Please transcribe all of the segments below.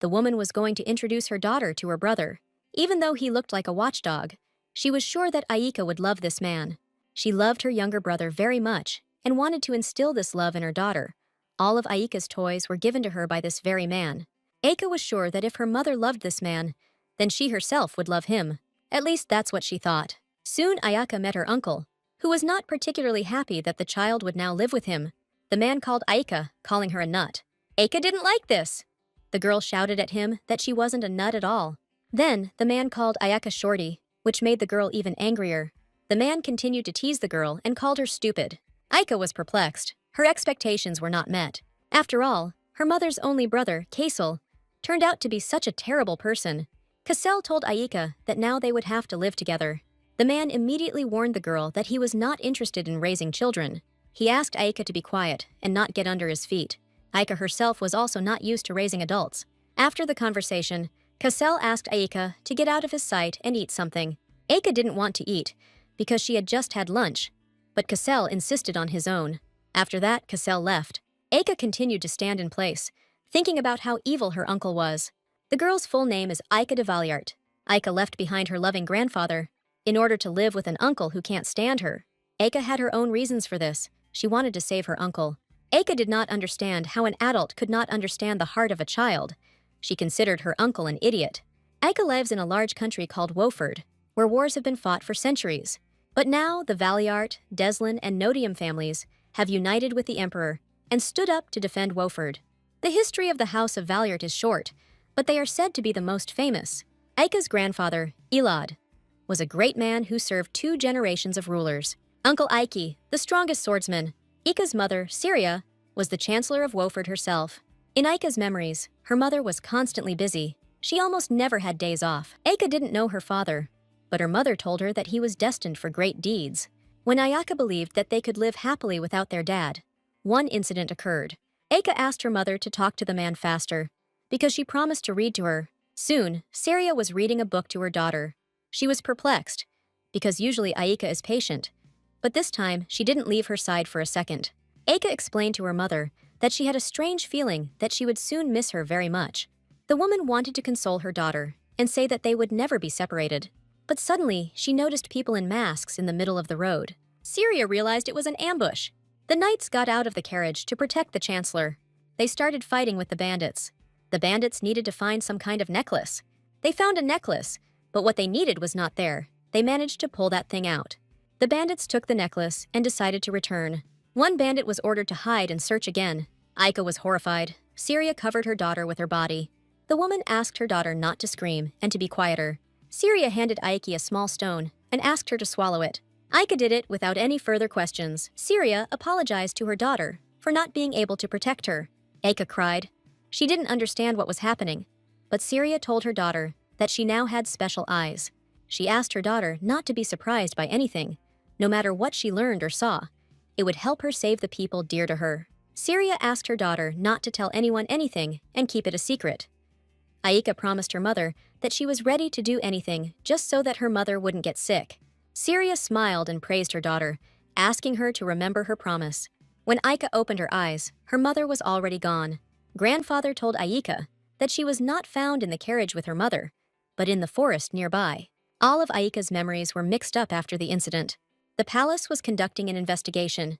The woman was going to introduce her daughter to her brother. Even though he looked like a watchdog, she was sure that Aika would love this man. She loved her younger brother very much and wanted to instill this love in her daughter. All of Aika's toys were given to her by this very man. Aika was sure that if her mother loved this man, then she herself would love him. At least that's what she thought. Soon Ayaka met her uncle, who was not particularly happy that the child would now live with him. The man called Aika, calling her a nut. Aika didn't like this. The girl shouted at him that she wasn't a nut at all. Then, the man called Ayaka shorty, which made the girl even angrier. The man continued to tease the girl and called her stupid. Aika was perplexed. Her expectations were not met. After all, her mother's only brother, Kaisel, turned out to be such a terrible person. Kassel told Aika that now they would have to live together. The man immediately warned the girl that he was not interested in raising children. He asked Aika to be quiet and not get under his feet. Aika herself was also not used to raising adults. After the conversation, Kassel asked Aika to get out of his sight and eat something. Aika didn't want to eat because she had just had lunch, but Kassel insisted on his own. After that, Kassel left. Aika continued to stand in place, thinking about how evil her uncle was. The girl's full name is Aika de Valyart. Aika left behind her loving grandfather in order to live with an uncle who can't stand her. Aika had her own reasons for this. She wanted to save her uncle. Aika did not understand how an adult could not understand the heart of a child. She considered her uncle an idiot. Aika lives in a large country called Wofford, where wars have been fought for centuries. But now the Valyart, Deslin, and Nodium families have united with the emperor and stood up to defend Wofford. The history of the House of Valyart is short, but they are said to be the most famous. Aika's grandfather, Elad, was a great man who served 2 generations of rulers. Uncle Aiki, the strongest swordsman. Aika's mother, Syria, was the chancellor of Wofford herself. In Aika's memories, her mother was constantly busy. She almost never had days off. Aika didn't know her father, but her mother told her that he was destined for great deeds. When Ayaka believed that they could live happily without their dad, one incident occurred. Aika asked her mother to talk to the man faster, because she promised to read to her. Soon, Syria was reading a book to her daughter. She was perplexed, because usually Aika is patient, but this time she didn't leave her side for a second. Aika explained to her mother that she had a strange feeling that she would soon miss her very much. The woman wanted to console her daughter and say that they would never be separated. But suddenly, she noticed people in masks in the middle of the road. Syria realized it was an ambush. The knights got out of the carriage to protect the chancellor. They started fighting with the bandits. The bandits needed to find some kind of necklace. They found a necklace, but what they needed was not there. They managed to pull that thing out. The bandits took the necklace and decided to return. One bandit was ordered to hide and search again. Aika was horrified. Syria covered her daughter with her body. The woman asked her daughter not to scream and to be quieter. Syria handed Aiki a small stone and asked her to swallow it. Aika did it without any further questions. Syria apologized to her daughter for not being able to protect her. Aika cried. She didn't understand what was happening, but Syria told her daughter that she now had special eyes. She asked her daughter not to be surprised by anything, no matter what she learned or saw. It would help her save the people dear to her. Syria asked her daughter not to tell anyone anything and keep it a secret. Aika promised her mother that she was ready to do anything just so that her mother wouldn't get sick. Syria smiled and praised her daughter, asking her to remember her promise. When Aika opened her eyes, her mother was already gone. Grandfather told Aika that she was not found in the carriage with her mother, but in the forest nearby. All of Aika's memories were mixed up after the incident. The palace was conducting an investigation.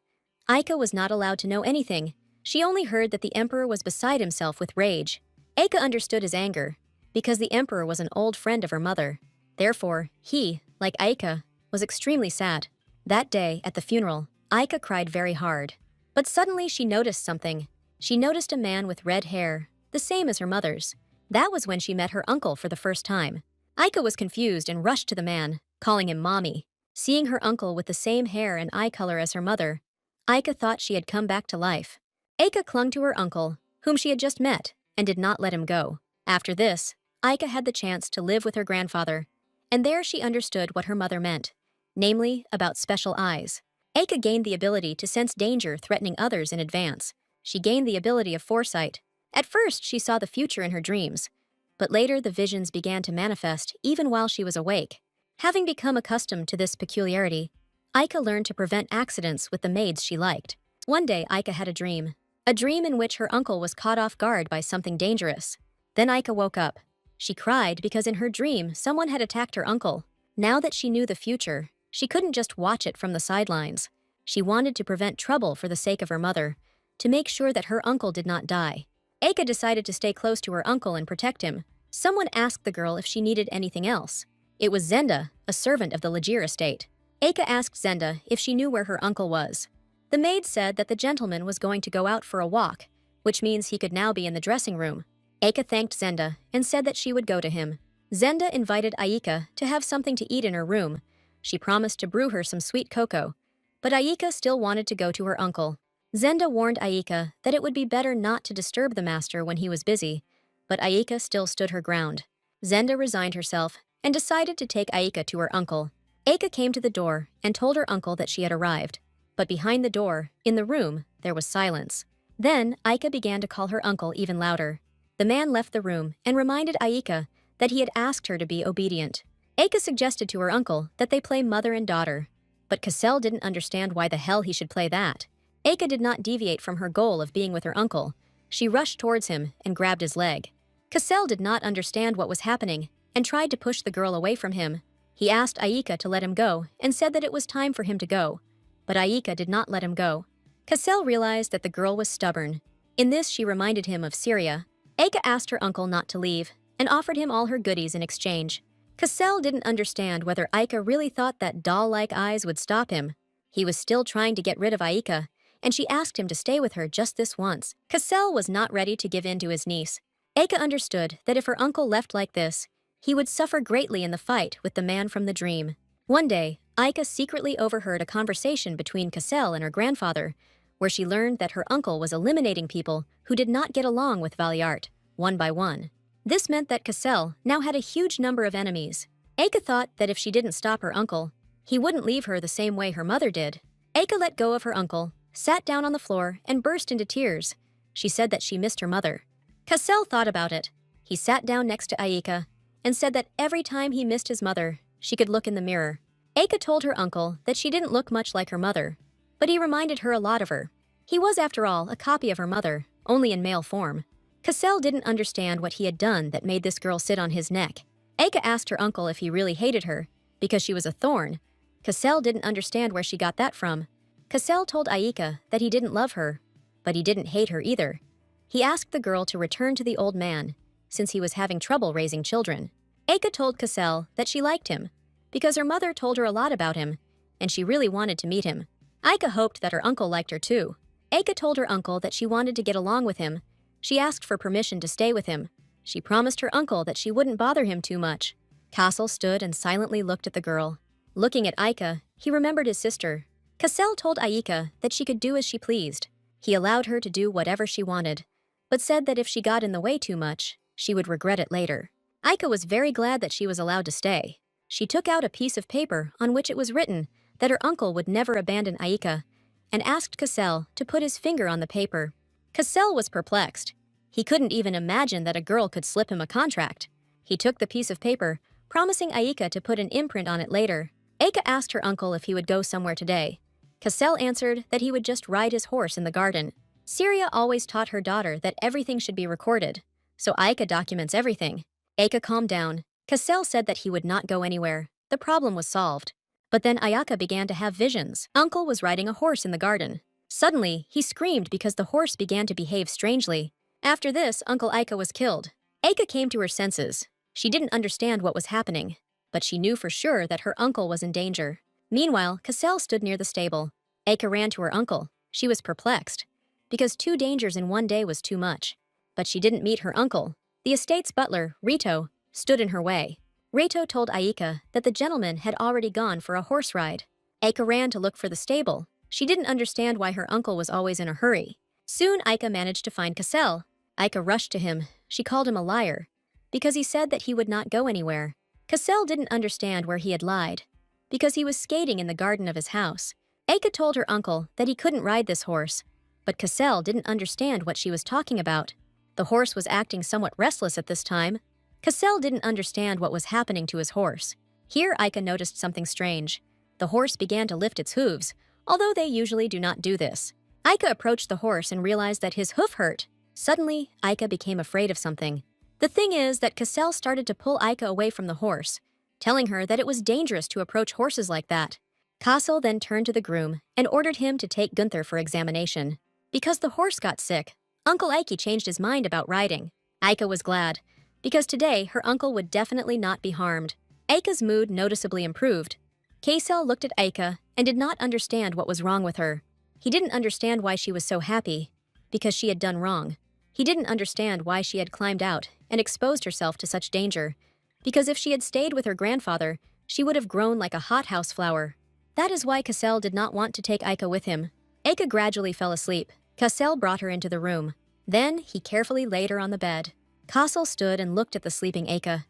Aika was not allowed to know anything. She only heard that the emperor was beside himself with rage. Aika understood his anger, because the emperor was an old friend of her mother. Therefore, he, like Aika, was extremely sad. That day, at the funeral, Aika cried very hard. But suddenly she noticed something. She noticed a man with red hair, the same as her mother's. That was when she met her uncle for the first time. Aika was confused and rushed to the man, calling him Mommy. Seeing her uncle with the same hair and eye color as her mother, Aika thought she had come back to life. Aika clung to her uncle, whom she had just met, and did not let him go. After this, Aika had the chance to live with her grandfather, and there she understood what her mother meant, namely about special eyes. Aika gained the ability to sense danger threatening others in advance. She gained the ability of foresight. At first, she saw the future in her dreams, but later the visions began to manifest even while she was awake. Having become accustomed to this peculiarity, Aika learned to prevent accidents with the maids she liked. One day, Aika had a dream in which her uncle was caught off guard by something dangerous. Then Aika woke up. She cried because in her dream, someone had attacked her uncle. Now that she knew the future, she couldn't just watch it from the sidelines. She wanted to prevent trouble for the sake of her mother, to make sure that her uncle did not die. Aika decided to stay close to her uncle and protect him. Someone asked the girl if she needed anything else. It was Zenda, a servant of the Lajir estate. Aika asked Zenda if she knew where her uncle was. The maid said that the gentleman was going to go out for a walk, which means he could now be in the dressing room. Aika thanked Zenda and said that she would go to him. Zenda invited Aika to have something to eat in her room. She promised to brew her some sweet cocoa, but Aika still wanted to go to her uncle. Zenda warned Aika that it would be better not to disturb the master when he was busy, but Aika still stood her ground. Zenda resigned herself and decided to take Aika to her uncle. Aika came to the door and told her uncle that she had arrived. But behind the door, in the room, there was silence. Then Aika began to call her uncle even louder. The man left the room and reminded Aika that he had asked her to be obedient. Aika suggested to her uncle that they play mother and daughter. But Cassel didn't understand why the hell he should play that. Aika did not deviate from her goal of being with her uncle. She rushed towards him and grabbed his leg. Cassel did not understand what was happening and tried to push the girl away from him. He asked Aika to let him go and said that it was time for him to go. But Aika did not let him go. Cassel realized that the girl was stubborn. In this, she reminded him of Syria. Aika asked her uncle not to leave and offered him all her goodies in exchange. Cassel didn't understand whether Aika really thought that doll-like eyes would stop him. He was still trying to get rid of Aika, and she asked him to stay with her just this once. Cassel was not ready to give in to his niece. Aika understood that if her uncle left like this, he would suffer greatly in the fight with the man from the dream. One day, Aika secretly overheard a conversation between Cassel and her grandfather, where she learned that her uncle was eliminating people who did not get along with Valiart, one by one. This meant that Cassel now had a huge number of enemies. Aika thought that if she didn't stop her uncle, he wouldn't leave her the same way her mother did. Aika let go of her uncle, sat down on the floor, and burst into tears. She said that she missed her mother. Cassel thought about it. He sat down next to Aika and said that every time he missed his mother, she could look in the mirror. Aika told her uncle that she didn't look much like her mother, but he reminded her a lot of her. He was, after all, a copy of her mother, only in male form. Cassel didn't understand what he had done that made this girl sit on his neck. Aika asked her uncle if he really hated her, because she was a thorn. Cassel didn't understand where she got that from. Cassel told Aika that he didn't love her, but he didn't hate her either. He asked the girl to return to the old man, since he was having trouble raising children. Aika told Cassel that she liked him, because her mother told her a lot about him, and she really wanted to meet him. Aika hoped that her uncle liked her too. Aika told her uncle that she wanted to get along with him. She asked for permission to stay with him. She promised her uncle that she wouldn't bother him too much. Cassel stood and silently looked at the girl. Looking at Aika, he remembered his sister. Cassel told Aika that she could do as she pleased. He allowed her to do whatever she wanted, but said that if she got in the way too much, she would regret it later. Aika was very glad that she was allowed to stay. She took out a piece of paper on which it was written that her uncle would never abandon Aika, and asked Cassel to put his finger on the paper. Cassel was perplexed. He couldn't even imagine that a girl could slip him a contract. He took the piece of paper, promising Aika to put an imprint on it later. Aika asked her uncle if he would go somewhere today. Cassel answered that he would just ride his horse in the garden. Syria always taught her daughter that everything should be recorded, so Aika documents everything. Aika calmed down. Cassel said that he would not go anywhere. The problem was solved. But then Ayaka began to have visions. Uncle was riding a horse in the garden. Suddenly, he screamed because the horse began to behave strangely. After this, Uncle Aika was killed. Aika came to her senses. She didn't understand what was happening, but she knew for sure that her uncle was in danger. Meanwhile, Cassel stood near the stable. Aika ran to her uncle. She was perplexed, because 2 dangers in one day was too much. But she didn't meet her uncle. The estate's butler, Rito, stood in her way. Rito told Aika that the gentleman had already gone for a horse ride. Aika ran to look for the stable. She didn't understand why her uncle was always in a hurry. Soon Aika managed to find Cassel. Aika rushed to him. She called him a liar, because he said that he would not go anywhere. Cassel didn't understand where he had lied, because he was skating in the garden of his house. Aika told her uncle that he couldn't ride this horse, but Cassel didn't understand what she was talking about. The horse was acting somewhat restless at this time. Cassel didn't understand what was happening to his horse. Here Aika noticed something strange. The horse began to lift its hooves, although they usually do not do this. Aika approached the horse and realized that his hoof hurt. Suddenly, Aika became afraid of something. The thing is that Cassell started to pull Aika away from the horse, telling her that it was dangerous to approach horses like that. Cassell then turned to the groom and ordered him to take Gunther for examination. Because the horse got sick, Uncle Ike changed his mind about riding. Aika was glad, because today her uncle would definitely not be harmed. Aika's mood noticeably improved. Cassell looked at Aika and did not understand what was wrong with her. He didn't understand why she was so happy, because she had done wrong. He didn't understand why she had climbed out and exposed herself to such danger, because if she had stayed with her grandfather, she would have grown like a hothouse flower. That is why Cassell did not want to take Aika with him. Aika gradually fell asleep. Cassell brought her into the room. Then he carefully laid her on the bed. Cassell stood and looked at the sleeping Aika.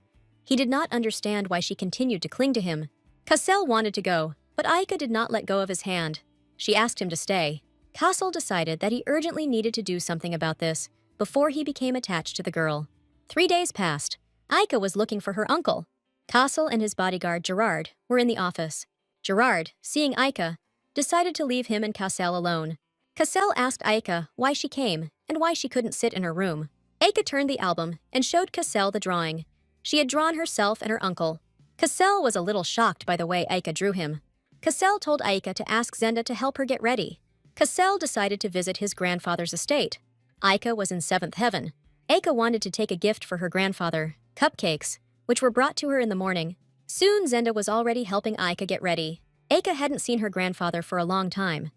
He did not understand why she continued to cling to him. Cassell wanted to go, but Aika did not let go of his hand. She asked him to stay. Cassell decided that he urgently needed to do something about this before he became attached to the girl. 3 days passed. Aika was looking for her uncle. Cassell and his bodyguard Gerard were in the office. Gerard, seeing Aika, decided to leave him and Cassell alone. Cassell asked Aika why she came and why she couldn't sit in her room. Aika turned the album and showed Cassell the drawing. She had drawn herself and her uncle. Cassell was a little shocked by the way Aika drew him. Cassell told Aika to ask Zenda to help her get ready. Cassell decided to visit his grandfather's estate. Aika was in seventh heaven. Aika wanted to take a gift for her grandfather, cupcakes, which were brought to her in the morning. Soon Zenda was already helping Aika get ready. Aika hadn't seen her grandfather for a long time,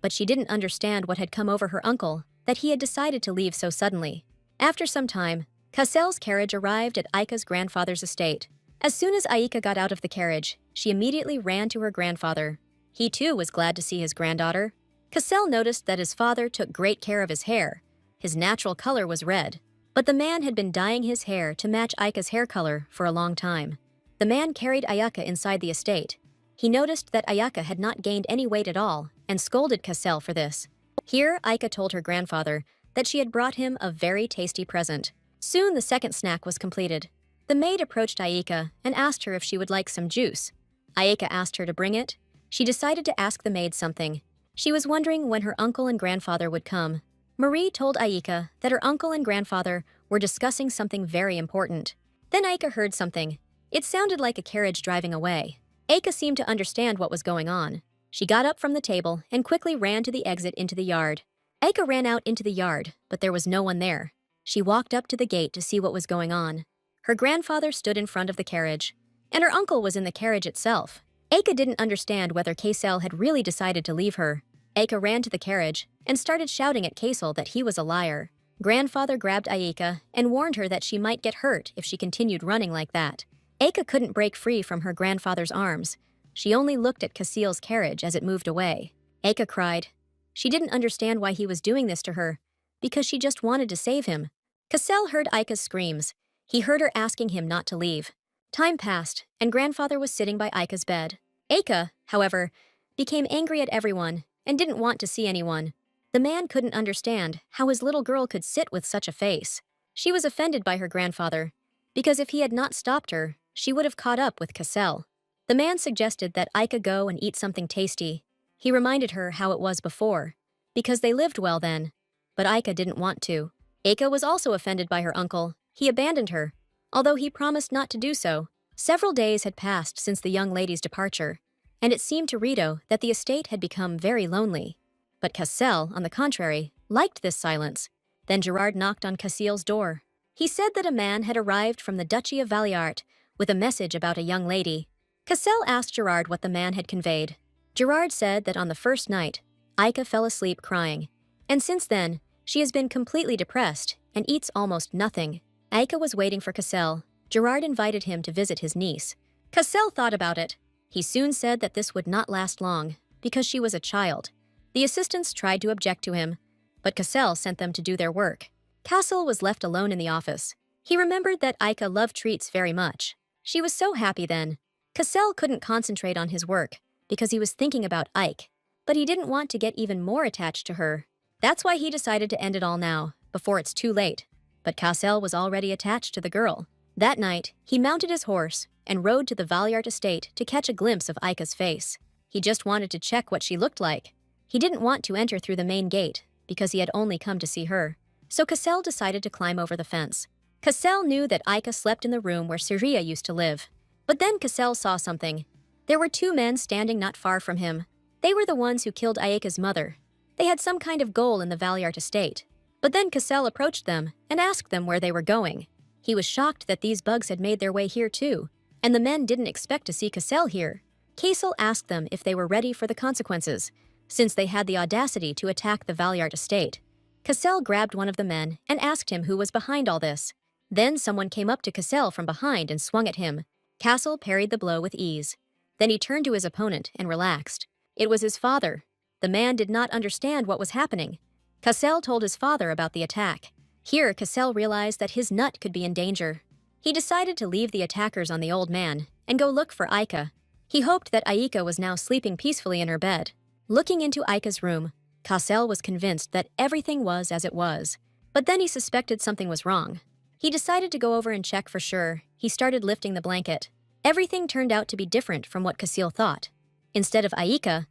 but she didn't understand what had come over her uncle, that he had decided to leave so suddenly. After some time, Cassell's carriage arrived at Aika's grandfather's estate. As soon as Aika got out of the carriage, she immediately ran to her grandfather. He too was glad to see his granddaughter. Cassell noticed that his father took great care of his hair. His natural color was red, but the man had been dyeing his hair to match Aika's hair color for a long time. The man carried Ayaka inside the estate. He noticed that Ayaka had not gained any weight at all and scolded Cassell for this. Here, Aika told her grandfather that she had brought him a very tasty present. Soon the second snack was completed. The maid approached Ayaka and asked her if she would like some juice. Ayaka asked her to bring it. She decided to ask the maid something. She was wondering when her uncle and grandfather would come. Marie told Ayaka that her uncle and grandfather were discussing something very important. Then Ayaka heard something. It sounded like a carriage driving away. Ayaka seemed to understand what was going on. She got up from the table and quickly ran to the exit into the yard. Ayaka ran out into the yard, but there was no one there. She walked up to the gate to see what was going on. Her grandfather stood in front of the carriage, and her uncle was in the carriage itself. Ayaka didn't understand whether Cassell had really decided to leave her. Ayaka ran to the carriage and started shouting at Cassell that he was a liar. Grandfather grabbed Ayaka and warned her that she might get hurt if she continued running like that. Ayaka couldn't break free from her grandfather's arms. She only looked at Cassell's carriage as it moved away. Ayaka cried. She didn't understand why he was doing this to her, because she just wanted to save him. Cassell heard Ayaka's screams. He heard her asking him not to leave. Time passed, and grandfather was sitting by Ayaka's bed. Ayaka, however, became angry at everyone and didn't want to see anyone. The man couldn't understand how his little girl could sit with such a face. She was offended by her grandfather, because if he had not stopped her, she would have caught up with Cassell. The man suggested that Ayaka go and eat something tasty. He reminded her how it was before, because they lived well then, but Ayaka didn't want to. Ayaka was also offended by her uncle. He abandoned her, although he promised not to do so. Several days had passed since the young lady's departure, and it seemed to Rito that the estate had become very lonely. But Cassell, on the contrary, liked this silence. Then Gerard knocked on Cassell's door. He said that a man had arrived from the Duchy of Valiart with a message about a young lady. Cassell asked Gerard what the man had conveyed. Gerard said that on the first night, Ayaka fell asleep crying, and since then, she has been completely depressed and eats almost nothing. Ayaka was waiting for Cassell. Gerard invited him to visit his niece. Cassell thought about it. He soon said that this would not last long, because she was a child. The assistants tried to object to him, but Cassell sent them to do their work. Cassell was left alone in the office. He remembered that Ayaka loved treats very much. She was so happy then. Cassell couldn't concentrate on his work, because he was thinking about Ike, but he didn't want to get even more attached to her. That's why he decided to end it all now, before it's too late. But Cassell was already attached to the girl. That night, he mounted his horse and rode to the Valiart estate to catch a glimpse of Ayaka's face. He just wanted to check what she looked like. He didn't want to enter through the main gate, because he had only come to see her. So Cassell decided to climb over the fence. Cassell knew that Aika slept in the room where Syria used to live. But then Cassell saw something. There were two men standing not far from him. They were the ones who killed Aika's mother. They had some kind of goal in the Valyart estate. But then Cassell approached them and asked them where they were going. He was shocked that these bugs had made their way here too, and the men didn't expect to see Cassell here. Cassell asked them if they were ready for the consequences, since they had the audacity to attack the Valyart estate. Cassell grabbed one of the men and asked him who was behind all this. Then someone came up to Cassell from behind and swung at him. Cassell parried the blow with ease. Then he turned to his opponent and relaxed. It was his father. The man did not understand what was happening. Cassell told his father about the attack. Here, Cassell realized that his nut could be in danger. He decided to leave the attackers on the old man and go look for Aika. He hoped that Aika was now sleeping peacefully in her bed. Looking into Aika's room, Cassell was convinced that everything was as it was. But then he suspected something was wrong. He decided to go over and check for sure. He started lifting the blanket. Everything turned out to be different from what Cassell thought. Instead of Aika,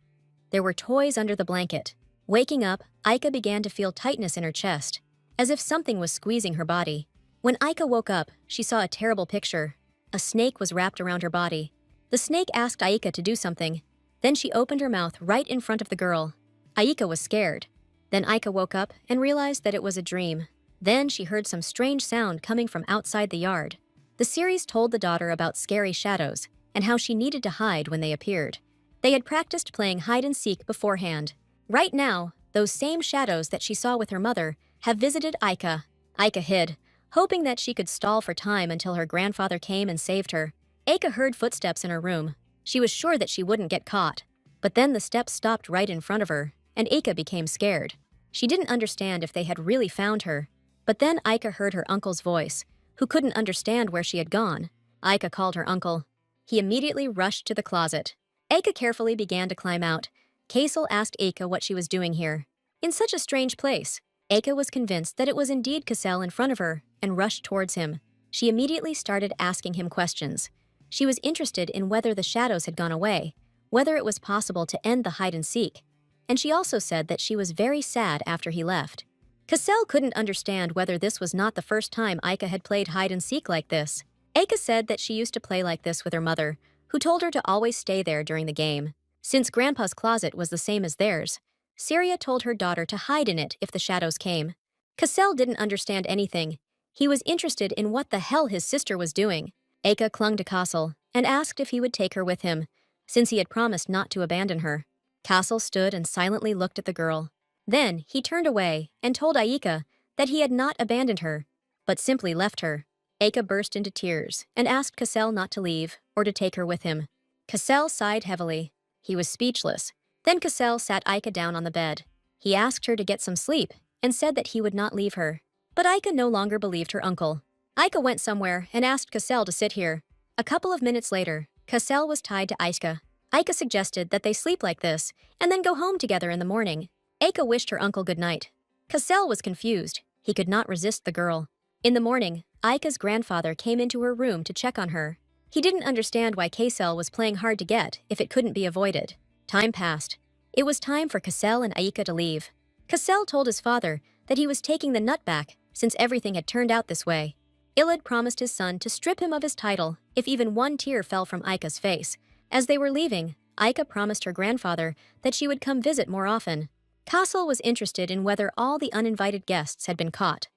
there were toys under the blanket. Waking up, Aika began to feel tightness in her chest, as if something was squeezing her body. When Aika woke up, she saw a terrible picture. A snake was wrapped around her body. The snake asked Aika to do something. Then she opened her mouth right in front of the girl. Aika was scared. Then Aika woke up and realized that it was a dream. Then she heard some strange sound coming from outside the yard. The series told the daughter about scary shadows and how she needed to hide when they appeared. They had practiced playing hide-and-seek beforehand. Right now, those same shadows that she saw with her mother have visited Aika. Aika hid, hoping that she could stall for time until her grandfather came and saved her. Aika heard footsteps in her room. She was sure that she wouldn't get caught. But then the steps stopped right in front of her, and Aika became scared. She didn't understand if they had really found her. But then Aika heard her uncle's voice, who couldn't understand where she had gone. Aika called her uncle. He immediately rushed to the closet. Aika carefully began to climb out. Cassell asked Aika what she was doing here. In such a strange place. Aika was convinced that it was indeed Cassell in front of her and rushed towards him. She immediately started asking him questions. She was interested in whether the shadows had gone away, whether it was possible to end the hide-and-seek. And she also said that she was very sad after he left. Cassell couldn't understand whether this was not the first time Aika had played hide-and-seek like this. Aika said that she used to play like this with her mother, who told her to always stay there during the game. Since Grandpa's closet was the same as theirs, Syria told her daughter to hide in it if the shadows came. Cassell didn't understand anything. He was interested in what the hell his sister was doing. Aika clung to Cassell and asked if he would take her with him, since he had promised not to abandon her. Cassell stood and silently looked at the girl. Then he turned away and told Aika that he had not abandoned her, but simply left her. Aika burst into tears and asked Cassell not to leave or to take her with him. Cassell sighed heavily. He was speechless. Then Cassell sat Aika down on the bed. He asked her to get some sleep and said that he would not leave her. But Aika no longer believed her uncle. Aika went somewhere and asked Cassell to sit here. A couple of minutes later, Cassell was tied to Aika. Aika suggested that they sleep like this and then go home together in the morning. Aika wished her uncle good night. Cassell was confused. He could not resist the girl. In the morning, Aika's grandfather came into her room to check on her. He didn't understand why Cassell was playing hard to get if it couldn't be avoided. Time passed. It was time for Cassell and Aika to leave. Cassell told his father that he was taking the nut back since everything had turned out this way. Ilid promised his son to strip him of his title if even one tear fell from Aika's face. As they were leaving, Aika promised her grandfather that she would come visit more often. Cassell was interested in whether all the uninvited guests had been caught.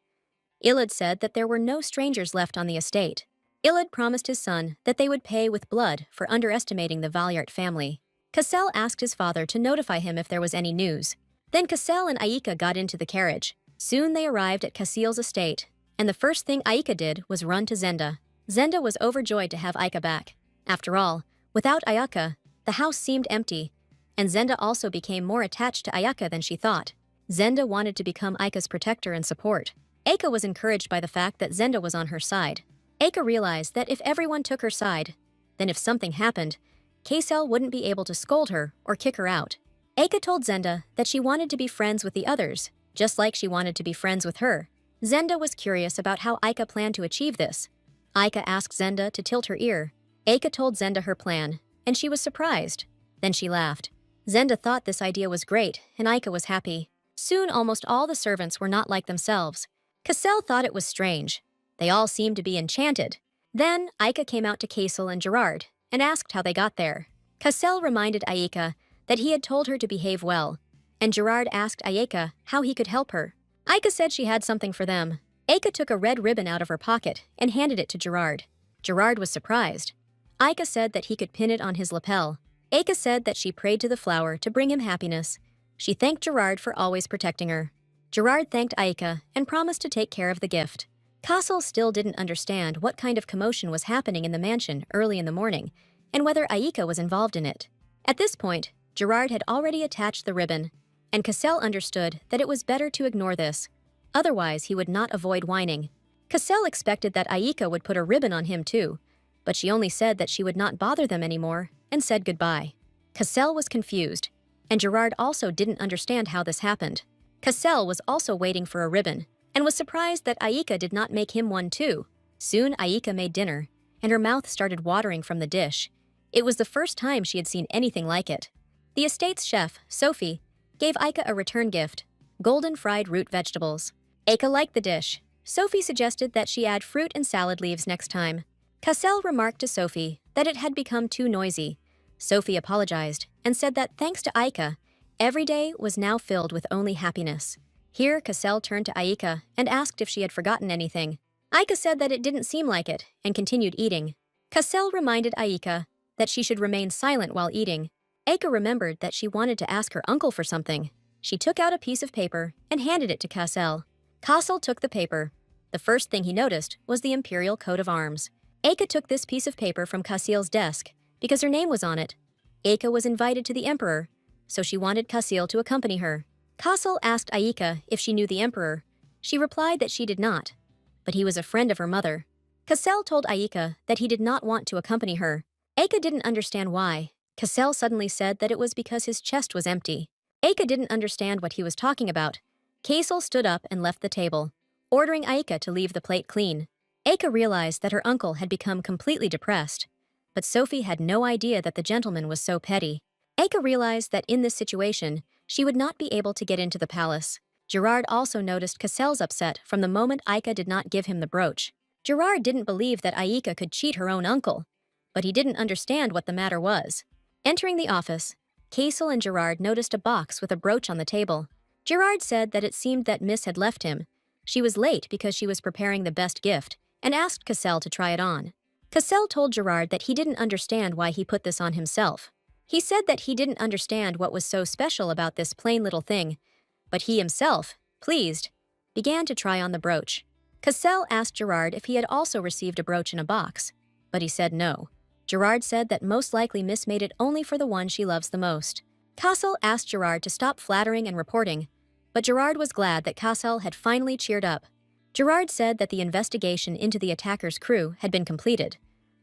Ilid said that there were no strangers left on the estate. Ilid promised his son that they would pay with blood for underestimating the Valyart family. Cassell asked his father to notify him if there was any news. Then Cassell and Aika got into the carriage. Soon they arrived at Cassell's estate, and the first thing Aika did was run to Zenda. Zenda was overjoyed to have Aika back. After all, without Ayaka, the house seemed empty, and Zenda also became more attached to Ayaka than she thought. Zenda wanted to become Aika's protector and support. Aika was encouraged by the fact that Zenda was on her side. Aika realized that if everyone took her side, then if something happened, Cassell wouldn't be able to scold her or kick her out. Aika told Zenda that she wanted to be friends with the others, just like she wanted to be friends with her. Zenda was curious about how Aika planned to achieve this. Aika asked Zenda to tilt her ear. Aika told Zenda her plan, and she was surprised. Then she laughed. Zenda thought this idea was great, and Aika was happy. Soon almost all the servants were not like themselves. Cassell thought it was strange. They all seemed to be enchanted. Then, Aika came out to Kaisel and Gerard and asked how they got there. Kassel reminded Aika that he had told her to behave well, and Gerard asked Aika how he could help her. Aika said she had something for them. Aika took a red ribbon out of her pocket and handed it to Gerard. Gerard was surprised. Aika said that he could pin it on his lapel. Aika said that she prayed to the flower to bring him happiness. She thanked Gerard for always protecting her. Gerard thanked Aika and promised to take care of the gift. Kassel still didn't understand what kind of commotion was happening in the mansion early in the morning, and whether Aika was involved in it. At this point, Gerard had already attached the ribbon, and Kassel understood that it was better to ignore this. Otherwise, he would not avoid whining. Kassel expected that Aika would put a ribbon on him too, but she only said that she would not bother them anymore and said goodbye. Kassel was confused, and Gerard also didn't understand how this happened. Kassel was also waiting for a ribbon and was surprised that Aika did not make him one too. Soon Aika made dinner, and her mouth started watering from the dish. It was the first time she had seen anything like it. The estate's chef, Sophie, gave Aika a return gift, golden fried root vegetables. Aika liked the dish. Sophie suggested that she add fruit and salad leaves next time. Kassel remarked to Sophie that it had become too noisy. Sophie apologized and said that thanks to Aika, every day was now filled with only happiness. Here, Kassel turned to Aika and asked if she had forgotten anything. Aika said that it didn't seem like it and continued eating. Kassel reminded Aika that she should remain silent while eating. Aika remembered that she wanted to ask her uncle for something. She took out a piece of paper and handed it to Kassel. Kassel took the paper. The first thing he noticed was the imperial coat of arms. Aika took this piece of paper from Kassel's desk because her name was on it. Aika was invited to the emperor, so she wanted Kassel to accompany her. Kassel asked Aika if she knew the emperor. She replied that she did not, but he was a friend of her mother. Kassel told Aika that he did not want to accompany her. Aika didn't understand why. Kassel suddenly said that it was because his chest was empty. Aika didn't understand what he was talking about. Kassel stood up and left the table, ordering Aika to leave the plate clean. Aika realized that her uncle had become completely depressed, but Sophie had no idea that the gentleman was so petty. Aika realized that in this situation, she would not be able to get into the palace. Gerard also noticed Kassel's upset from the moment Aika did not give him the brooch. Gerard didn't believe that Aika could cheat her own uncle, but he didn't understand what the matter was. Entering the office, Kassel and Gerard noticed a box with a brooch on the table. Gerard said that it seemed that Miss had left him. She was late because she was preparing the best gift and asked Kassel to try it on. Kassel told Gerard that he didn't understand why he put this on himself. He said that he didn't understand what was so special about this plain little thing, but he himself, pleased, began to try on the brooch. Kassel asked Gerard if he had also received a brooch in a box, but he said no. Gerard said that most likely Miss made it only for the one she loves the most. Kassel asked Gerard to stop flattering and reporting, but Gerard was glad that Kassel had finally cheered up. Gerard said that the investigation into the attacker's crew had been completed.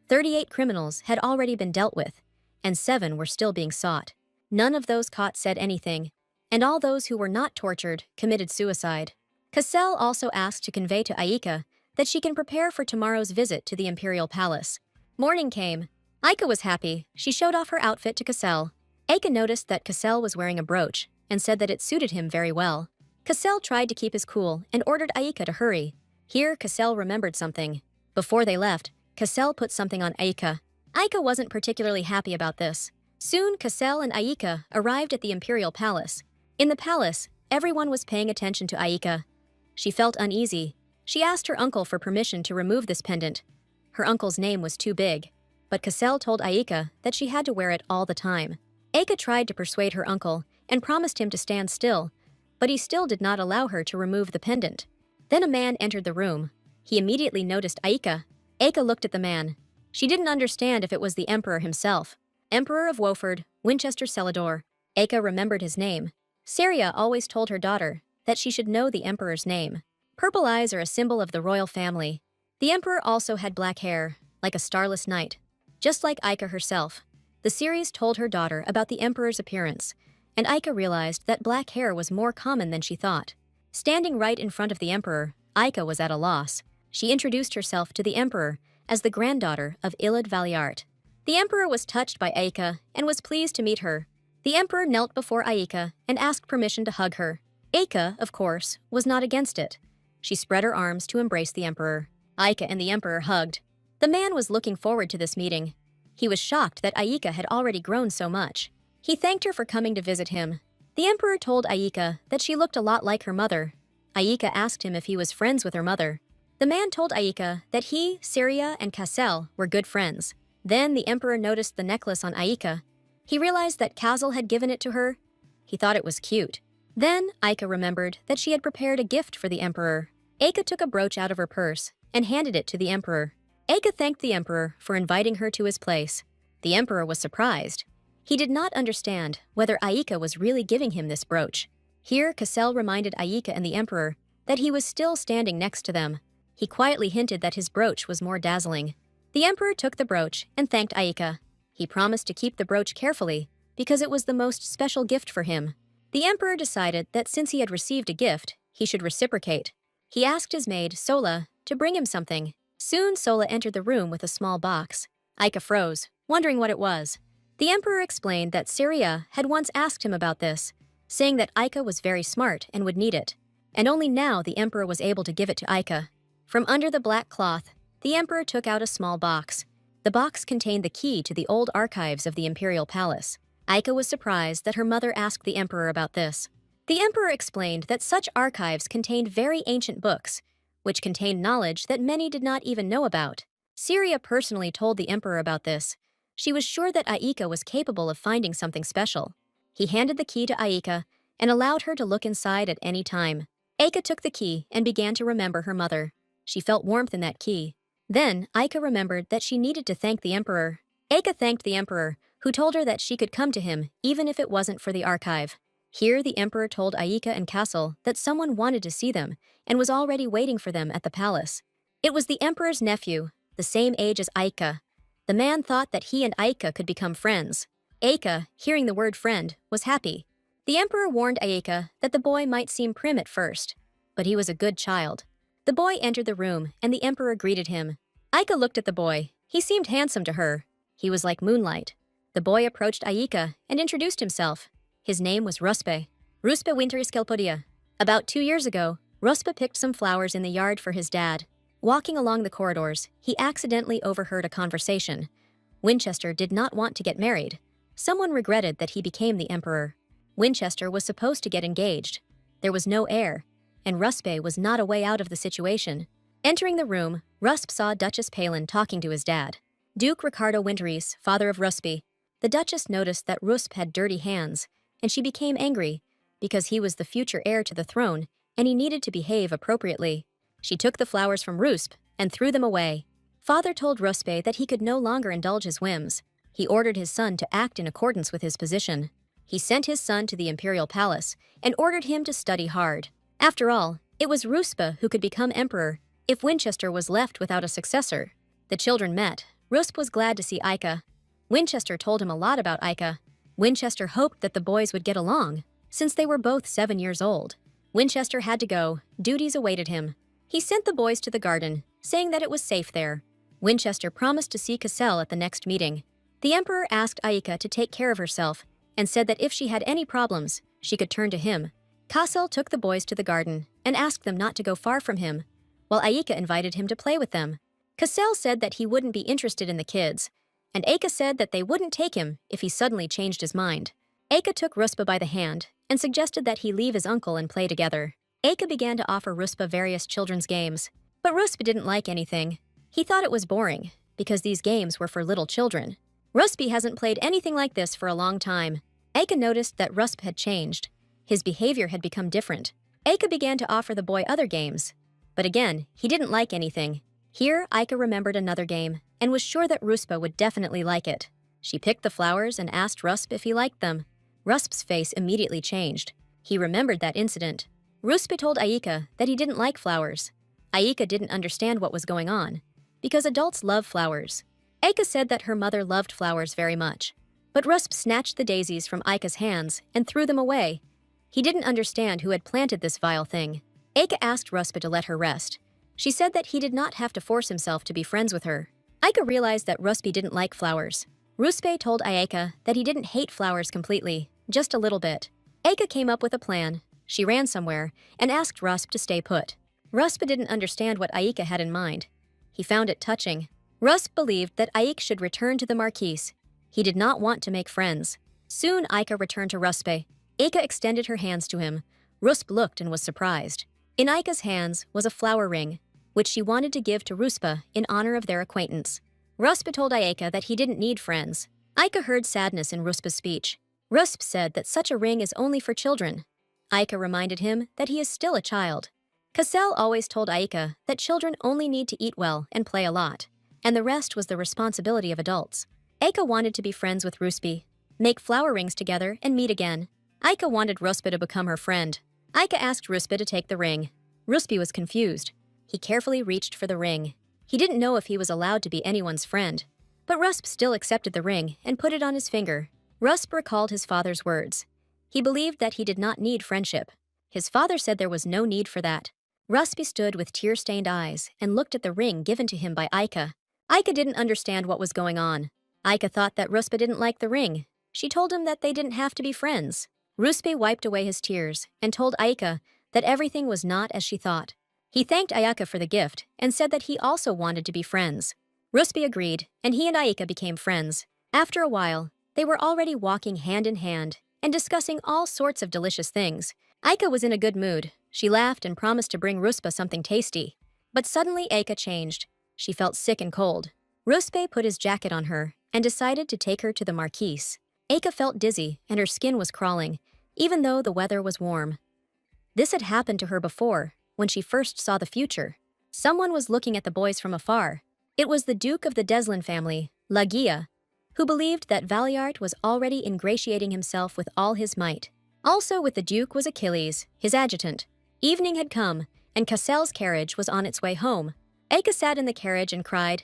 38 criminals had already been dealt with, and 7 were still being sought. None of those caught said anything, and all those who were not tortured committed suicide. Kassel also asked to convey to Aika that she can prepare for tomorrow's visit to the imperial palace. Morning came. Aika was happy. She showed off her outfit to Kassel. Aika noticed that Kassel was wearing a brooch and said that it suited him very well. Kassel tried to keep his cool and ordered Aika to hurry. Here, Kassel remembered something. Before they left, Kassel put something on Aika. Aika wasn't particularly happy about this. Soon, Kassel and Aika arrived at the imperial palace. In the palace, everyone was paying attention to Aika. She felt uneasy. She asked her uncle for permission to remove this pendant. Her uncle's name was too big, but Kassel told Aika that she had to wear it all the time. Aika tried to persuade her uncle and promised him to stand still, but he still did not allow her to remove the pendant. Then a man entered the room. He immediately noticed Aika. Aika looked at the man. She didn't understand if it was the emperor himself. Emperor of Woeford, Winchester Celador. Aika remembered his name. Saria always told her daughter that she should know the emperor's name. Purple eyes are a symbol of the royal family. The emperor also had black hair, like a starless night, just like Aika herself. The series told her daughter about the emperor's appearance, and Aika realized that black hair was more common than she thought. Standing right in front of the emperor, Aika was at a loss. She introduced herself to the emperor as the granddaughter of Ilad Valiart. The emperor was touched by Aika and was pleased to meet her. The emperor knelt before Aika and asked permission to hug her. Aika, of course, was not against it. She spread her arms to embrace the emperor. Aika and the emperor hugged. The man was looking forward to this meeting. He was shocked that Aika had already grown so much. He thanked her for coming to visit him. The emperor told Aika that she looked a lot like her mother. Aika asked him if he was friends with her mother. The man told Aika that he, Syria, and Kassel were good friends. Then the emperor noticed the necklace on Aika. He realized that Kassel had given it to her. He thought it was cute. Then Aika remembered that she had prepared a gift for the emperor. Aika took a brooch out of her purse and handed it to the emperor. Aika thanked the emperor for inviting her to his place. The emperor was surprised. He did not understand whether Aika was really giving him this brooch. Here, Kassel reminded Aika and the emperor that he was still standing next to them. He quietly hinted that his brooch was more dazzling. The emperor took the brooch and thanked Aika. He promised to keep the brooch carefully because it was the most special gift for him. The emperor decided that since he had received a gift, he should reciprocate. He asked his maid, Sola, to bring him something. Soon Sola entered the room with a small box. Aika froze, wondering what it was. The emperor explained that Syria had once asked him about this, saying that Aika was very smart and would need it. And only now the emperor was able to give it to Aika. From under the black cloth, the emperor took out a small box. The box contained the key to the old archives of the imperial palace. Aika was surprised that her mother asked the emperor about this. The emperor explained that such archives contained very ancient books, which contained knowledge that many did not even know about. Syria personally told the emperor about this. She was sure that Aika was capable of finding something special. He handed the key to Aika and allowed her to look inside at any time. Aika took the key and began to remember her mother. She felt warmth in that key. Then, Aika remembered that she needed to thank the emperor. Aika thanked the emperor, who told her that she could come to him even if it wasn't for the archive. Here, the emperor told Aika and Kassel that someone wanted to see them and was already waiting for them at the palace. It was the emperor's nephew, the same age as Aika. The man thought that he and Aika could become friends. Aika, hearing the word friend, was happy. The emperor warned Aika that the boy might seem prim at first, but he was a good child. The boy entered the room, and the emperor greeted him. Aika looked at the boy. He seemed handsome to her. He was like moonlight. The boy approached Aika and introduced himself. His name was Ruspe. Ruspe Winteriskelpodia. About 2 years ago, Ruspe picked some flowers in the yard for his dad. Walking along the corridors, he accidentally overheard a conversation. Winchester did not want to get married. Someone regretted that he became the emperor. Winchester was supposed to get engaged. There was no heir, and Ruspe was not a way out of the situation. Entering the room, Rusp saw Duchess Palin talking to his dad. Duke Ricardo Winteris, father of Ruspe. The Duchess noticed that Rusp had dirty hands, and she became angry because he was the future heir to the throne and he needed to behave appropriately. She took the flowers from Rusp and threw them away. Father told Ruspe that he could no longer indulge his whims. He ordered his son to act in accordance with his position. He sent his son to the imperial palace and ordered him to study hard. After all, it was Ruspe who could become emperor if Winchester was left without a successor. The children met. Rusp was glad to see Aika. Winchester told him a lot about Aika. Winchester hoped that the boys would get along, since they were both 7 years old. Winchester had to go. Duties awaited him. He sent the boys to the garden, saying that it was safe there. Winchester promised to see Kassel at the next meeting. The emperor asked Aika to take care of herself and said that if she had any problems, she could turn to him. Kassel took the boys to the garden and asked them not to go far from him, while Aika invited him to play with them. Kassel said that he wouldn't be interested in the kids, and Aika said that they wouldn't take him if he suddenly changed his mind. Aika took Ruspa by the hand and suggested that he leave his uncle and play together. Aika began to offer Ruspa various children's games, but Ruspa didn't like anything. He thought it was boring, because these games were for little children. Ruspi hasn't played anything like this for a long time. Aika noticed that Rusp had changed. His behavior had become different. Aika began to offer the boy other games, but again, he didn't like anything. Here, Aika remembered another game and was sure that Ruspa would definitely like it. She picked the flowers and asked Rusp if he liked them. Rusp's face immediately changed. He remembered that incident. Ruspa told Aika that he didn't like flowers. Aika didn't understand what was going on, because adults love flowers. Aika said that her mother loved flowers very much, but Rusp snatched the daisies from Aika's hands and threw them away. He didn't understand who had planted this vile thing. Aika asked Ruspa to let her rest. She said that he did not have to force himself to be friends with her. Aika realized that Ruspe didn't like flowers. Ruspe told Aika that he didn't hate flowers completely, just a little bit. Aika came up with a plan. She ran somewhere and asked Rusp to stay put. Ruspa didn't understand what Aika had in mind. He found it touching. Rusp believed that Aik should return to the Marquise. He did not want to make friends. Soon Aika returned to Ruspe. Aika extended her hands to him. Rusp looked and was surprised. In Aika's hands was a flower ring, which she wanted to give to Ruspa in honor of their acquaintance. Rusp told Aika that he didn't need friends. Aika heard sadness in Ruspa's speech. Rusp said that such a ring is only for children. Aika reminded him that he is still a child. Cassel always told Aika that children only need to eat well and play a lot, and the rest was the responsibility of adults. Aika wanted to be friends with Ruspi, make flower rings together, and meet again. Aika wanted Ruspa to become her friend. Aika asked Ruspa to take the ring. Ruspi was confused. He carefully reached for the ring. He didn't know if he was allowed to be anyone's friend, but Rusp still accepted the ring and put it on his finger. Rusp recalled his father's words. He believed that he did not need friendship. His father said there was no need for that. Ruspi stood with tear-stained eyes and looked at the ring given to him by Aika. Aika didn't understand what was going on. Aika thought that Ruspa didn't like the ring. She told him that they didn't have to be friends. Ruspi wiped away his tears and told Aika that everything was not as she thought. He thanked Ayaka for the gift and said that he also wanted to be friends. Ruspi agreed, and he and Aika became friends. After a while, they were already walking hand in hand and discussing all sorts of delicious things. Aika was in a good mood. She laughed and promised to bring Ruspa something tasty. But suddenly Aika changed. She felt sick and cold. Ruspe put his jacket on her and decided to take her to the Marquise. Aika felt dizzy and her skin was crawling, even though the weather was warm. This had happened to her before, when she first saw the future. Someone was looking at the boys from afar. It was the Duke of the Deslin family, Lagia, who believed that Valiart was already ingratiating himself with all his might. Also with the Duke was Achilles, his adjutant. Evening had come, and Cassel's carriage was on its way home. Aika sat in the carriage and cried.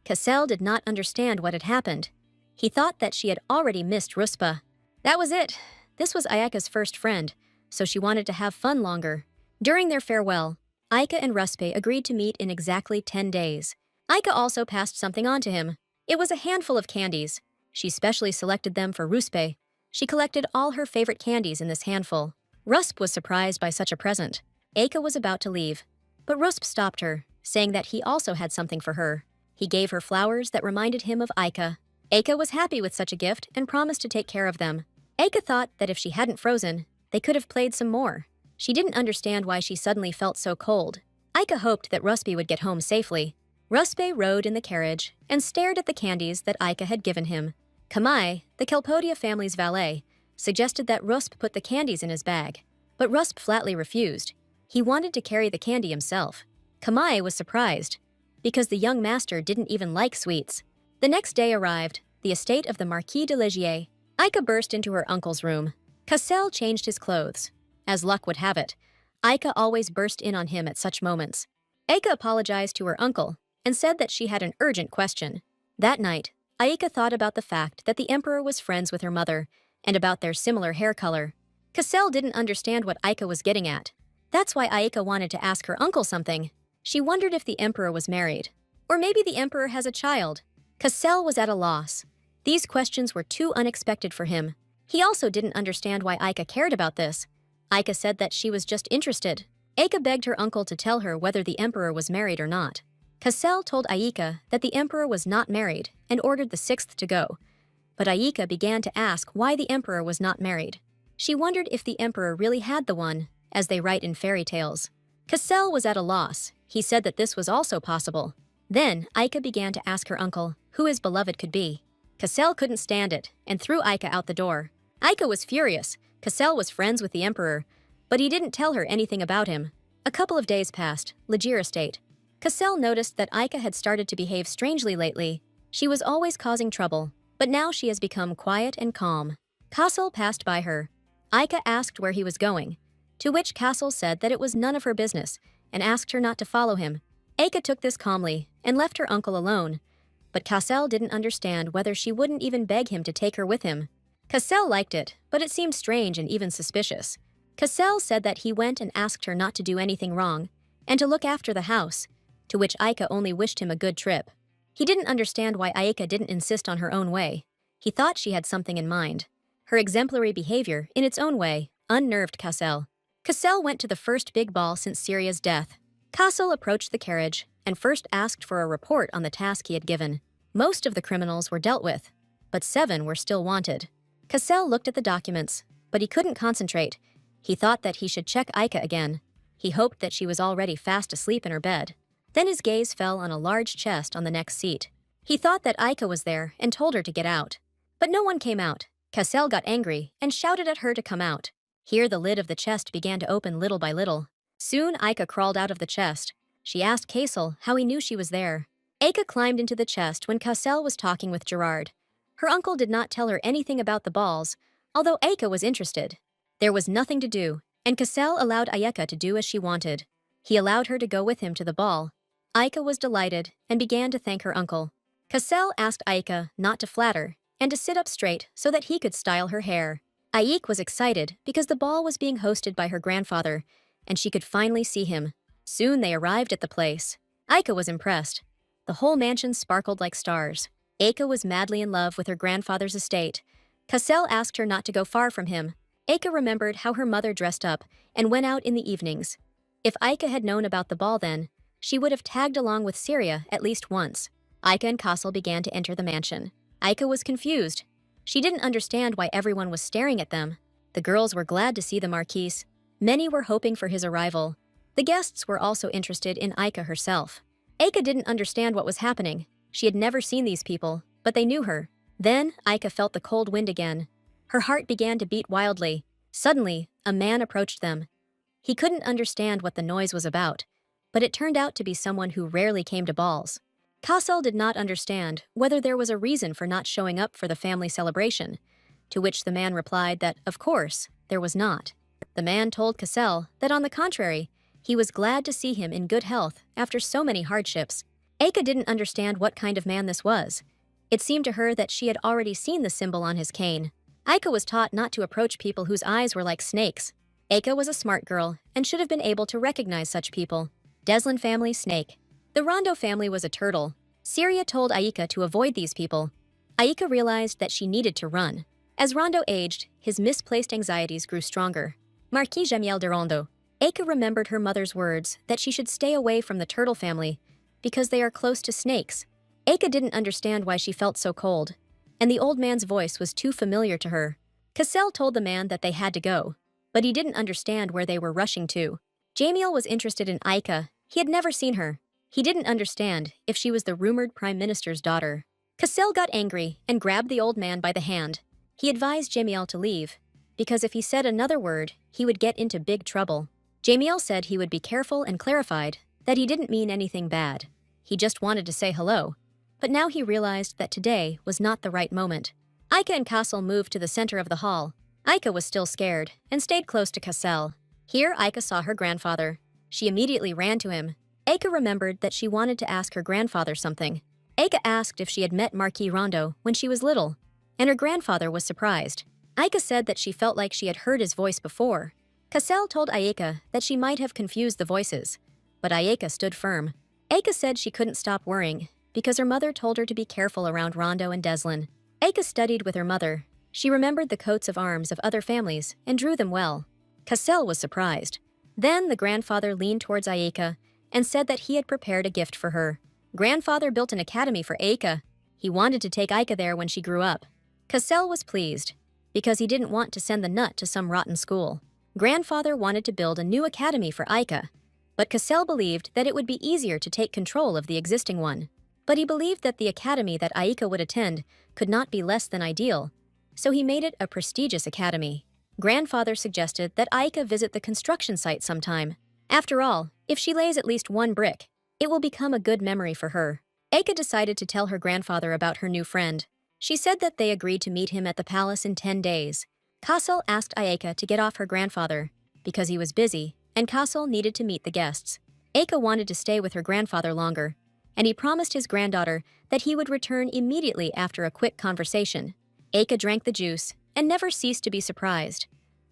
Cassel did not understand what had happened. He thought that she had already missed Ruspa. That was it. This was Ayaka's first friend, so she wanted to have fun longer. During their farewell, Aika and Ruspe agreed to meet in exactly 10 days. Aika also passed something on to him. It was a handful of candies. She specially selected them for Ruspe. She collected all her favorite candies in this handful. Rusp was surprised by such a present. Aika was about to leave, but Rusp stopped her, saying that he also had something for her. He gave her flowers that reminded him of Aika. Aika was happy with such a gift and promised to take care of them. Aika thought that if she hadn't frozen, they could have played some more. She didn't understand why she suddenly felt so cold. Aika hoped that Ruspe would get home safely. Ruspe rode in the carriage and stared at the candies that Aika had given him. Kamai, the Kelpodia family's valet, suggested that Rusp put the candies in his bag, but Rusp flatly refused. He wanted to carry the candy himself. Kamai was surprised, because the young master didn't even like sweets. The next day arrived, the estate of the Marquis de Legier. Aika burst into her uncle's room. Cassel changed his clothes. As luck would have it, Aika always burst in on him at such moments. Aika apologized to her uncle and said that she had an urgent question. That night, Aika thought about the fact that the emperor was friends with her mother and about their similar hair color. Cassel didn't understand what Aika was getting at. That's why Aika wanted to ask her uncle something. She wondered if the emperor was married. Or maybe the emperor has a child. Cassel was at a loss. These questions were too unexpected for him. He also didn't understand why Aika cared about this. Aika said that she was just interested. Aika begged her uncle to tell her whether the emperor was married or not. Cassel told Aika that the emperor was not married and ordered the sixth to go. But Aika began to ask why the emperor was not married. She wondered if the emperor really had the one, as they write in fairy tales. Cassel was at a loss. He said that this was also possible. Then Aika began to ask her uncle who his beloved could be. Cassel couldn't stand it and threw Aika out the door. Aika was furious. Cassel was friends with the emperor, but he didn't tell her anything about him. A couple of days passed, Legier estate. Cassel noticed that Aika had started to behave strangely lately. She was always causing trouble, but now she has become quiet and calm. Cassel passed by her. Aika asked where he was going, to which Cassel said that it was none of her business and asked her not to follow him. Aika took this calmly and left her uncle alone, but Cassel didn't understand whether she wouldn't even beg him to take her with him. Cassel liked it, but it seemed strange and even suspicious. Cassel said that he went and asked her not to do anything wrong and to look after the house, to which Aika only wished him a good trip. He didn't understand why Aika didn't insist on her own way. He thought she had something in mind. Her exemplary behavior, in its own way, unnerved Cassel. Cassel went to the first big ball since Syria's death. Cassel approached the carriage and first asked for a report on the task he had given. Most of the criminals were dealt with, but 7 were still wanted. Cassell looked at the documents, but he couldn't concentrate. He thought that he should check Aika again. He hoped that she was already fast asleep in her bed. Then his gaze fell on a large chest on the next seat. He thought that Aika was there and told her to get out. But no one came out. Cassell got angry and shouted at her to come out. Here the lid of the chest began to open little by little. Soon Aika crawled out of the chest. She asked Cassell how he knew she was there. Aika climbed into the chest when Cassell was talking with Gerard. Her uncle did not tell her anything about the balls, although Aika was interested. There was nothing to do, and Cassell allowed Ayeka to do as she wanted. He allowed her to go with him to the ball. Aika was delighted and began to thank her uncle. Cassell asked Aika not to flatter and to sit up straight so that he could style her hair. Aik was excited because the ball was being hosted by her grandfather, and she could finally see him. Soon they arrived at the place. Aika was impressed. The whole mansion sparkled like stars. Aika was madly in love with her grandfather's estate. Cassell asked her not to go far from him. Aika remembered how her mother dressed up and went out in the evenings. If Aika had known about the ball then, she would have tagged along with Syria at least once. Aika and Cassell began to enter the mansion. Aika was confused. She didn't understand why everyone was staring at them. The girls were glad to see the Marquis. Many were hoping for his arrival. The guests were also interested in Aika herself. Aika didn't understand what was happening. She had never seen these people, but they knew her. Then Aika felt the cold wind again. Her heart began to beat wildly. Suddenly, a man approached them. He couldn't understand what the noise was about, but it turned out to be someone who rarely came to balls. Cassell did not understand whether there was a reason for not showing up for the family celebration, to which the man replied that, of course, there was not. The man told Cassell that, on the contrary, he was glad to see him in good health after so many hardships. Aika didn't understand what kind of man this was. It seemed to her that she had already seen the symbol on his cane. Aika was taught not to approach people whose eyes were like snakes. Aika was a smart girl and should have been able to recognize such people. Deslin family, snake. The Rondo family was a turtle. Syria told Aika to avoid these people. Aika realized that she needed to run. As Rondo aged, his misplaced anxieties grew stronger. Marquis Jamiel de Rondo. Aika remembered her mother's words that she should stay away from the turtle family because they are close to snakes. Aika didn't understand why she felt so cold, and the old man's voice was too familiar to her. Cassell told the man that they had to go, but he didn't understand where they were rushing to. Jamiel was interested in Aika. He had never seen her. He didn't understand if she was the rumored prime minister's daughter. Cassell got angry and grabbed the old man by the hand. He advised Jamiel to leave, because if he said another word, he would get into big trouble. Jamiel said he would be careful and clarified that he didn't mean anything bad. He just wanted to say hello. But now he realized that today was not the right moment. Aika and Cassell moved to the center of the hall. Aika was still scared and stayed close to Cassell. Here Aika saw her grandfather. She immediately ran to him. Aika remembered that she wanted to ask her grandfather something. Aika asked if she had met Marquis Rondo when she was little, and her grandfather was surprised. Aika said that she felt like she had heard his voice before. Cassell told Aika that she might have confused the voices, but Aika stood firm. Aika said she couldn't stop worrying because her mother told her to be careful around Rondo and Deslin. Aika studied with her mother. She remembered the coats of arms of other families and drew them well. Cassell was surprised. Then the grandfather leaned towards Aika and said that he had prepared a gift for her. Grandfather built an academy for Aika. He wanted to take Aika there when she grew up. Cassell was pleased because he didn't want to send the nut to some rotten school. Grandfather wanted to build a new academy for Aika, but Cassell believed that it would be easier to take control of the existing one. But he believed that the academy that Aika would attend could not be less than ideal, so he made it a prestigious academy. Grandfather suggested that Aika visit the construction site sometime. After all, if she lays at least one brick, it will become a good memory for her. Aika decided to tell her grandfather about her new friend. She said that they agreed to meet him at the palace in 10 days. Cassell asked Aika to get off her grandfather because he was busy, and Cassell needed to meet the guests. Aika wanted to stay with her grandfather longer, and he promised his granddaughter that he would return immediately after a quick conversation. Aika drank the juice and never ceased to be surprised.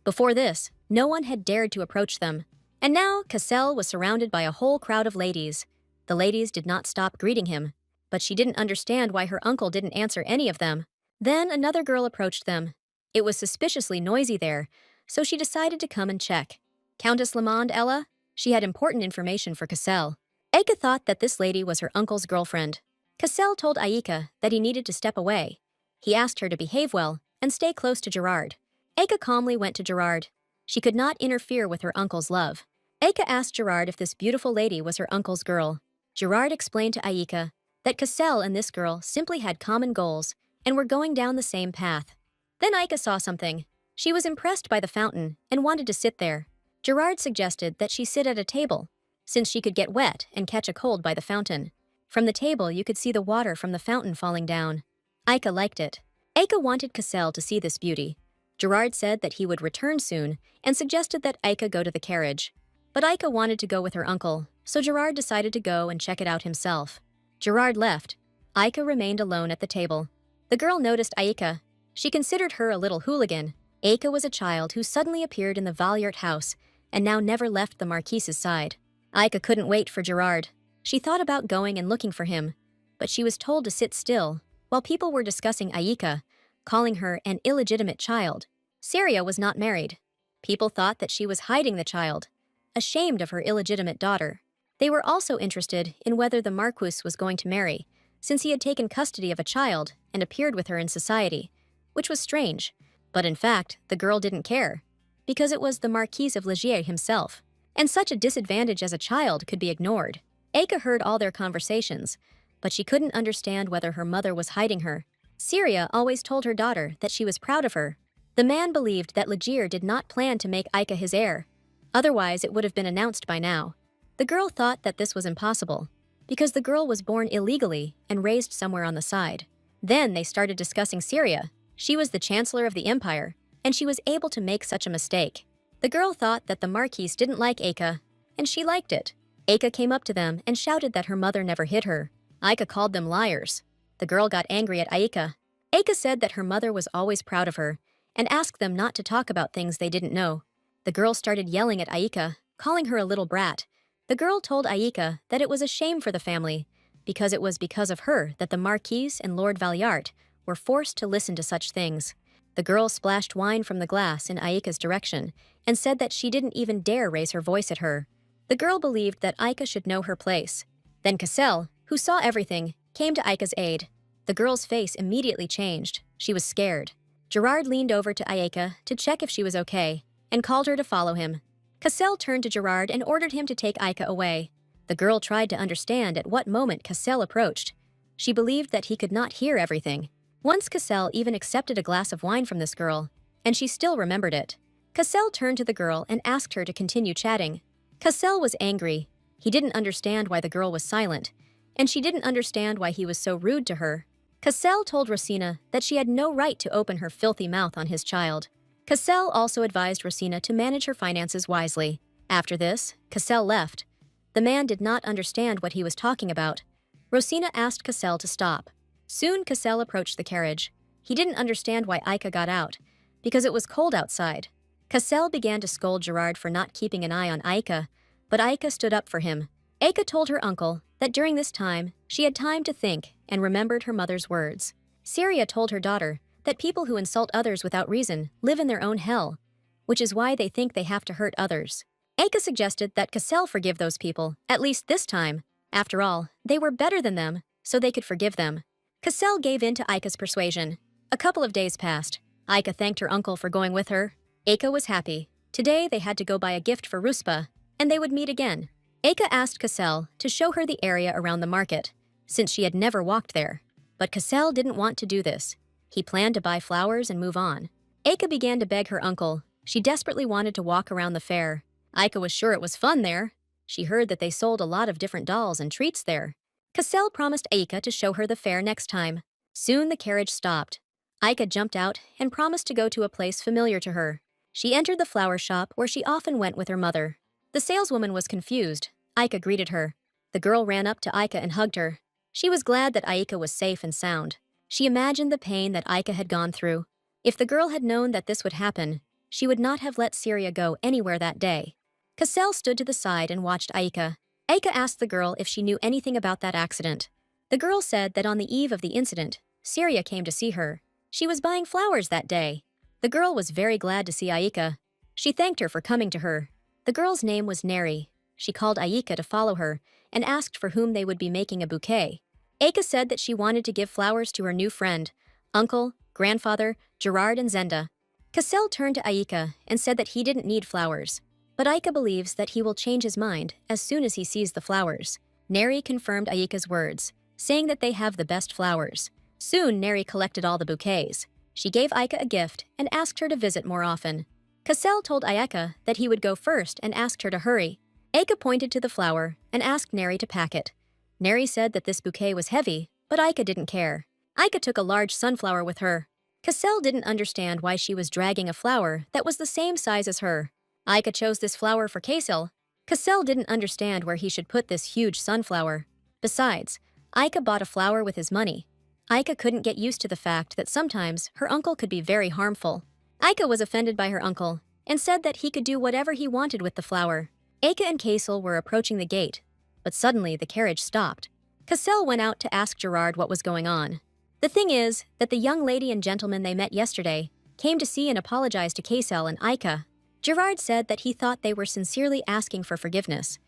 Before this, no one had dared to approach them. And now Cassell was surrounded by a whole crowd of ladies. The ladies did not stop greeting him, but she didn't understand why her uncle didn't answer any of them. Then another girl approached them. It was suspiciously noisy there, so she decided to come and check. Countess Lamond, Ella? She had important information for Cassell. Aika thought that this lady was her uncle's girlfriend. Cassell told Aika that he needed to step away. He asked her to behave well and stay close to Gerard. Aika calmly went to Gerard. She could not interfere with her uncle's love. Aika asked Gerard if this beautiful lady was her uncle's girl. Gerard explained to Aika that Cassell and this girl simply had common goals and were going down the same path. Then Aika saw something. She was impressed by the fountain and wanted to sit there. Gerard suggested that she sit at a table, since she could get wet and catch a cold by the fountain. From the table, you could see the water from the fountain falling down. Aika liked it. Aika wanted Cassell to see this beauty. Gerard said that he would return soon and suggested that Aika go to the carriage. But Aika wanted to go with her uncle, so Gerard decided to go and check it out himself. Gerard left. Aika remained alone at the table. The girl noticed Aika. She considered her a little hooligan. Aika was a child who suddenly appeared in the Valiert house and now never left the Marquise's side. Aika couldn't wait for Gerard. She thought about going and looking for him, but she was told to sit still while people were discussing Aika, calling her an illegitimate child. Syria was not married. People thought that she was hiding the child, ashamed of her illegitimate daughter. They were also interested in whether the Marquis was going to marry, since he had taken custody of a child and appeared with her in society, which was strange. But in fact, the girl didn't care, because it was the Marquis of Ligier himself, and such a disadvantage as a child could be ignored. Aika heard all their conversations, but she couldn't understand whether her mother was hiding her. Syria always told her daughter that she was proud of her. The man believed that Ligier did not plan to make Aika his heir. Otherwise, it would have been announced by now. The girl thought that this was impossible, because the girl was born illegally and raised somewhere on the side. Then they started discussing Syria. She was the chancellor of the empire, and she was able to make such a mistake. The girl thought that the Marquise didn't like Aika, and she liked it. Aika came up to them and shouted that her mother never hid her. Aika called them liars. The girl got angry at Aika. Aika said that her mother was always proud of her and asked them not to talk about things they didn't know. The girl started yelling at Aika, calling her a little brat. The girl told Aika that it was a shame for the family, because it was because of her that the Marquise and Lord Valiart were forced to listen to such things. The girl splashed wine from the glass in Aika's direction and said that she didn't even dare raise her voice at her. The girl believed that Aika should know her place. Then Cassell, who saw everything, came to Aika's aid. The girl's face immediately changed. She was scared. Gerard leaned over to Aika to check if she was okay and called her to follow him. Cassell turned to Gerard and ordered him to take Aika away. The girl tried to understand at what moment Cassell approached. She believed that he could not hear everything. Once Cassell even accepted a glass of wine from this girl, and she still remembered it. Cassell turned to the girl and asked her to continue chatting. Cassell was angry. He didn't understand why the girl was silent, and she didn't understand why he was so rude to her. Cassell told Rosina that she had no right to open her filthy mouth on his child. Cassell also advised Rosina to manage her finances wisely. After this, Cassell left. The man did not understand what he was talking about. Rosina asked Cassell to stop. Soon Cassell approached the carriage. He didn't understand why Aika got out, because it was cold outside. Cassell began to scold Gerard for not keeping an eye on Aika, but Aika stood up for him. Aika told her uncle that during this time, she had time to think and remembered her mother's words. Syria told her daughter that people who insult others without reason live in their own hell, which is why they think they have to hurt others. Aika suggested that Cassell forgive those people, at least this time. After all, they were better than them, so they could forgive them. Cassell gave in to Aika's persuasion. A couple of days passed. Aika thanked her uncle for going with her. Aika was happy. Today they had to go buy a gift for Ruspa, and they would meet again. Aika asked Cassell to show her the area around the market, since she had never walked there. But Cassell didn't want to do this. He planned to buy flowers and move on. Aika began to beg her uncle. She desperately wanted to walk around the fair. Aika was sure it was fun there. She heard that they sold a lot of different dolls and treats there. Cassell promised Aika to show her the fair next time. Soon the carriage stopped. Aika jumped out and promised to go to a place familiar to her. She entered the flower shop where she often went with her mother. The saleswoman was confused. Aika greeted her. The girl ran up to Aika and hugged her. She was glad that Aika was safe and sound. She imagined the pain that Aika had gone through. If the girl had known that this would happen, she would not have let Syria go anywhere that day. Cassell stood to the side and watched Aika. Aika asked the girl if she knew anything about that accident. The girl said that on the eve of the incident, Syria came to see her. She was buying flowers that day. The girl was very glad to see Aika. She thanked her for coming to her. The girl's name was Neri. She called Aika to follow her and asked for whom they would be making a bouquet. Aika said that she wanted to give flowers to her new friend, uncle, grandfather, Gerard and Zenda. Cassell turned to Aika and said that he didn't need flowers. But Aika believes that he will change his mind as soon as he sees the flowers. Neri confirmed Aika's words, saying that they have the best flowers. Soon, Neri collected all the bouquets. She gave Aika a gift and asked her to visit more often. Cassell told Aika that he would go first and asked her to hurry. Aika pointed to the flower and asked Neri to pack it. Neri said that this bouquet was heavy, but Aika didn't care. Aika took a large sunflower with her. Cassell didn't understand why she was dragging a flower that was the same size as her. Aika chose this flower for Cassell. Cassell didn't understand where he should put this huge sunflower. Besides, Aika bought a flower with his money. Aika couldn't get used to the fact that sometimes her uncle could be very harmful. Aika was offended by her uncle and said that he could do whatever he wanted with the flower. Aika and Cassell were approaching the gate, but suddenly the carriage stopped. Cassell went out to ask Gerard what was going on. The thing is that the young lady and gentleman they met yesterday came to see and apologize to Cassell and Aika. Gerard said that he thought they were sincerely asking for forgiveness,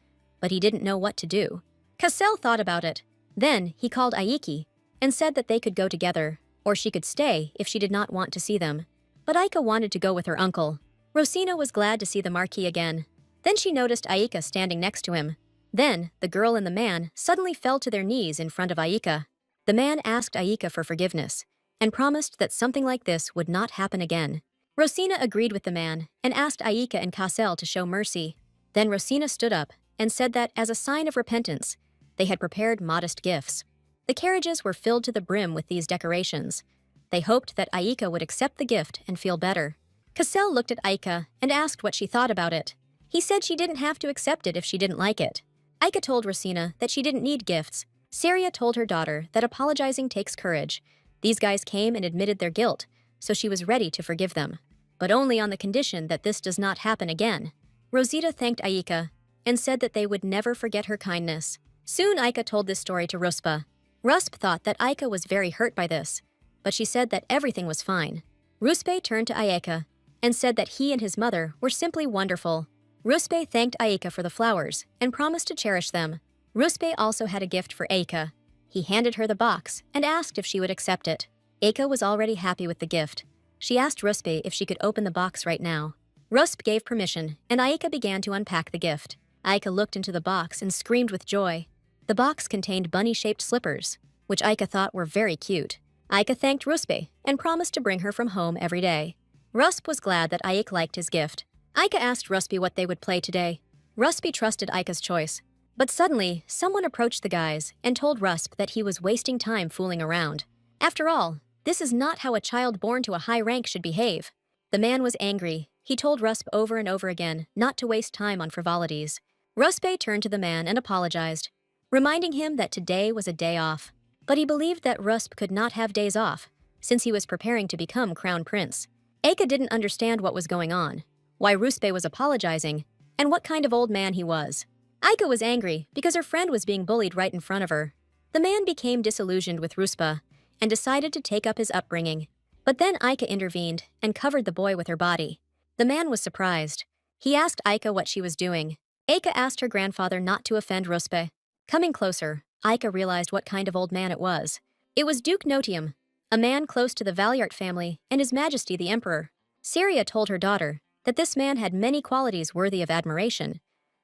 but he didn't know what to do. Cassell thought about it. Then he called Aiki and said that they could go together, or she could stay if she did not want to see them. But Aika wanted to go with her uncle. Rosina was glad to see the Marquis again. Then she noticed Aika standing next to him. Then the girl and the man suddenly fell to their knees in front of Aika. The man asked Aika for forgiveness and promised that something like this would not happen again. Rosina agreed with the man and asked Aika and Cassell to show mercy. Then Rosina stood up and said that as a sign of repentance, they had prepared modest gifts. The carriages were filled to the brim with these decorations. They hoped that Aika would accept the gift and feel better. Cassell looked at Aika and asked what she thought about it. He said she didn't have to accept it if she didn't like it. Aika told Rosina that she didn't need gifts. Saria told her daughter that apologizing takes courage. These guys came and admitted their guilt, so she was ready to forgive them, but only on the condition that this does not happen again. Rosita thanked Aika and said that they would never forget her kindness. Soon Aika told this story to Ruspa. Rusp thought that Aika was very hurt by this, but she said that everything was fine. Ruspe turned to Aika and said that he and his mother were simply wonderful. Ruspe thanked Aika for the flowers and promised to cherish them. Ruspe also had a gift for Aika. He handed her the box and asked if she would accept it. Aika was already happy with the gift. She asked Ruspe if she could open the box right now. Rusp gave permission, and Aika began to unpack the gift. Aika looked into the box and screamed with joy. The box contained bunny-shaped slippers, which Aika thought were very cute. Aika thanked Ruspe and promised to bring her from home every day. Rusp was glad that Aika liked his gift. Aika asked Ruspe what they would play today. Ruspe trusted Aika's choice. But suddenly, someone approached the guys and told Rusp that he was wasting time fooling around. After all, this is not how a child born to a high rank should behave. The man was angry. He told Rusp over and over again not to waste time on frivolities. Ruspe turned to the man and apologized, reminding him that today was a day off. But he believed that Rusp could not have days off, since he was preparing to become crown prince. Aika didn't understand what was going on, why Ruspe was apologizing, and what kind of old man he was. Aika was angry because her friend was being bullied right in front of her. The man became disillusioned with Ruspa and decided to take up his upbringing. But then Aika intervened and covered the boy with her body. The man was surprised. He asked Aika what she was doing. Aika asked her grandfather not to offend Ruspe. Coming closer, Aika realized what kind of old man it was. It was Duke Notium, a man close to the Valyart family and His Majesty the Emperor. Saria told her daughter that this man had many qualities worthy of admiration,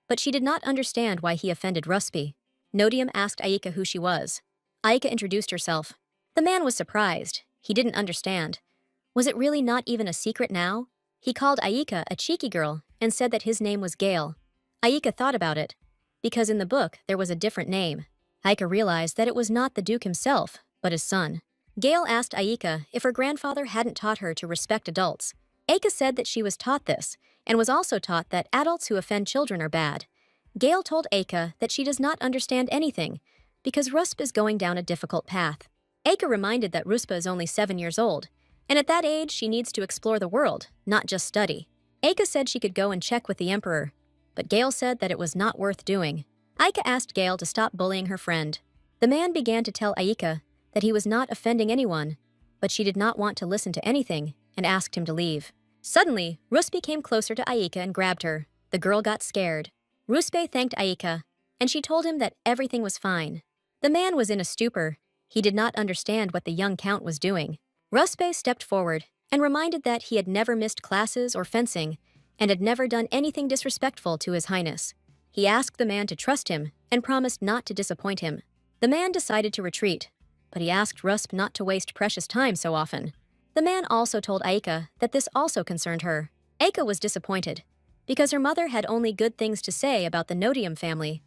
but she did not understand why he offended Ruspe. Notium asked Aika who she was. Aika introduced herself. The man was surprised. He didn't understand. Was it really not even a secret now? He called Aika a cheeky girl and said that his name was Gale. Aika thought about it, because in the book there was a different name. Aika realized that it was not the Duke himself, but his son. Gale asked Aika if her grandfather hadn't taught her to respect adults. Aika said that she was taught this, and was also taught that adults who offend children are bad. Gale told Aika that she does not understand anything, because Rusp is going down a difficult path. Aika reminded that Ruspa is only 7 years old, and at that age she needs to explore the world, not just study. Aika said she could go and check with the Emperor, but Gale said that it was not worth doing. Aika asked Gale to stop bullying her friend. The man began to tell Aika that he was not offending anyone, but she did not want to listen to anything and asked him to leave. Suddenly, Ruspe came closer to Aika and grabbed her. The girl got scared. Ruspe thanked Aika and she told him that everything was fine. The man was in a stupor. He did not understand what the young count was doing. Ruspe stepped forward and reminded that he had never missed classes or fencing and had never done anything disrespectful to His Highness. He asked the man to trust him and promised not to disappoint him. The man decided to retreat, but he asked Rusp not to waste precious time so often. The man also told Aika that this also concerned her. Aika was disappointed, because her mother had only good things to say about the Nodium family.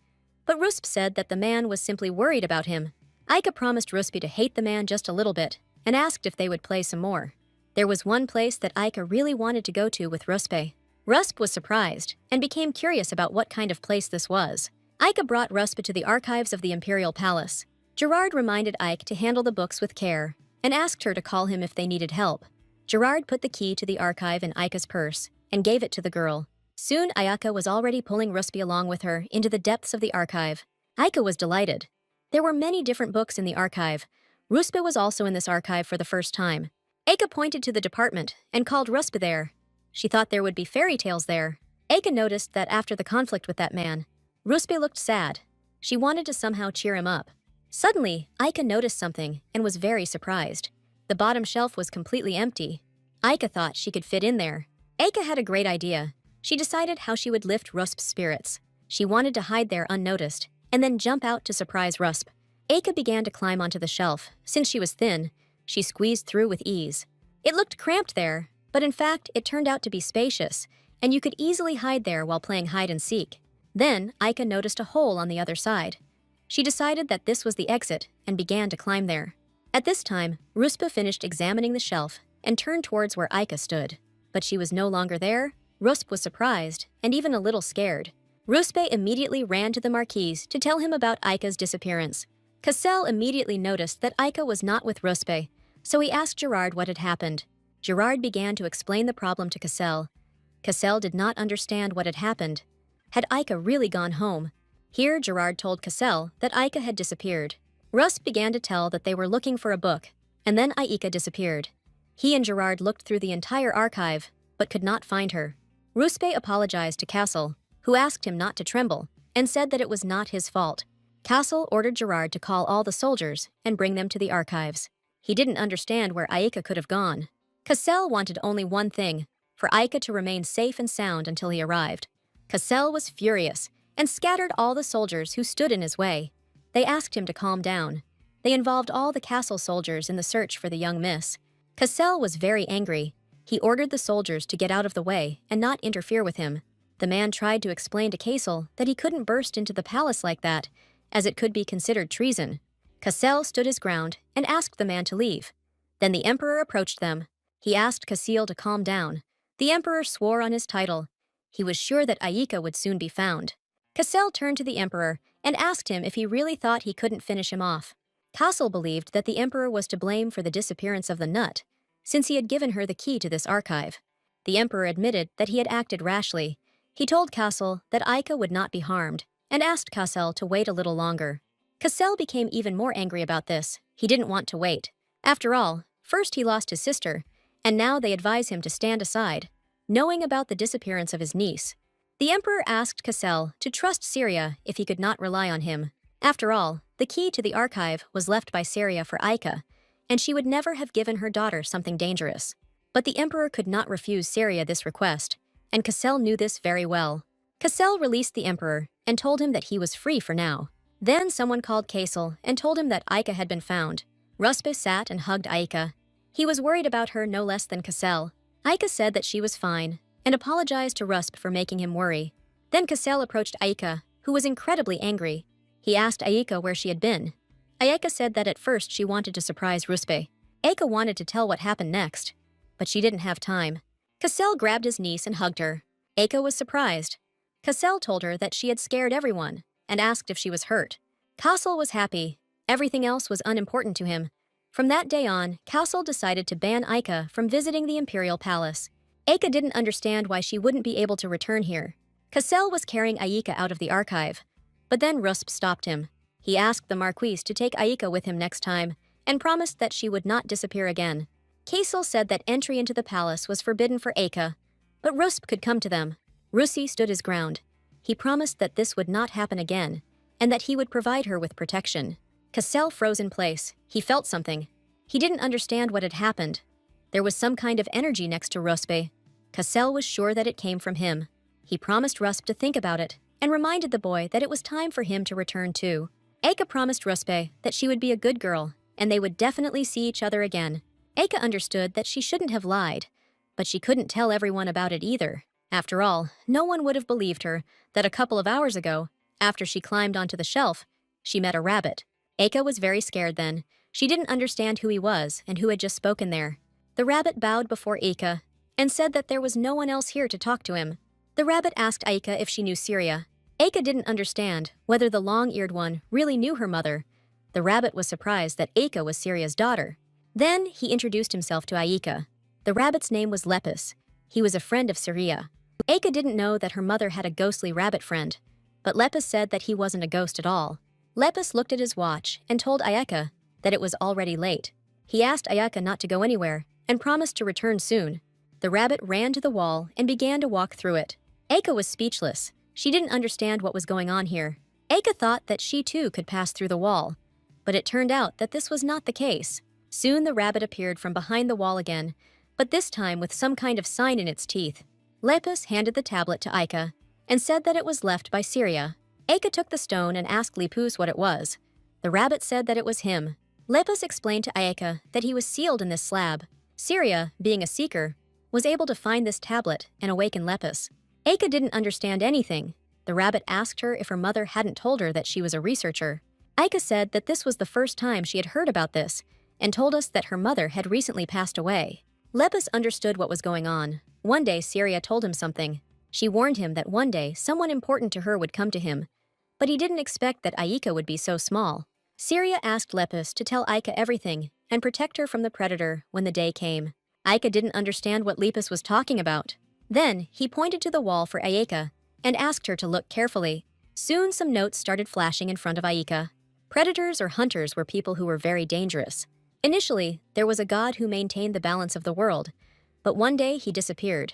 But Rusp said that the man was simply worried about him. Aika promised Ruspi to hate the man just a little bit and asked if they would play some more. There was one place that Aika really wanted to go to with Ruspe. Rusp was surprised and became curious about what kind of place this was. Aika brought Rusp to the archives of the Imperial Palace. Gerard reminded Ike to handle the books with care and asked her to call him if they needed help. Gerard put the key to the archive in Aika's purse and gave it to the girl. Soon Ayaka was already pulling Ruspi along with her into the depths of the archive. Aika was delighted. There were many different books in the archive. Ruspe was also in this archive for the first time. Aika pointed to the department and called Ruspe there. She thought there would be fairy tales there. Aika noticed that after the conflict with that man, Ruspe looked sad. She wanted to somehow cheer him up. Suddenly, Aika noticed something and was very surprised. The bottom shelf was completely empty. Aika thought she could fit in there. Aika had a great idea. She decided how she would lift Rusp's spirits. She wanted to hide there unnoticed and then jump out to surprise Rusp. Aika began to climb onto the shelf. Since she was thin, she squeezed through with ease. It looked cramped there, but in fact, it turned out to be spacious, and you could easily hide there while playing hide and seek. Then, Aika noticed a hole on the other side. She decided that this was the exit and began to climb there. At this time, Ruspa finished examining the shelf and turned towards where Aika stood. But she was no longer there. Rusp was surprised and even a little scared. Ruspe immediately ran to the Marquis to tell him about Aika's disappearance. Cassel immediately noticed that Aika was not with Ruspe, so he asked Gerard what had happened. Gerard began to explain the problem to Cassel. Cassel did not understand what had happened. Had Aika really gone home? Here Gerard told Cassel that Aika had disappeared. Russ began to tell that they were looking for a book, and then Aika disappeared. He and Gerard looked through the entire archive, but could not find her. Ruspe apologized to Cassel, who asked him not to tremble, and said that it was not his fault. Cassel ordered Gerard to call all the soldiers and bring them to the archives. He didn't understand where Aika could have gone. Cassel wanted only one thing, for Aika to remain safe and sound until he arrived. Cassel was furious and scattered all the soldiers who stood in his way. They asked him to calm down. They involved all the castle soldiers in the search for the young miss. Cassel was very angry. He ordered the soldiers to get out of the way and not interfere with him. The man tried to explain to Cassel that he couldn't burst into the palace like that, as it could be considered treason. Cassel stood his ground and asked the man to leave. Then the emperor approached them. He asked Cassel to calm down. The emperor swore on his title. He was sure that Aika would soon be found. Cassel turned to the emperor and asked him if he really thought he couldn't finish him off. Cassel believed that the emperor was to blame for the disappearance of the nut, since he had given her the key to this archive. The emperor admitted that he had acted rashly. He told Cassel that Aika would not be harmed, and asked Cassel to wait a little longer. Cassel became even more angry about this. He didn't want to wait. After all, first he lost his sister, and now they advise him to stand aside, knowing about the disappearance of his niece. The emperor asked Cassel to trust Syria if he could not rely on him. After all, the key to the archive was left by Syria for Aika, and she would never have given her daughter something dangerous. But the emperor could not refuse Syria this request, and Cassel knew this very well. Cassel released the emperor and told him that he was free for now. Then someone called Cassel and told him that Aika had been found. Ruspe sat and hugged Aika. He was worried about her no less than Cassel. Aika said that she was fine and apologized to Rusp for making him worry. Then Cassel approached Aika, who was incredibly angry. He asked Aika where she had been. Aika said that at first she wanted to surprise Ruspe. Aika wanted to tell what happened next, but she didn't have time. Cassel grabbed his niece and hugged her. Aika was surprised. Cassel told her that she had scared everyone and asked if she was hurt. Cassel was happy. Everything else was unimportant to him. From that day on, Cassel decided to ban Aika from visiting the imperial palace. Aika didn't understand why she wouldn't be able to return here. Cassel was carrying Aika out of the archive, but then Rusp stopped him. He asked the Marquis to take Aika with him next time and promised that she would not disappear again. Cassel said that entry into the palace was forbidden for Aika, but Rusp could come to them. Russi stood his ground. He promised that this would not happen again. and that he would provide her with protection. Cassell froze in place. He felt something. He didn't understand what had happened. There was some kind of energy next to Ruspe. Cassell was sure that it came from him. He promised Rusp to think about it and reminded the boy that it was time for him to return too. Aika promised Ruspe that she would be a good girl and they would definitely see each other again. Aika understood that she shouldn't have lied, but she couldn't tell everyone about it either. After all, no one would have believed her that a couple of hours ago, after she climbed onto the shelf, she met a rabbit. Aika was very scared then. She didn't understand who he was and who had just spoken there. The rabbit bowed before Aika and said that there was no one else here to talk to him. The rabbit asked Aika if she knew Syria. Aika didn't understand whether the long-eared one really knew her mother. The rabbit was surprised that Aika was Syria's daughter. Then he introduced himself to Aika. The rabbit's name was Lepus. He was a friend of Syria. Aika didn't know that her mother had a ghostly rabbit friend, but Lepus said that he wasn't a ghost at all. Lepus looked at his watch and told Ayaka that it was already late. He asked Ayaka not to go anywhere and promised to return soon. The rabbit ran to the wall and began to walk through it. Aika was speechless. She didn't understand what was going on here. Aika thought that she too could pass through the wall, but it turned out that this was not the case. Soon the rabbit appeared from behind the wall again, but this time with some kind of sign in its teeth. Lepus handed the tablet to Aika and said that it was left by Syria. Aika took the stone and asked Lepus what it was. The rabbit said that it was him. Lepus explained to Aika that he was sealed in this slab. Syria, being a seeker, was able to find this tablet and awaken Lepus. Aika didn't understand anything. The rabbit asked her if her mother hadn't told her that she was a researcher. Aika said that this was the first time she had heard about this and told us that her mother had recently passed away. Lepus understood what was going on. One day Syria told him something. She warned him that one day someone important to her would come to him, but he didn't expect that Aika would be so small. Syria asked Lepus to tell Aika everything and protect her from the predator when the day came. Aika didn't understand what Lepus was talking about. Then he pointed to the wall for Aika and asked her to look carefully. Soon some notes started flashing in front of Aika. Predators or hunters were people who were very dangerous. Initially, there was a god who maintained the balance of the world, but one day he disappeared,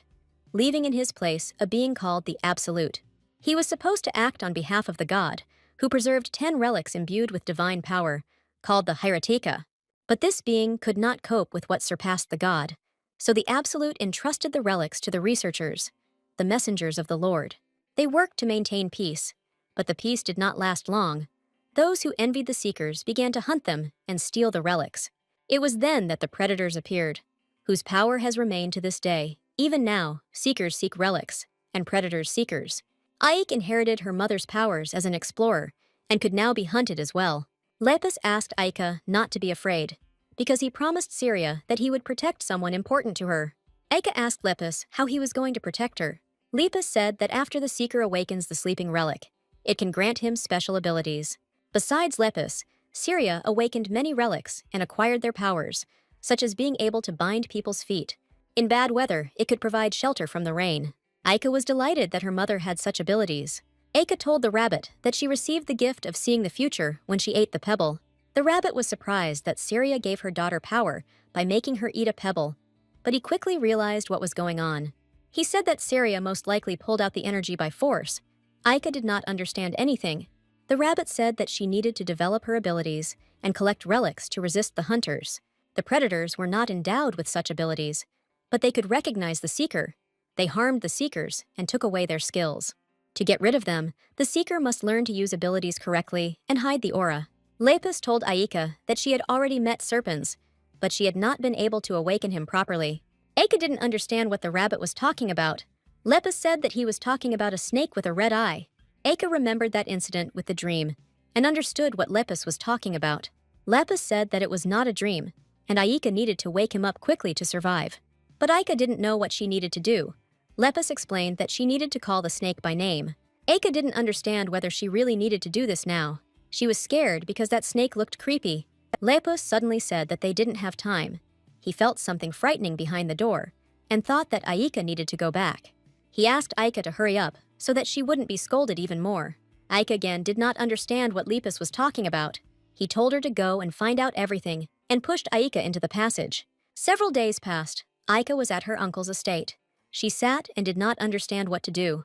leaving in his place a being called the Absolute. He was supposed to act on behalf of the god, who preserved 10 relics imbued with divine power, called the Hieroteca. But this being could not cope with what surpassed the god, so the Absolute entrusted the relics to the researchers, the messengers of the Lord. They worked to maintain peace, but the peace did not last long. Those who envied the seekers began to hunt them and steal the relics. It was then that the predators appeared, whose power has remained to this day. Even now, seekers seek relics, and predators seekers. Aik inherited her mother's powers as an explorer, and could now be hunted as well. Lepus asked Aika not to be afraid, because he promised Syria that he would protect someone important to her. Aika asked Lepus how he was going to protect her. Lepus said that after the seeker awakens the sleeping relic, it can grant him special abilities. Besides Lepus, Syria awakened many relics and acquired their powers, such as being able to bind people's feet. In bad weather, it could provide shelter from the rain. Aika was delighted that her mother had such abilities. Aika told the rabbit that she received the gift of seeing the future when she ate the pebble. The rabbit was surprised that Syria gave her daughter power by making her eat a pebble, but he quickly realized what was going on. He said that Syria most likely pulled out the energy by force. Aika did not understand anything. The rabbit said that she needed to develop her abilities and collect relics to resist the hunters. The predators were not endowed with such abilities, but they could recognize the seeker. They harmed the seekers and took away their skills. To get rid of them, the seeker must learn to use abilities correctly and hide the aura. Lepus told Aika that she had already met Serpens, but she had not been able to awaken him properly. Aika didn't understand what the rabbit was talking about. Lepus said that he was talking about a snake with a red eye. Aika remembered that incident with the dream and understood what Lepus was talking about. Lepus said that it was not a dream, and Aika needed to wake him up quickly to survive. But Aika didn't know what she needed to do. Lepus explained that she needed to call the snake by name. Aika didn't understand whether she really needed to do this now. She was scared because that snake looked creepy. Lepus suddenly said that they didn't have time. He felt something frightening behind the door and thought that Aika needed to go back. He asked Aika to hurry up so that she wouldn't be scolded even more. Aika again did not understand what Lepus was talking about. He told her to go and find out everything and pushed Aika into the passage. Several days passed. Aika was at her uncle's estate. She sat and did not understand what to do.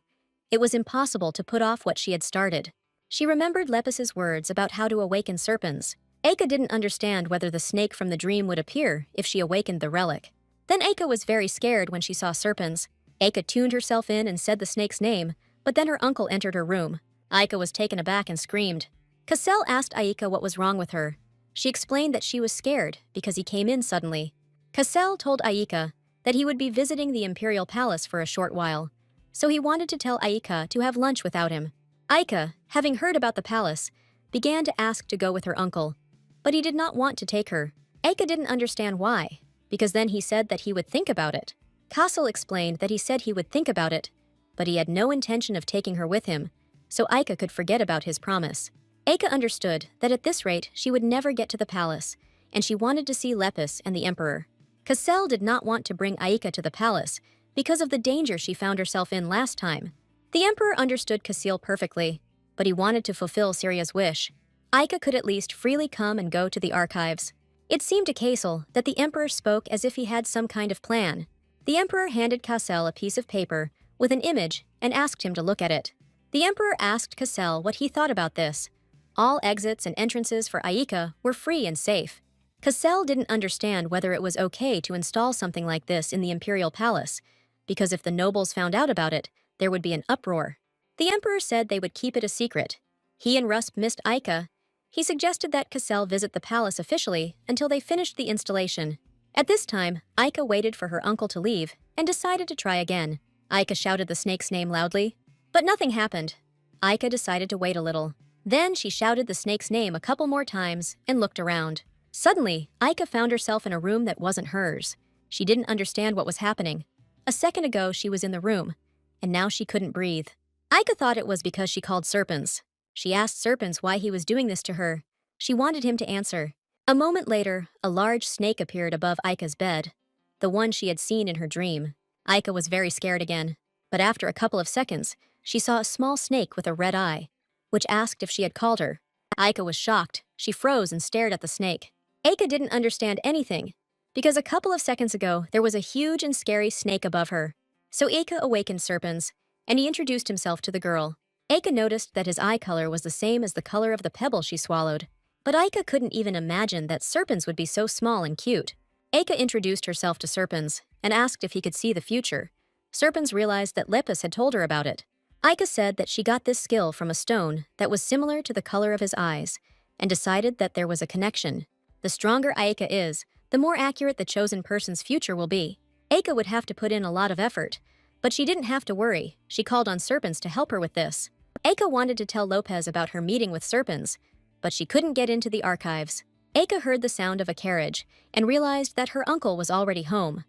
It was impossible to put off what she had started. She remembered Lepus's words about how to awaken serpents. Aika didn't understand whether the snake from the dream would appear if she awakened the relic. Then Aika was very scared when she saw serpents. Aika tuned herself in and said the snake's name, but then her uncle entered her room. Aika was taken aback and screamed. Cassel asked Aika what was wrong with her. She explained that she was scared because he came in suddenly. Cassel told Aika that he would be visiting the Imperial Palace for a short while, so he wanted to tell Aika to have lunch without him. Aika, having heard about the palace, began to ask to go with her uncle, but he did not want to take her. Aika didn't understand why, because then he said that he would think about it. Cassel explained that he said he would think about it, but he had no intention of taking her with him, so Aika could forget about his promise. Aika understood that at this rate she would never get to the palace, and she wanted to see Lepus and the Emperor. Cassel did not want to bring Aika to the palace because of the danger she found herself in last time. The Emperor understood Cassel perfectly, but he wanted to fulfill Syria's wish. Aika could at least freely come and go to the archives. It seemed to Cassel that the Emperor spoke as if he had some kind of plan. The Emperor handed Cassel a piece of paper with an image and asked him to look at it. The Emperor asked Cassel what he thought about this. All exits and entrances for Aika were free and safe. Cassel didn't understand whether it was okay to install something like this in the Imperial Palace, because if the nobles found out about it, there would be an uproar. The Emperor said they would keep it a secret. He and Rusp missed Aika. He suggested that Cassel visit the palace officially until they finished the installation. At this time, Aika waited for her uncle to leave and decided to try again. Aika shouted the snake's name loudly, but nothing happened. Aika decided to wait a little. Then she shouted the snake's name a couple more times and looked around. Suddenly, Aika found herself in a room that wasn't hers. She didn't understand what was happening. A second ago, she was in the room, and now she couldn't breathe. Aika thought it was because she called Serpens. She asked Serpens why he was doing this to her. She wanted him to answer. A moment later, a large snake appeared above Aika's bed, the one she had seen in her dream. Aika was very scared again, but after a couple of seconds, she saw a small snake with a red eye, which asked if she had called her. Aika was shocked. She froze and stared at the snake. Aika didn't understand anything, because a couple of seconds ago, there was a huge and scary snake above her. So Aika awakened Serpens, and he introduced himself to the girl. Aika noticed that his eye color was the same as the color of the pebble she swallowed, but Aika couldn't even imagine that Serpens would be so small and cute. Aika introduced herself to Serpens and asked if he could see the future. Serpens realized that Lepus had told her about it. Aika said that she got this skill from a stone that was similar to the color of his eyes, and decided that there was a connection. The stronger Aika is, the more accurate the chosen person's future will be. Aika would have to put in a lot of effort, but she didn't have to worry. She called on Serpens to help her with this. Aika wanted to tell Lopez about her meeting with Serpens, but she couldn't get into the archives. Aika heard the sound of a carriage and realized that her uncle was already home.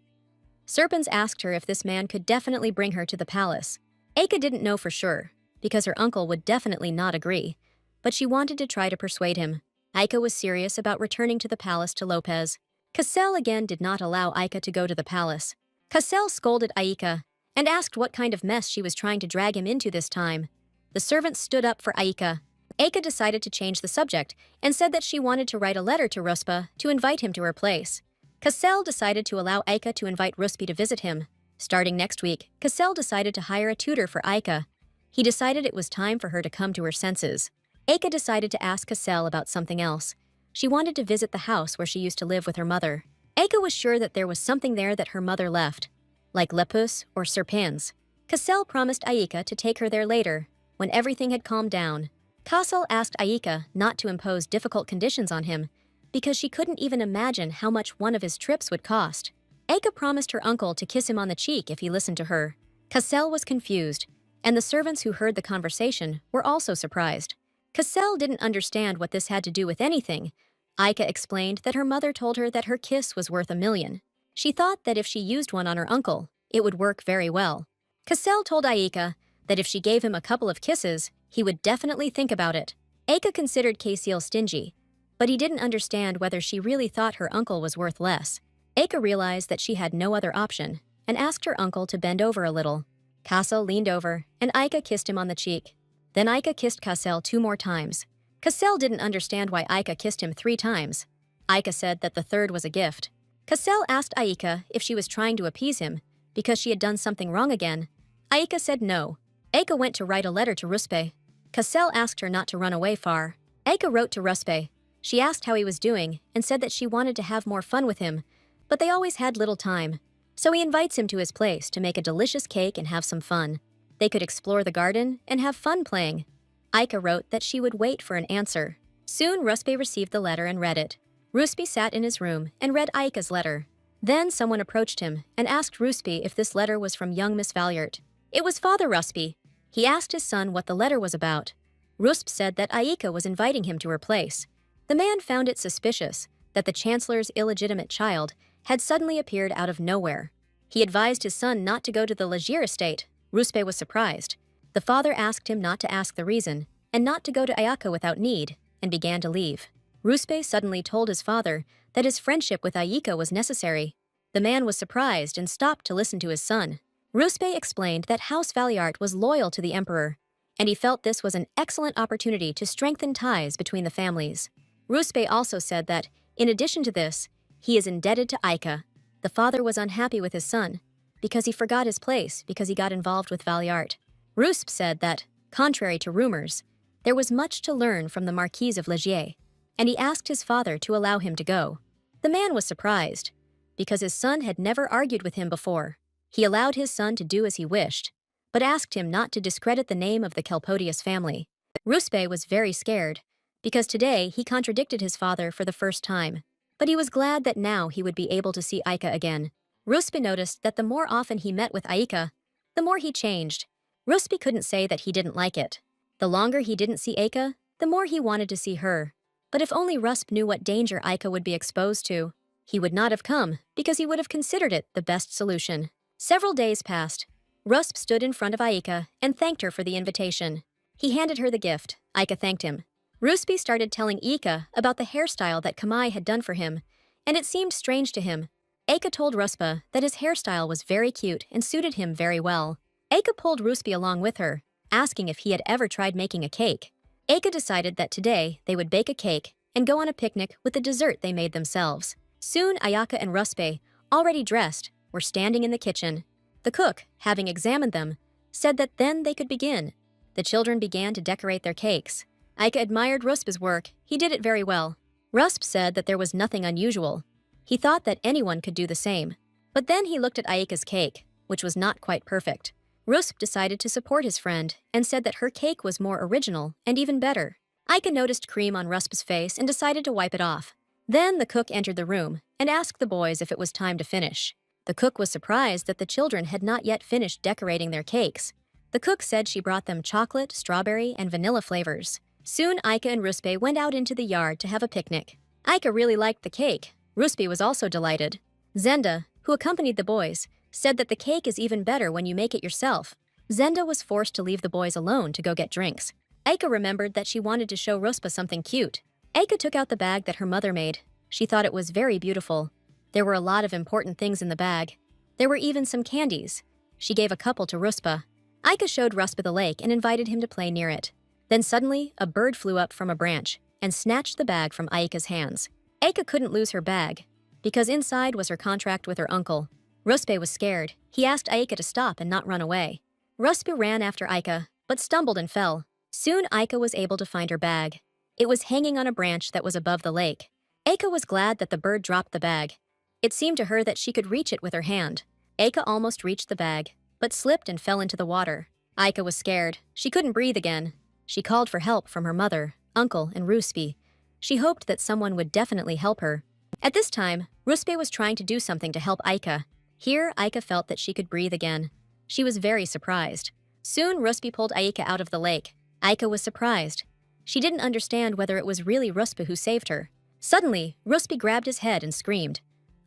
Serpens asked her if this man could definitely bring her to the palace. Aika didn't know for sure, because her uncle would definitely not agree, but she wanted to try to persuade him. Aika was serious about returning to the palace to Lopez. Cassel again did not allow Aika to go to the palace. Cassel scolded Aika and asked what kind of mess she was trying to drag him into this time. The servant stood up for Aika. Aika decided to change the subject and said that she wanted to write a letter to Ruspa to invite him to her place. Cassel decided to allow Aika to invite Ruspi to visit him. Starting next week, Cassel decided to hire a tutor for Aika. He decided it was time for her to come to her senses. Aika decided to ask Cassel about something else. She wanted to visit the house where she used to live with her mother. Aika was sure that there was something there that her mother left, like Lepus or Serpens. Cassel promised Aika to take her there later, when everything had calmed down. Cassel asked Aika not to impose difficult conditions on him, because she couldn't even imagine how much one of his trips would cost. Aika promised her uncle to kiss him on the cheek if he listened to her. Cassel was confused, and the servants who heard the conversation were also surprised. Cassel didn't understand what this had to do with anything. Aika explained that her mother told her that her kiss was worth $1 million. She thought that if she used one on her uncle, it would work very well. Cassel told Aika that if she gave him a couple of kisses, he would definitely think about it. Aika considered Cassel stingy, but he didn't understand whether she really thought her uncle was worth less. Aika realized that she had no other option and asked her uncle to bend over a little. Cassel leaned over, and Aika kissed him on the cheek. Then Aika kissed Cassel 2 more times. Cassel didn't understand why Aika kissed him 3 times. Aika said that the third was a gift. Cassel asked Aika if she was trying to appease him because she had done something wrong again. Aika said no. Aika went to write a letter to Ruspe. Cassel asked her not to run away far. Aika wrote to Ruspe. She asked how he was doing and said that she wanted to have more fun with him, but they always had little time. So he invites him to his place to make a delicious cake and have some fun. They could explore the garden and have fun playing. Aika wrote that she would wait for an answer. Soon Ruspe received the letter and read it. Ruspe sat in his room and read Aika's letter. Then someone approached him and asked Ruspe if this letter was from young Miss Valyart. It was Father Ruspe. He asked his son what the letter was about. Ruspe said that Aika was inviting him to her place. The man found it suspicious that the Chancellor's illegitimate child had suddenly appeared out of nowhere. He advised his son not to go to the Legier estate. Ruspe was surprised. The father asked him not to ask the reason and not to go to Ayaka without need, and began to leave. Ruspe suddenly told his father that his friendship with Ayika was necessary. The man was surprised and stopped to listen to his son. Ruspe explained that House Valyart was loyal to the emperor, and he felt this was an excellent opportunity to strengthen ties between the families. Ruspe also said that, in addition to this, he is indebted to Aika. The father was unhappy with his son because he forgot his place because he got involved with Valyart. Ruspe said that, contrary to rumors, there was much to learn from the Marquise of Legier, and he asked his father to allow him to go. The man was surprised, because his son had never argued with him before. He allowed his son to do as he wished, but asked him not to discredit the name of the Kelpodius family. Ruspe was very scared, because today he contradicted his father for the first time. But he was glad that now he would be able to see Aika again. Ruspe noticed that the more often he met with Aika, the more he changed. Ruspe couldn't say that he didn't like it. The longer he didn't see Aika, the more he wanted to see her. But if only Ruspe knew what danger Aika would be exposed to, he would not have come, because he would have considered it the best solution. Several days passed. Ruspe stood in front of Aika and thanked her for the invitation. He handed her the gift. Aika thanked him. Ruspe started telling Aika about the hairstyle that Kamai had done for him, and it seemed strange to him. Aika told Ruspe that his hairstyle was very cute and suited him very well. Aika pulled Ruspe along with her, asking if he had ever tried making a cake. Aika decided that today they would bake a cake and go on a picnic with the dessert they made themselves. Soon Ayaka and Ruspe, already dressed, were standing in the kitchen. The cook, having examined them, said that then they could begin. The children began to decorate their cakes. Aika admired Ruspe's work. He did it very well. Ruspe said that there was nothing unusual. He thought that anyone could do the same. But then he looked at Ayaka's cake, which was not quite perfect. Ruspe decided to support his friend and said that her cake was more original and even better. Aika noticed cream on Ruspe's face and decided to wipe it off. Then the cook entered the room and asked the boys if it was time to finish. The cook was surprised that the children had not yet finished decorating their cakes. The cook said she brought them chocolate, strawberry, and vanilla flavors. Soon Aika and Ruspe went out into the yard to have a picnic. Aika really liked the cake. Ruspe was also delighted. Zenda, who accompanied the boys, said that the cake is even better when you make it yourself. Zenda was forced to leave the boys alone to go get drinks. Aika remembered that she wanted to show Ruspe something cute. Aika took out the bag that her mother made. She thought it was very beautiful. There were a lot of important things in the bag. There were even some candies. She gave a couple to Ruspe. Aika showed Ruspe the lake and invited him to play near it. Then suddenly, a bird flew up from a branch and snatched the bag from Aika's hands. Aika couldn't lose her bag, because inside was her contract with her uncle. Ruspe was scared. He asked Aika to stop and not run away. Ruspe ran after Aika, but stumbled and fell. Soon Aika was able to find her bag. It was hanging on a branch that was above the lake. Aika was glad that the bird dropped the bag. It seemed to her that she could reach it with her hand. Aika almost reached the bag, but slipped and fell into the water. Aika was scared. She couldn't breathe again. She called for help from her mother, uncle, and Ruspe. She hoped that someone would definitely help her. At this time, Ruspe was trying to do something to help Aika. Here, Aika felt that she could breathe again. She was very surprised. Soon, Ruspe pulled Aika out of the lake. Aika was surprised. She didn't understand whether it was really Ruspe who saved her. Suddenly, Ruspe grabbed his head and screamed.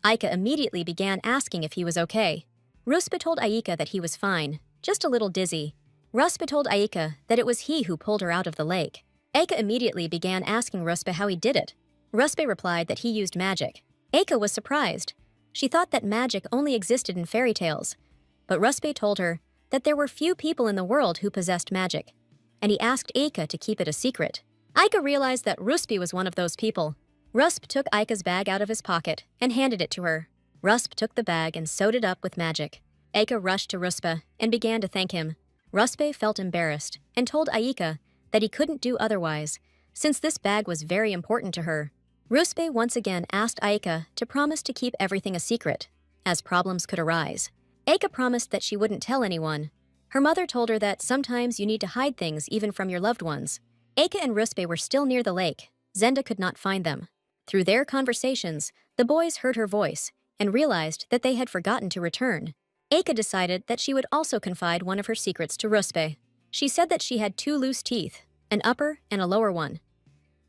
Aika immediately began asking if he was okay. Ruspe told Aika that he was fine, just a little dizzy. Ruspe told Aika that it was he who pulled her out of the lake. Aika immediately began asking Ruspe how he did it. Ruspe replied that he used magic. Aika was surprised. She thought that magic only existed in fairy tales. But Ruspe told her that there were few people in the world who possessed magic, and he asked Aika to keep it a secret. Aika realized that Ruspe was one of those people. Ruspe took Aika's bag out of his pocket and handed it to her. Ruspe took the bag and sewed it up with magic. Aika rushed to Ruspe and began to thank him. Ruspe felt embarrassed and told Aika that he couldn't do otherwise, since this bag was very important to her. Ruspe once again asked Aika to promise to keep everything a secret, as problems could arise. Aika promised that she wouldn't tell anyone. Her mother told her that sometimes you need to hide things even from your loved ones. Aika and Ruspe were still near the lake. Zenda could not find them. Through their conversations, the boys heard her voice and realized that they had forgotten to return. Aika decided that she would also confide one of her secrets to Ruspe. She said that she had 2 loose teeth, an upper and a lower one.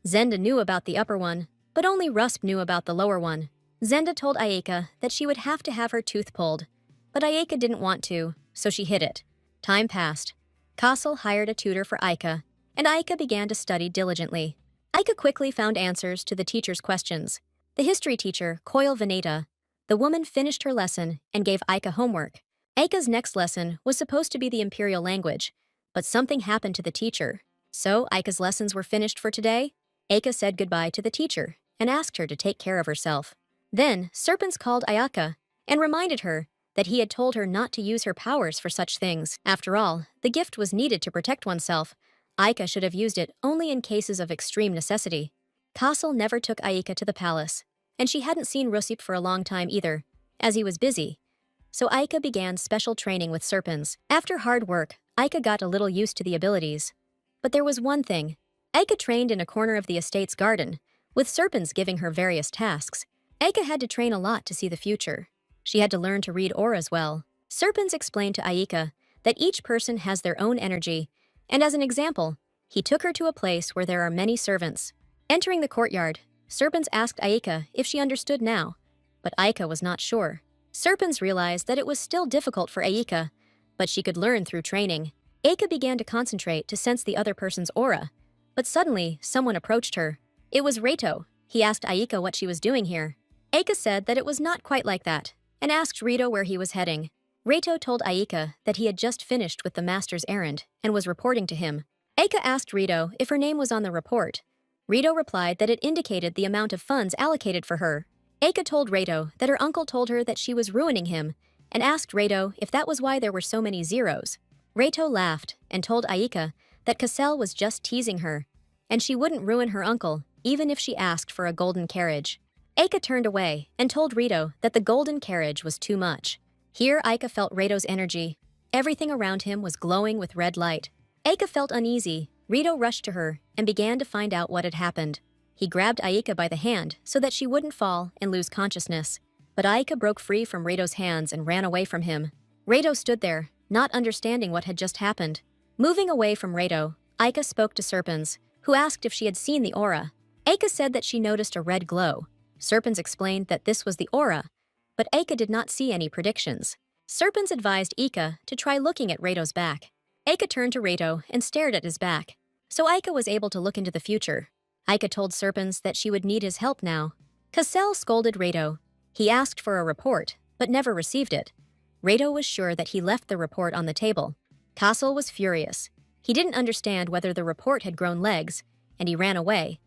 Zenda knew about the upper one, but only Rusp knew about the lower one. Zenda told Aika that she would have to have her tooth pulled, but Aika didn't want to, so she hid it. Time passed. Kassel hired a tutor for Aika, and Aika began to study diligently. Aika quickly found answers to the teacher's questions. The history teacher, Koil Veneta, the woman finished her lesson and gave Aika homework. Aika's next lesson was supposed to be the imperial language, but something happened to the teacher. So Aika's lessons were finished for today. Aika said goodbye to the teacher and asked her to take care of herself. Then Serpents called Ayaka and reminded her that he had told her not to use her powers for such things. After all, the gift was needed to protect oneself. Aika should have used it only in cases of extreme necessity. Kassel never took Aika to the palace, and she hadn't seen Rusip for a long time either, as he was busy. So Aika began special training with Serpents. After hard work, Aika got a little used to the abilities. But there was one thing. Aika trained in a corner of the estate's garden, with Serpents giving her various tasks. Aika had to train a lot to see the future. She had to learn to read auras well. Serpents explained to Aika that each person has their own energy, and as an example, he took her to a place where there are many servants. Entering the courtyard, Serpents asked Aika if she understood now, but Aika was not sure. Serpents realized that it was still difficult for Aika, but she could learn through training. Aika began to concentrate to sense the other person's aura, but suddenly someone approached her. It was Reito. He asked Aika what she was doing here. Aika said that it was not quite like that, and asked Rito where he was heading. Reito told Aika that he had just finished with the master's errand and was reporting to him. Aika asked Rito if her name was on the report. Rito replied that it indicated the amount of funds allocated for her. Aika told Reito that her uncle told her that she was ruining him and asked Reito if that was why there were so many zeros. Reito laughed and told Aika that Cassell was just teasing her, and she wouldn't ruin her uncle even if she asked for a golden carriage. Aika turned away and told Rito that the golden carriage was too much. Here Aika felt Reito's energy. Everything around him was glowing with red light. Aika felt uneasy. Rito rushed to her and began to find out what had happened. He grabbed Aika by the hand so that she wouldn't fall and lose consciousness. But Aika broke free from Rito's hands and ran away from him. Rito stood there, not understanding what had just happened. Moving away from Rito, Aika spoke to Serpents, who asked if she had seen the aura. Aika said that she noticed a red glow. Serpents explained that this was the aura, but Aika did not see any predictions. Serpents advised Ika to try looking at Rato's back. Aika turned to Rato and stared at his back, so Aika was able to look into the future. Aika told Serpents that she would need his help now. Cassell scolded Rato. He asked for a report, but never received it. Rato was sure that he left the report on the table. Kassel was furious. He didn't understand whether the report had grown legs, and he ran away.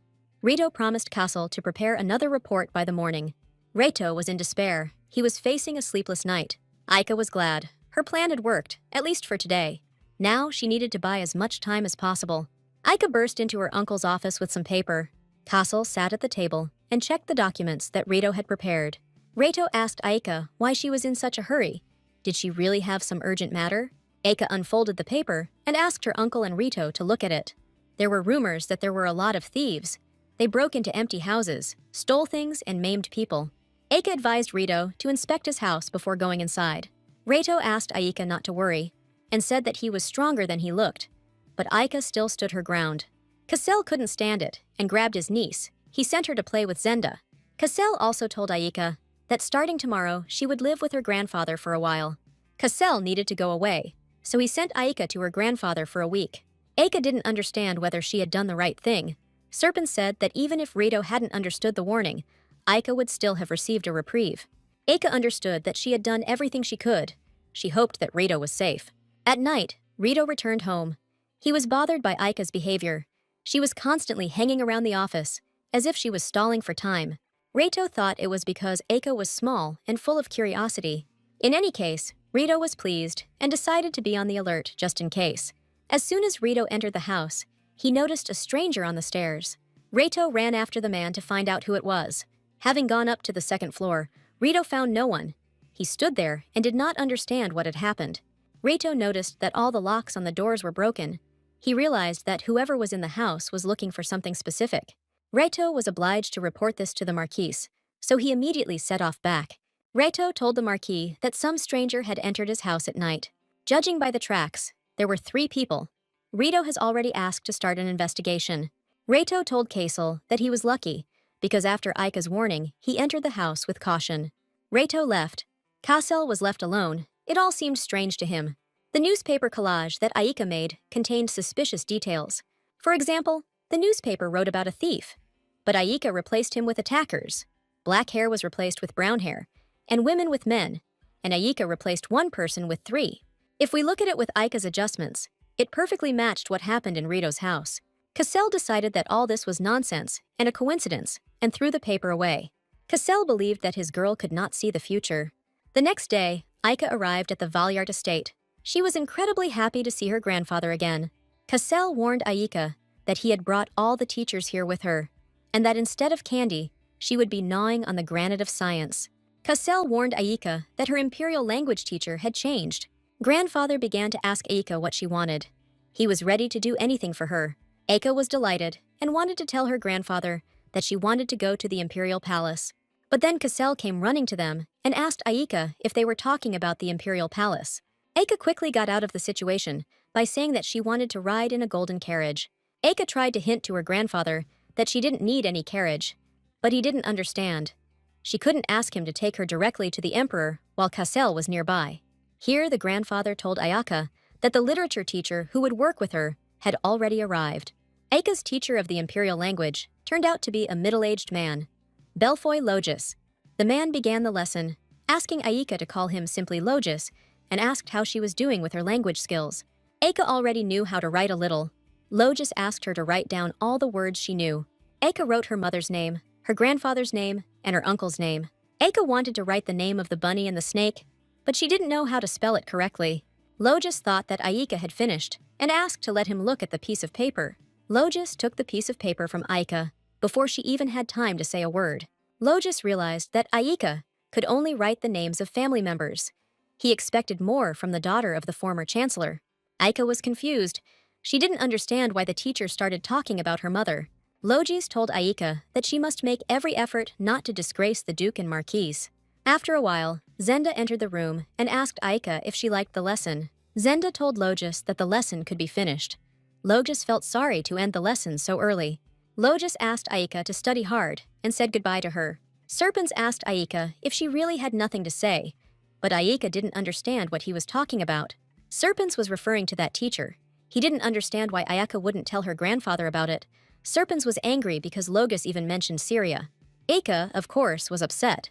Rito promised Kassel to prepare another report by the morning. Rato was in despair. He was facing a sleepless night. Aika was glad. Her plan had worked, at least for today. Now she needed to buy as much time as possible. Aika burst into her uncle's office with some paper. Kassel sat at the table and checked the documents that Rito had prepared. Rato asked Aika why she was in such a hurry. Did she really have some urgent matter? Aika unfolded the paper and asked her uncle and Rito to look at it. There were rumors that there were a lot of thieves. They broke into empty houses, stole things, and maimed people. Aika advised Rito to inspect his house before going inside. Rato asked Aika not to worry, and said that he was stronger than he looked. But Aika still stood her ground. Cassell couldn't stand it, and grabbed his niece. He sent her to play with Zenda. Cassell also told Aika that starting tomorrow, she would live with her grandfather for a while. Cassell needed to go away, so he sent Aika to her grandfather for a week. Aika didn't understand whether she had done the right thing. Serpent said that even if Rito hadn't understood the warning, Aika would still have received a reprieve. Aika understood that she had done everything she could. She hoped that Rito was safe. At night, Rito returned home. He was bothered by Aika's behavior. She was constantly hanging around the office, as if she was stalling for time. Rito thought it was because Aika was small and full of curiosity. In any case, Rito was pleased and decided to be on the alert just in case. As soon as Rito entered the house, he noticed a stranger on the stairs. Reito ran after the man to find out who it was. Having gone up to the second floor, Rito found no one. He stood there and did not understand what had happened. Reito noticed that all the locks on the doors were broken. He realized that whoever was in the house was looking for something specific. Reito was obliged to report this to the Marquise, so he immediately set off back. Reito told the Marquis that some stranger had entered his house at night. Judging by the tracks, there were 3 people. Rito has already asked to start an investigation. Reito told Kaisel that he was lucky, because after Aika's warning, he entered the house with caution. Reito left. Kaisel was left alone. It all seemed strange to him. The newspaper collage that Aika made contained suspicious details. For example, the newspaper wrote about a thief. But Aika replaced him with attackers. Black hair was replaced with brown hair, and women with men, and Aika replaced one person with 3. If we look at it with Aika's adjustments, it perfectly matched what happened in Rito's house. Cassell decided that all this was nonsense and a coincidence and threw the paper away. Cassell believed that his girl could not see the future. The next day, Aika arrived at the Valyard estate. She was incredibly happy to see her grandfather again. Cassell warned Aika that he had brought all the teachers here with her, and that instead of candy, she would be gnawing on the granite of science. Cassell warned Aika that her imperial language teacher had changed. Grandfather began to ask Aika what she wanted. He was ready to do anything for her. Aika was delighted and wanted to tell her grandfather that she wanted to go to the imperial palace. But then Cassell came running to them and asked Aika if they were talking about the imperial palace. Aika quickly got out of the situation by saying that she wanted to ride in a golden carriage. Aika tried to hint to her grandfather that she didn't need any carriage, but he didn't understand. She couldn't ask him to take her directly to the emperor while Cassell was nearby. Here the grandfather told Ayaka that the literature teacher who would work with her had already arrived. Aika's teacher of the imperial language turned out to be a middle-aged man, Belfoy Logis. The man began the lesson, asking Aika to call him simply Logis, and asked how she was doing with her language skills. Aika already knew how to write a little. Logis asked her to write down all the words she knew. Aika wrote her mother's name, her grandfather's name, and her uncle's name. Aika wanted to write the name of the bunny and the snake, but she didn't know how to spell it correctly. Logis thought that Aika had finished and asked to let him look at the piece of paper. Logis took the piece of paper from Aika before she even had time to say a word. Logis realized that Aika could only write the names of family members. He expected more from the daughter of the former chancellor. Aika was confused. She didn't understand why the teacher started talking about her mother. Logis told Aika that she must make every effort not to disgrace the Duke and Marquise. After a while, Zenda entered the room and asked Aika if she liked the lesson. Zenda told Logis that the lesson could be finished. Logis felt sorry to end the lesson so early. Logis asked Aika to study hard and said goodbye to her. Serpens asked Aika if she really had nothing to say, but Aika didn't understand what he was talking about. Serpens was referring to that teacher. He didn't understand why Ayaka wouldn't tell her grandfather about it. Serpens was angry because Logis even mentioned Syria. Aika, of course, was upset,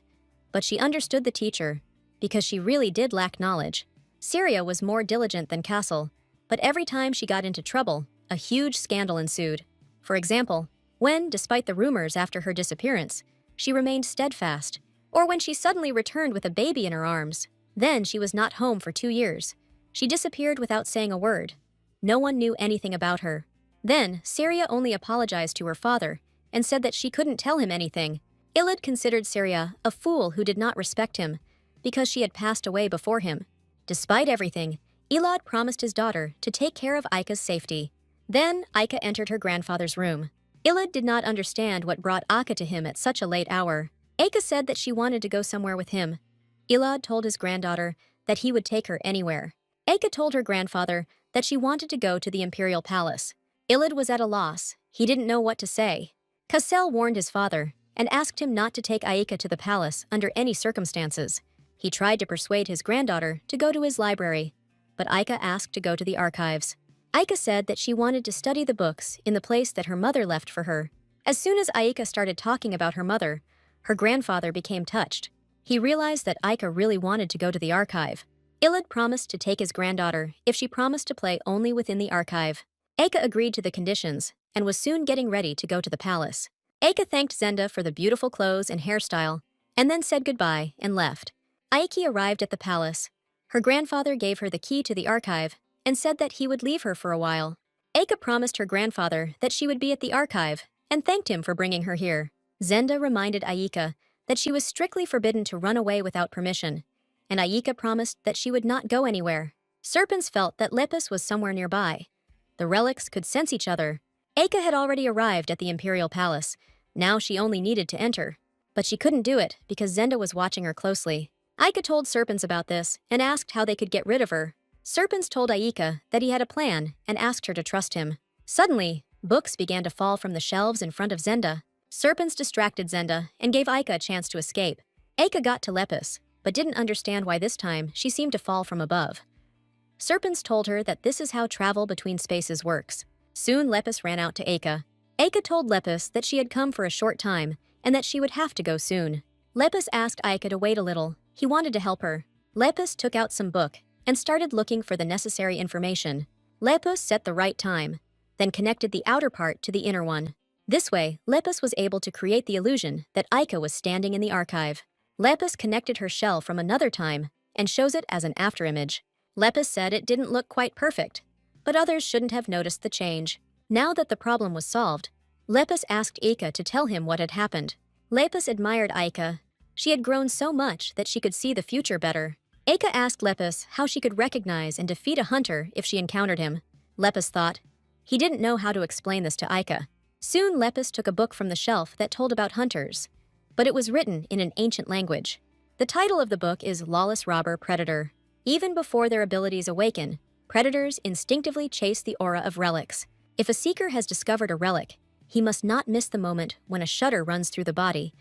but she understood the teacher because she really did lack knowledge. Syria was more diligent than Castle, but every time she got into trouble, a huge scandal ensued. For example, when, despite the rumors after her disappearance, she remained steadfast, or when she suddenly returned with a baby in her arms. Then she was not home for 2 years. She disappeared without saying a word. No one knew anything about her. Then, Syria only apologized to her father and said that she couldn't tell him anything. Ilid considered Syria a fool who did not respect him because she had passed away before him. Despite everything, Ilad promised his daughter to take care of Aika's safety. Then, Aika entered her grandfather's room. Ilid did not understand what brought Aika to him at such a late hour. Aika said that she wanted to go somewhere with him. Ilad told his granddaughter that he would take her anywhere. Aika told her grandfather that she wanted to go to the imperial palace. Ilid was at a loss. He didn't know what to say. Cassell warned his father and asked him not to take Aika to the palace under any circumstances. He tried to persuade his granddaughter to go to his library, but Aika asked to go to the archives. Aika said that she wanted to study the books in the place that her mother left for her. As soon as Aika started talking about her mother, her grandfather became touched. He realized that Aika really wanted to go to the archive. Ilid promised to take his granddaughter if she promised to play only within the archive. Aika agreed to the conditions and was soon getting ready to go to the palace. Aika thanked Zenda for the beautiful clothes and hairstyle, and then said goodbye and left. Aiki arrived at the palace. Her grandfather gave her the key to the archive and said that he would leave her for a while. Aika promised her grandfather that she would be at the archive and thanked him for bringing her here. Zenda reminded Aika that she was strictly forbidden to run away without permission, and Aika promised that she would not go anywhere. Serpens felt that Lepus was somewhere nearby. The relics could sense each other. Aika had already arrived at the Imperial Palace. Now she only needed to enter. But she couldn't do it because Zenda was watching her closely. Aika told Serpens about this and asked how they could get rid of her. Serpens told Aika that he had a plan and asked her to trust him. Suddenly, books began to fall from the shelves in front of Zenda. Serpens distracted Zenda and gave Aika a chance to escape. Aika got to Lepus, but didn't understand why this time she seemed to fall from above. Serpens told her that this is how travel between spaces works. Soon Lepus ran out to Aika. Aika told Lepus that she had come for a short time and that she would have to go soon. Lepus asked Aika to wait a little. He wanted to help her. Lepus took out some book and started looking for the necessary information. Lepus set the right time, then connected the outer part to the inner one. This way, Lepus was able to create the illusion that Aika was standing in the archive. Lepus connected her shell from another time and shows it as an afterimage. Lepus said it didn't look quite perfect, but others shouldn't have noticed the change. Now that the problem was solved, Lepus asked Aika to tell him what had happened. Lepus admired Aika. She had grown so much that she could see the future better. Aika asked Lepus how she could recognize and defeat a hunter if she encountered him. Lepus thought. He didn't know how to explain this to Aika. Soon Lepus took a book from the shelf that told about hunters, but it was written in an ancient language. The title of the book is Lawless Robber Predator. Even before their abilities awaken, predators instinctively chase the aura of relics. If a seeker has discovered a relic, he must not miss the moment when a shudder runs through the body.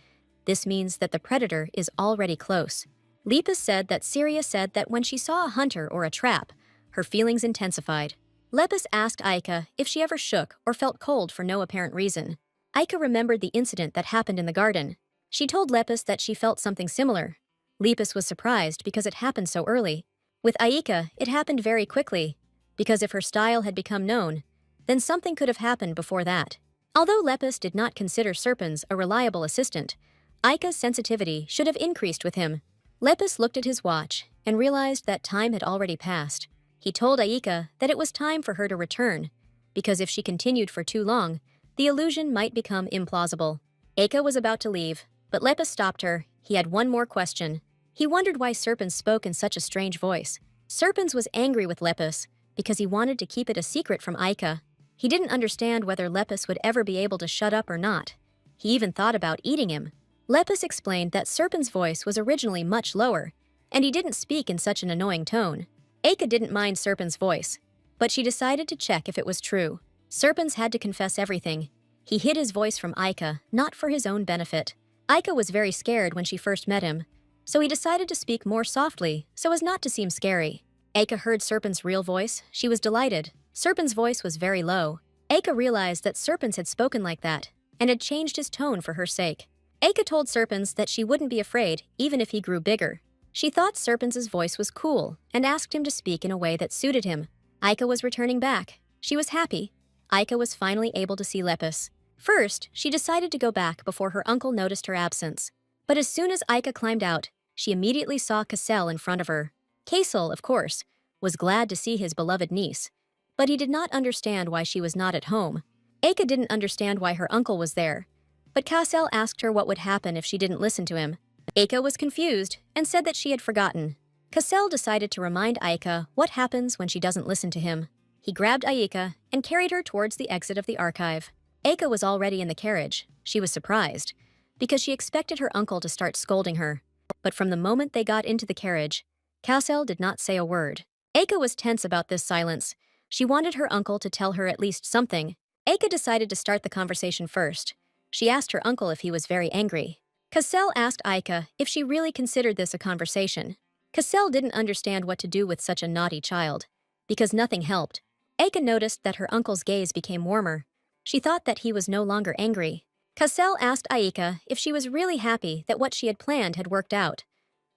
This means that the predator is already close. Lepus said that Syria said that when she saw a hunter or a trap, her feelings intensified. Lepus asked Aika if she ever shook or felt cold for no apparent reason. Aika remembered the incident that happened in the garden. She told Lepus that she felt something similar. Lepus was surprised because it happened so early. With Aika, it happened very quickly, because if her style had become known, then something could have happened before that. Although Lepus did not consider Serpens a reliable assistant, Aika's sensitivity should have increased with him. Lepus looked at his watch and realized that time had already passed. He told Aika that it was time for her to return, because if she continued for too long, the illusion might become implausible. Aika was about to leave, but Lepus stopped her. He had one more question. He wondered why Serpens spoke in such a strange voice. Serpens was angry with Lepus because he wanted to keep it a secret from Aika. He didn't understand whether Lepus would ever be able to shut up or not. He even thought about eating him. Lepus explained that Serpens' voice was originally much lower, and he didn't speak in such an annoying tone. Aika didn't mind Serpens' voice, but she decided to check if it was true. Serpens had to confess everything. He hid his voice from Aika, not for his own benefit. Aika was very scared when she first met him, so he decided to speak more softly so as not to seem scary. Aika heard Serpens' real voice. She was delighted. Serpens' voice was very low. Aika realized that Serpens had spoken like that and had changed his tone for her sake. Aika told Serpens that she wouldn't be afraid even if he grew bigger. She thought Serpens' voice was cool and asked him to speak in a way that suited him. Aika was returning back. She was happy. Aika was finally able to see Lepus. First, she decided to go back before her uncle noticed her absence. But as soon as Aika climbed out, she immediately saw Cassel in front of her. Cassel, of course, was glad to see his beloved niece, but he did not understand why she was not at home. Aika didn't understand why her uncle was there, but Cassel asked her what would happen if she didn't listen to him. Aika was confused and said that she had forgotten. Cassel decided to remind Aika what happens when she doesn't listen to him. He grabbed Aika and carried her towards the exit of the archive. Aika was already in the carriage. She was surprised, because she expected her uncle to start scolding her. But from the moment they got into the carriage, Cassel did not say a word. Aika was tense about this silence. She wanted her uncle to tell her at least something. Aika decided to start the conversation first. She asked her uncle if he was very angry. Cassel asked Aika if she really considered this a conversation. Cassel didn't understand what to do with such a naughty child, because nothing helped. Aika noticed that her uncle's gaze became warmer. She thought that he was no longer angry. Cassel asked Aika if she was really happy that what she had planned had worked out.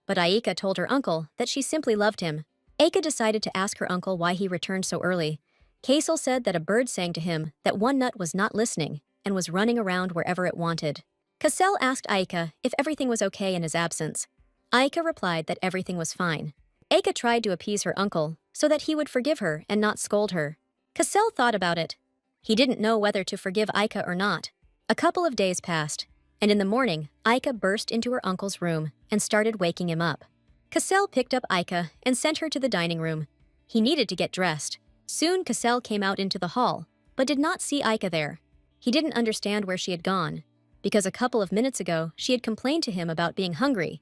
But Aika told her uncle that she simply loved him. Aika decided to ask her uncle why he returned so early. Cassel said that a bird sang to him that One Nut was not listening and was running around wherever it wanted. Cassel asked Aika if everything was okay in his absence. Aika replied that everything was fine. Aika tried to appease her uncle so that he would forgive her and not scold her. Cassell thought about it. He didn't know whether to forgive Aika or not. A couple of days passed, and in the morning, Aika burst into her uncle's room and started waking him up. Cassell picked up Aika and sent her to the dining room. He needed to get dressed. Soon Cassell came out into the hall, but did not see Aika there. He didn't understand where she had gone, because a couple of minutes ago she had complained to him about being hungry.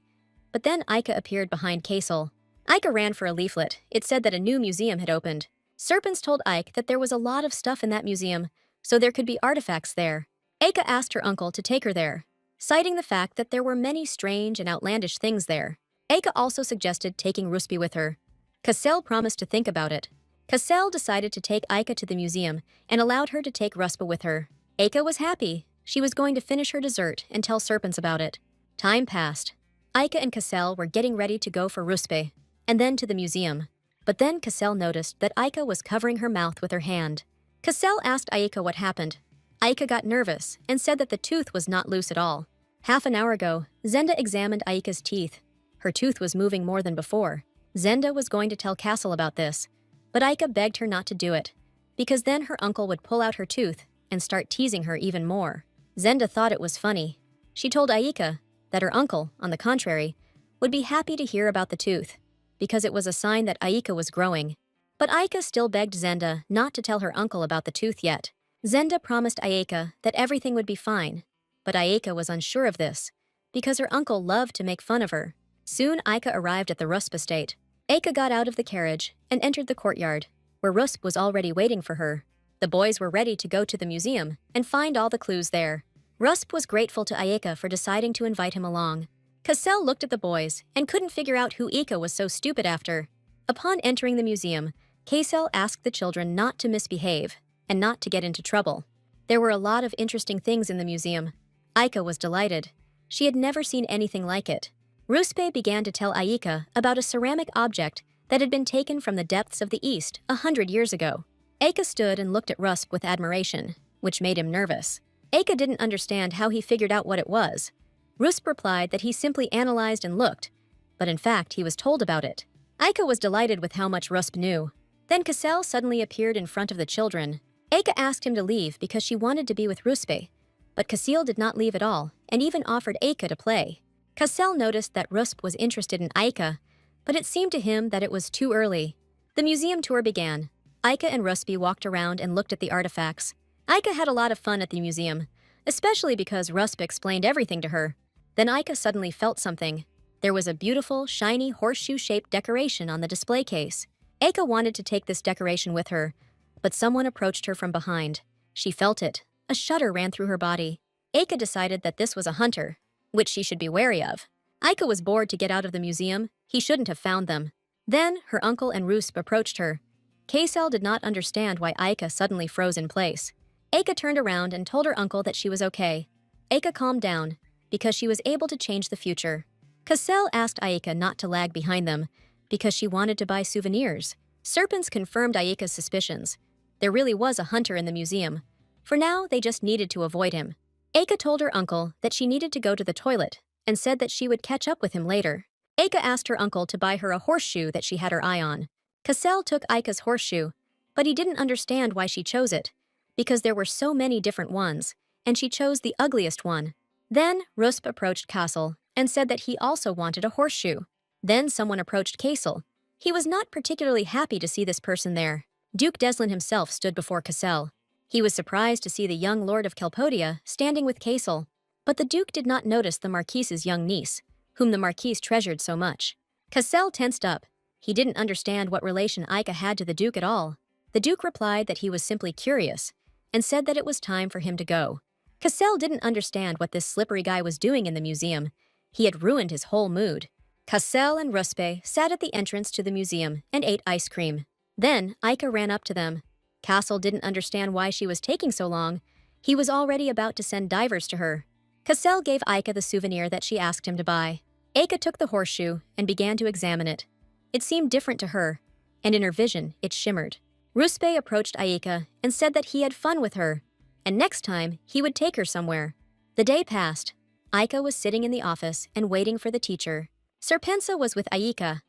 But then Aika appeared behind Cassell. Aika ran for a leaflet. It said that a new museum had opened. Serpents told Ike that there was a lot of stuff in that museum, so there could be artifacts there. Aika asked her uncle to take her there, citing the fact that there were many strange and outlandish things there. Aika also suggested taking Rusby with her. Cassell promised to think about it. Cassell decided to take Aika to the museum and allowed her to take Ruspa with her. Aika was happy. She was going to finish her dessert and tell Serpents about it. Time passed. Aika and Cassell were getting ready to go for Ruspe, and then to the museum. But then Cassell noticed that Aika was covering her mouth with her hand. Cassell asked Aika what happened. Aika got nervous and said that the tooth was not loose at all. Half an hour ago, Zenda examined Aika's teeth. Her tooth was moving more than before. Zenda was going to tell Cassell about this, but Aika begged her not to do it, because then her uncle would pull out her tooth and start teasing her even more. Zenda thought it was funny. She told Aika that her uncle, on the contrary, would be happy to hear about the tooth, because it was a sign that Aika was growing. But Aika still begged Zenda not to tell her uncle about the tooth yet. Zenda promised Aika that everything would be fine, but Aika was unsure of this, because her uncle loved to make fun of her. Soon Aika arrived at the Rusp estate. Aika got out of the carriage and entered the courtyard, where Rusp was already waiting for her. The boys were ready to go to the museum and find all the clues there. Rusp was grateful to Aika for deciding to invite him along. Cassell looked at the boys and couldn't figure out who Aika was so stupid after. Upon entering the museum, Cassell asked the children not to misbehave and not to get into trouble. There were a lot of interesting things in the museum. Aika was delighted. She had never seen anything like it. Ruspe began to tell Aika about a ceramic object that had been taken from the depths of the East 100 years ago. Aika stood and looked at Rusp with admiration, which made him nervous. Aika didn't understand how he figured out what it was. Rusp replied that he simply analyzed and looked, but in fact he was told about it. Aika was delighted with how much Rusp knew. Then Cassell suddenly appeared in front of the children. Aika asked him to leave because she wanted to be with Ruspe, but Cassell did not leave at all and even offered Aika to play. Cassell noticed that Rusp was interested in Aika, but it seemed to him that it was too early. The museum tour began. Aika and Rusby walked around and looked at the artifacts. Aika had a lot of fun at the museum, especially because Rusp explained everything to her. Then Aika suddenly felt something. There was a beautiful, shiny horseshoe-shaped decoration on the display case. Aika wanted to take this decoration with her, but someone approached her from behind. She felt it. A shudder ran through her body. Aika decided that this was a hunter, which she should be wary of. Aika was bored to get out of the museum. He shouldn't have found them. Then her uncle and Rusp approached her. Cassell did not understand why Aika suddenly froze in place. Aika turned around and told her uncle that she was okay. Aika calmed down, because she was able to change the future. Cassell asked Aika not to lag behind them, because she wanted to buy souvenirs. Serpents confirmed Aika's suspicions. There really was a hunter in the museum. For now, they just needed to avoid him. Aika told her uncle that she needed to go to the toilet and said that she would catch up with him later. Aika asked her uncle to buy her a horseshoe that she had her eye on. Cassell took Aika's horseshoe, but he didn't understand why she chose it, because there were so many different ones, and she chose the ugliest one. Then Rusp approached Cassell and said that he also wanted a horseshoe. Then someone approached Cassell. He was not particularly happy to see this person there. Duke Deslin himself stood before Cassell. He was surprised to see the young lord of Kelpodia standing with Cassell, but the Duke did not notice the Marquise's young niece, whom the Marquise treasured so much. Cassell tensed up. He didn't understand what relation Aika had to the Duke at all. The Duke replied that he was simply curious, and said that it was time for him to go. Cassell didn't understand what this slippery guy was doing in the museum. He had ruined his whole mood. Cassell and Ruspe sat at the entrance to the museum and ate ice cream. Then Aika ran up to them. Cassell didn't understand why she was taking so long. He was already about to send divers to her. Cassell gave Aika the souvenir that she asked him to buy. Aika took the horseshoe and began to examine it. It seemed different to her, and in her vision it shimmered. Ruspe approached Aika and said that he had fun with her, and next time he would take her somewhere. The day passed. Aika was sitting in the office and waiting for the teacher. Serpensa was with Aika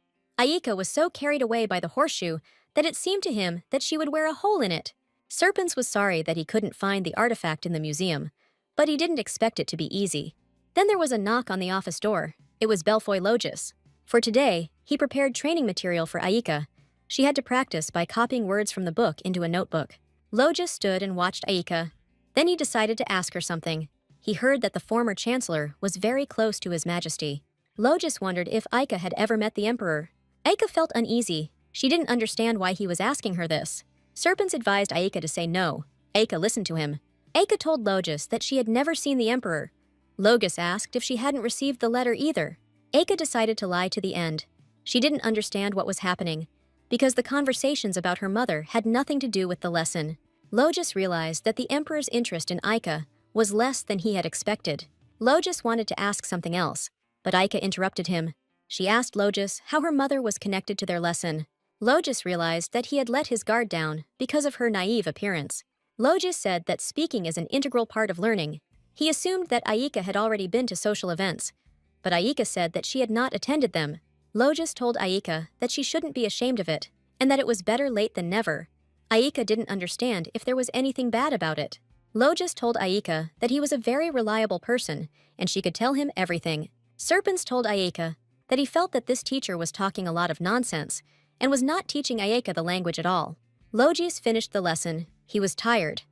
was so carried away by the horseshoe that it seemed to him that she would wear a hole in it. Serpens was sorry that he couldn't find the artifact in the museum, but he didn't expect it to be easy. Then there was a knock on the office door. It was Belfoy Logis. For today, he prepared training material for Aika. She had to practice by copying words from the book into a notebook. Logis stood and watched Aika. Then he decided to ask her something. He heard that the former chancellor was very close to His Majesty. Logis wondered if Aika had ever met the emperor. Aika felt uneasy. She didn't understand why he was asking her this. Serpens advised Aika to say no. Aika listened to him. Aika told Logis that she had never seen the emperor. Logis asked if she hadn't received the letter either. Aika decided to lie to the end. She didn't understand what was happening, because the conversations about her mother had nothing to do with the lesson. Logis realized that the emperor's interest in Aika was less than he had expected. Logis wanted to ask something else, but Aika interrupted him. She asked Logis how her mother was connected to their lesson. Logis realized that he had let his guard down because of her naive appearance. Logis said that speaking is an integral part of learning. He assumed that Aika had already been to social events, but Aika said that she had not attended them. Logis told Aika that she shouldn't be ashamed of it, and that it was better late than never. Aika didn't understand if there was anything bad about it. Logis told Aika that he was a very reliable person, and she could tell him everything. Serpens told Aika that he felt that this teacher was talking a lot of nonsense, and was not teaching Aika the language at all. Logis finished the lesson. He was tired,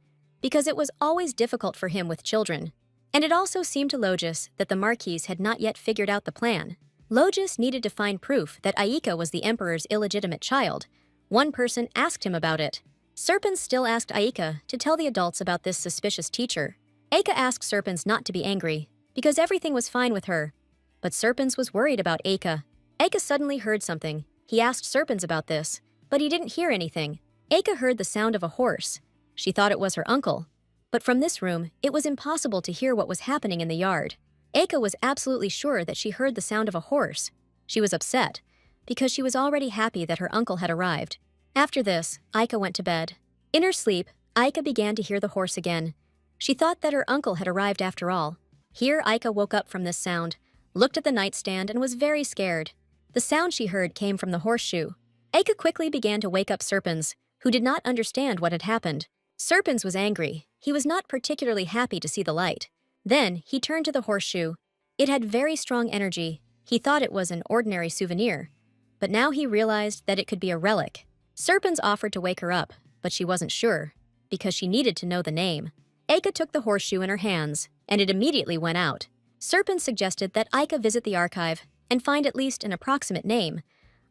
because it was always difficult for him with children. And it also seemed to Logis that the Marquise had not yet figured out the plan. Logis needed to find proof that Aika was the emperor's illegitimate child. One person asked him about it. Serpens still asked Aika to tell the adults about this suspicious teacher. Aika asked Serpens not to be angry, because everything was fine with her. But Serpens was worried about Aika. Aika suddenly heard something. He asked Serpens about this, but he didn't hear anything. Aika heard the sound of a horse. She thought it was her uncle. But from this room, it was impossible to hear what was happening in the yard. Aika was absolutely sure that she heard the sound of a horse. She was upset, because she was already happy that her uncle had arrived. After this, Aika went to bed. In her sleep, Aika began to hear the horse again. She thought that her uncle had arrived after all. Here Aika woke up from this sound, looked at the nightstand, and was very scared. The sound she heard came from the horseshoe. Aika quickly began to wake up Serpens, who did not understand what had happened. Serpens was angry. He was not particularly happy to see the light. Then he turned to the horseshoe. It had very strong energy. He thought it was an ordinary souvenir, but now he realized that it could be a relic. Serpens offered to wake her up, but she wasn't sure, because she needed to know the name. Aika took the horseshoe in her hands, and it immediately went out. Serpens suggested that Aika visit the archive and find at least an approximate name.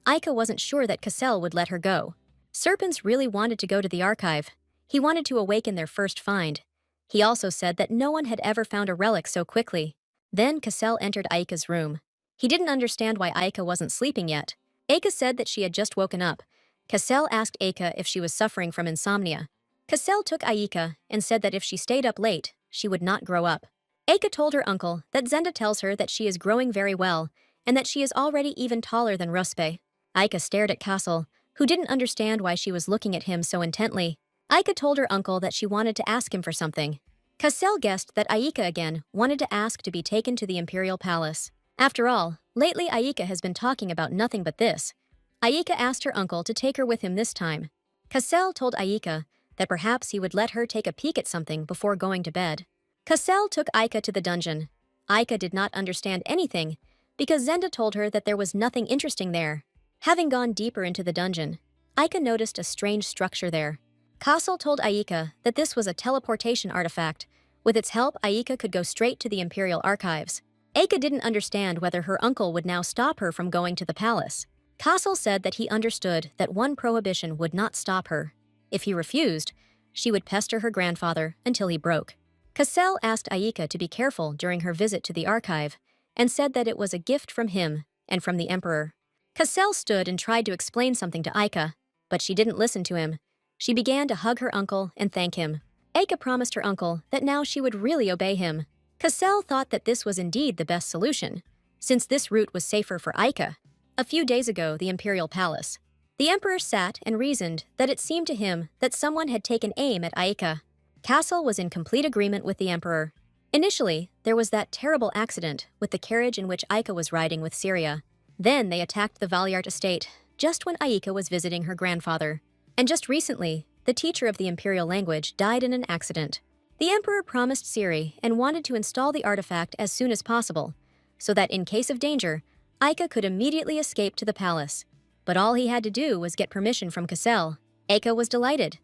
Aika wasn't sure that Cassel would let her go. Serpens really wanted to go to the archive. He wanted to awaken their first find. He also said that no one had ever found a relic so quickly. Then Cassel entered Aika's room. He didn't understand why Aika wasn't sleeping yet. Aika said that she had just woken up. Cassel asked Aika if she was suffering from insomnia. Cassel took Aika and said that if she stayed up late, she would not grow up. Aika told her uncle that Zenda tells her that she is growing very well, and that she is already even taller than Ruspe. Aika stared at Cassel, who didn't understand why she was looking at him so intently. Aika told her uncle that she wanted to ask him for something. Cassel guessed that Aika again wanted to ask to be taken to the imperial palace. After all, lately Aika has been talking about nothing but this. Aika asked her uncle to take her with him this time. Cassel told Aika that perhaps he would let her take a peek at something before going to bed. Cassel took Aika to the dungeon. Aika did not understand anything, because Zenda told her that there was nothing interesting there. Having gone deeper into the dungeon, Aika noticed a strange structure there. Cassel told Aika that this was a teleportation artifact. With its help, Aika could go straight to the Imperial Archives. Aika didn't understand whether her uncle would now stop her from going to the palace. Cassel said that he understood that one prohibition would not stop her. If he refused, she would pester her grandfather until he broke. Cassel asked Aika to be careful during her visit to the archive, and said that it was a gift from him and from the emperor. Cassel stood and tried to explain something to Aika, but she didn't listen to him. She began to hug her uncle and thank him. Aika promised her uncle that now she would really obey him. Cassel thought that this was indeed the best solution, since this route was safer for Aika. A few days ago, the Imperial Palace. The Emperor sat and reasoned that it seemed to him that someone had taken aim at Aika. Cassel was in complete agreement with the Emperor. Initially, there was that terrible accident with the carriage in which Aika was riding with Syria. Then they attacked the Valyart estate, just when Aika was visiting her grandfather. And just recently, the teacher of the imperial language, died in an accident. The emperor promised Siri and wanted to install the artifact as soon as possible, so that in case of danger, Aika could immediately escape to the palace. But all he had to do was get permission from Cassel. Aika was delighted,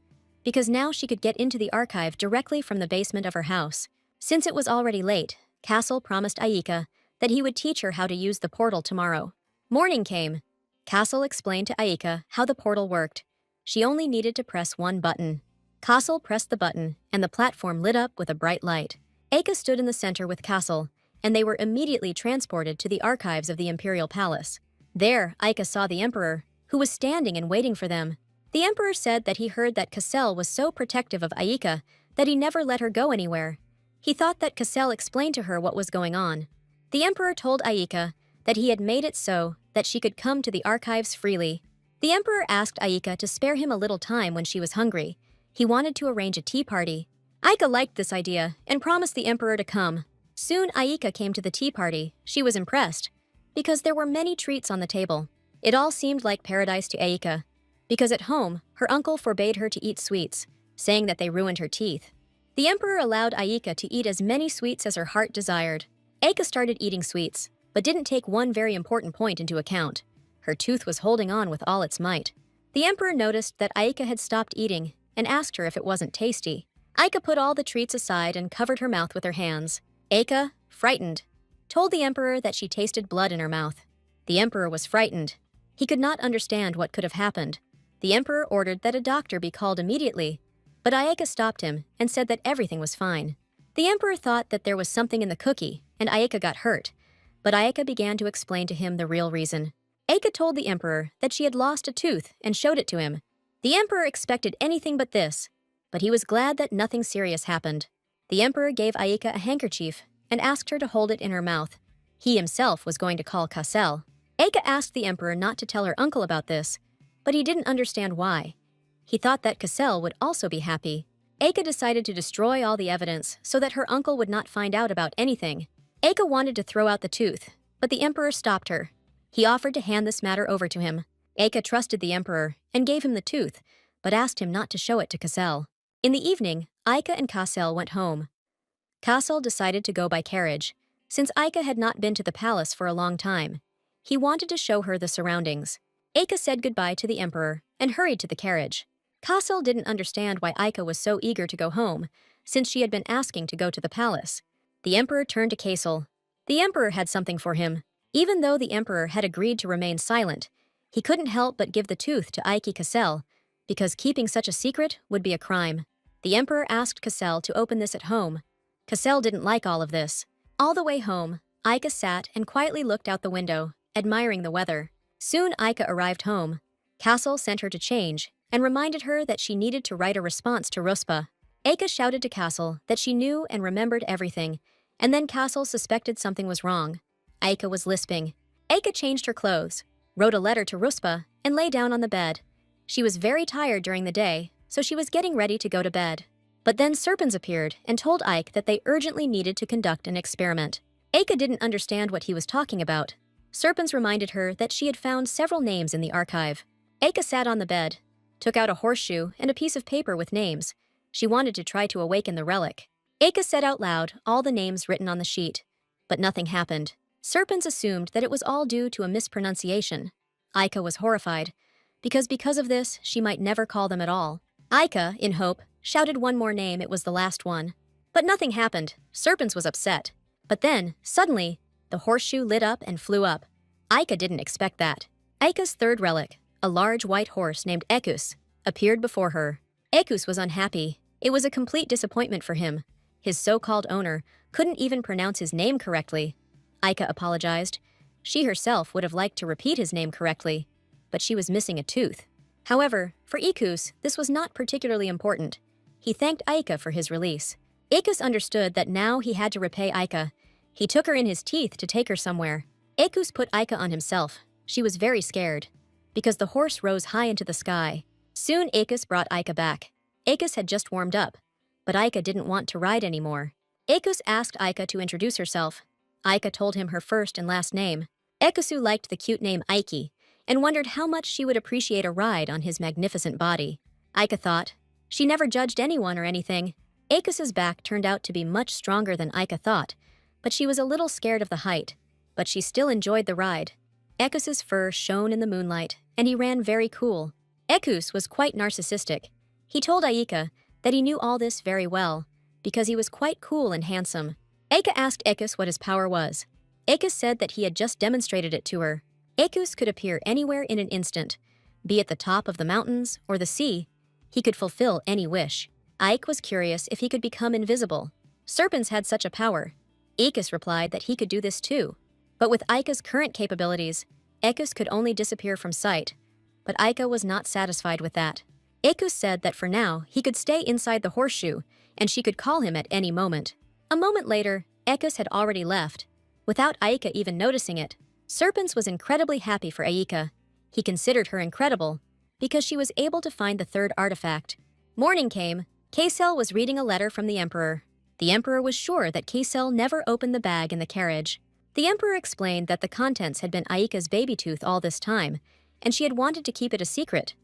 because now she could get into the archive directly from the basement of her house. Since it was already late, Cassel promised Aika that he would teach her how to use the portal tomorrow. Morning came. Cassel explained to Aika how the portal worked. She only needed to press one button. Cassel pressed the button, and the platform lit up with a bright light. Aika stood in the center with Cassel, and they were immediately transported to the archives of the imperial palace. There, Aika saw the emperor, who was standing and waiting for them. The emperor said that he heard that Cassel was so protective of Aika that he never let her go anywhere. He thought that Cassel explained to her what was going on. The emperor told Aika that he had made it so that she could come to the archives freely. The emperor asked Aika to spare him a little time when she was hungry. He wanted to arrange a tea party. Aika liked this idea and promised the emperor to come. Soon Aika came to the tea party. She was impressed, because there were many treats on the table. It all seemed like paradise to Aika, because at home, her uncle forbade her to eat sweets, saying that they ruined her teeth. The emperor allowed Aika to eat as many sweets as her heart desired. Aika started eating sweets, but didn't take one very important point into account. Her tooth was holding on with all its might. The emperor noticed that Aika had stopped eating and asked her if it wasn't tasty. Aika put all the treats aside and covered her mouth with her hands. Aika, frightened, told the emperor that she tasted blood in her mouth. The emperor was frightened. He could not understand what could have happened. The emperor ordered that a doctor be called immediately, but Aika stopped him and said that everything was fine. The emperor thought that there was something in the cookie, and Aika got hurt, but Aika began to explain to him the real reason. Aika told the emperor that she had lost a tooth and showed it to him. The emperor expected anything but this, but he was glad that nothing serious happened. The emperor gave Aika a handkerchief and asked her to hold it in her mouth. He himself was going to call Cassel. Aika asked the emperor not to tell her uncle about this, but he didn't understand why. He thought that Cassel would also be happy. Aika decided to destroy all the evidence so that her uncle would not find out about anything. Aika wanted to throw out the tooth, but the emperor stopped her. He offered to hand this matter over to him. Aika trusted the emperor and gave him the tooth, but asked him not to show it to Cassel. In the evening, Aika and Cassel went home. Cassel decided to go by carriage, since Aika had not been to the palace for a long time. He wanted to show her the surroundings. Aika said goodbye to the emperor and hurried to the carriage. Cassel didn't understand why Aika was so eager to go home, since she had been asking to go to the palace. The emperor turned to Cassel. The emperor had something for him. Even though the emperor had agreed to remain silent, he couldn't help but give the tooth to Aika Cassel, because keeping such a secret would be a crime. The emperor asked Cassel to open this at home. Cassel didn't like all of this. All the way home, Aika sat and quietly looked out the window, admiring the weather. Soon Aika arrived home. Cassel sent her to change and reminded her that she needed to write a response to Ruspa. Aika shouted to Cassel that she knew and remembered everything, and then Cassel suspected something was wrong. Aika was lisping. Aika changed her clothes, wrote a letter to Ruspa, and lay down on the bed. She was very tired during the day, so she was getting ready to go to bed. But then Serpens appeared and told Ike that they urgently needed to conduct an experiment. Aika didn't understand what he was talking about. Serpens reminded her that she had found several names in the archive. Aika sat on the bed, took out a horseshoe and a piece of paper with names. She wanted to try to awaken the relic. Aika said out loud all the names written on the sheet, but nothing happened. Serpens assumed that it was all due to a mispronunciation. Aika was horrified, because of this, she might never call them at all. Aika, in hope, shouted one more name. It was the last one. But nothing happened. Serpens was upset. But then, suddenly, the horseshoe lit up and flew up. Aika didn't expect that. Aika's third relic, a large white horse named Ekus, appeared before her. Ekus was unhappy. It was a complete disappointment for him. His so-called owner couldn't even pronounce his name correctly. Aika apologized. She herself would have liked to repeat his name correctly, but she was missing a tooth. However, for Ekus, this was not particularly important. He thanked Aika for his release. Ekus understood that now he had to repay Aika. He took her in his teeth to take her somewhere. Ekus put Aika on himself. She was very scared, because the horse rose high into the sky. Soon Ekus brought Aika back. Ekus had just warmed up, but Aika didn't want to ride anymore. Ekus asked Aika to introduce herself. Aika told him her first and last name. Ekusu liked the cute name Aiki, and wondered how much she would appreciate a ride on his magnificent body. Aika thought, She never judged anyone or anything. Akus's back turned out to be much stronger than Aika thought, but she was a little scared of the height. But she still enjoyed the ride. Akus's fur shone in the moonlight, and he ran very cool. Akus was quite narcissistic. He told Aika that he knew all this very well, because he was quite cool and handsome. Aika asked Akus what his power was. Akus said that he had just demonstrated it to her. Akus could appear anywhere in an instant, be at the top of the mountains or the sea. He could fulfill any wish. Ike was curious if he could become invisible. Serpents had such a power. Akus replied that he could do this too. But with Aika's current capabilities, Akus could only disappear from sight. But Aika was not satisfied with that. Akus said that for now, he could stay inside the horseshoe, and she could call him at any moment. A moment later, Akus had already left, without Aika even noticing it. Serpents was incredibly happy for Aika. He considered her incredible, because she was able to find the third artifact. Morning came. Kaisel was reading a letter from the Emperor. The Emperor was sure that Kaisel never opened the bag in the carriage. The Emperor explained that the contents had been Aika's baby tooth all this time, and she had wanted to keep it a secret,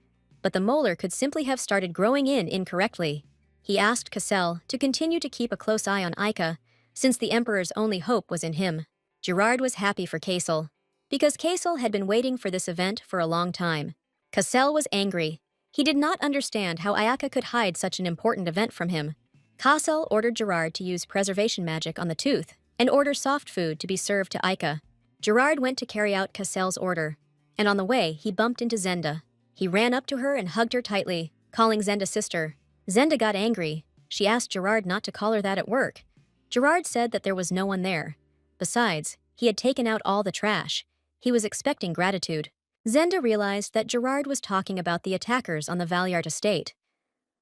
but the molar could simply have started growing in incorrectly. He asked Kaisel to continue to keep a close eye on Aika, since the Emperor's only hope was in him. Gerard was happy for Kaisel, because Kaisel had been waiting for this event for a long time. Kaisel was angry. He did not understand how Ayaka could hide such an important event from him. Kaisel ordered Gerard to use preservation magic on the tooth and order soft food to be served to Aika. Gerard went to carry out Kaisel's order, and on the way he bumped into Zenda. He ran up to her and hugged her tightly, calling Zenda sister. Zenda got angry. She asked Gerard not to call her that at work. Gerard said that there was no one there. Besides, he had taken out all the trash. He was expecting gratitude. Zenda realized that Gerard was talking about the attackers on the Valyart estate.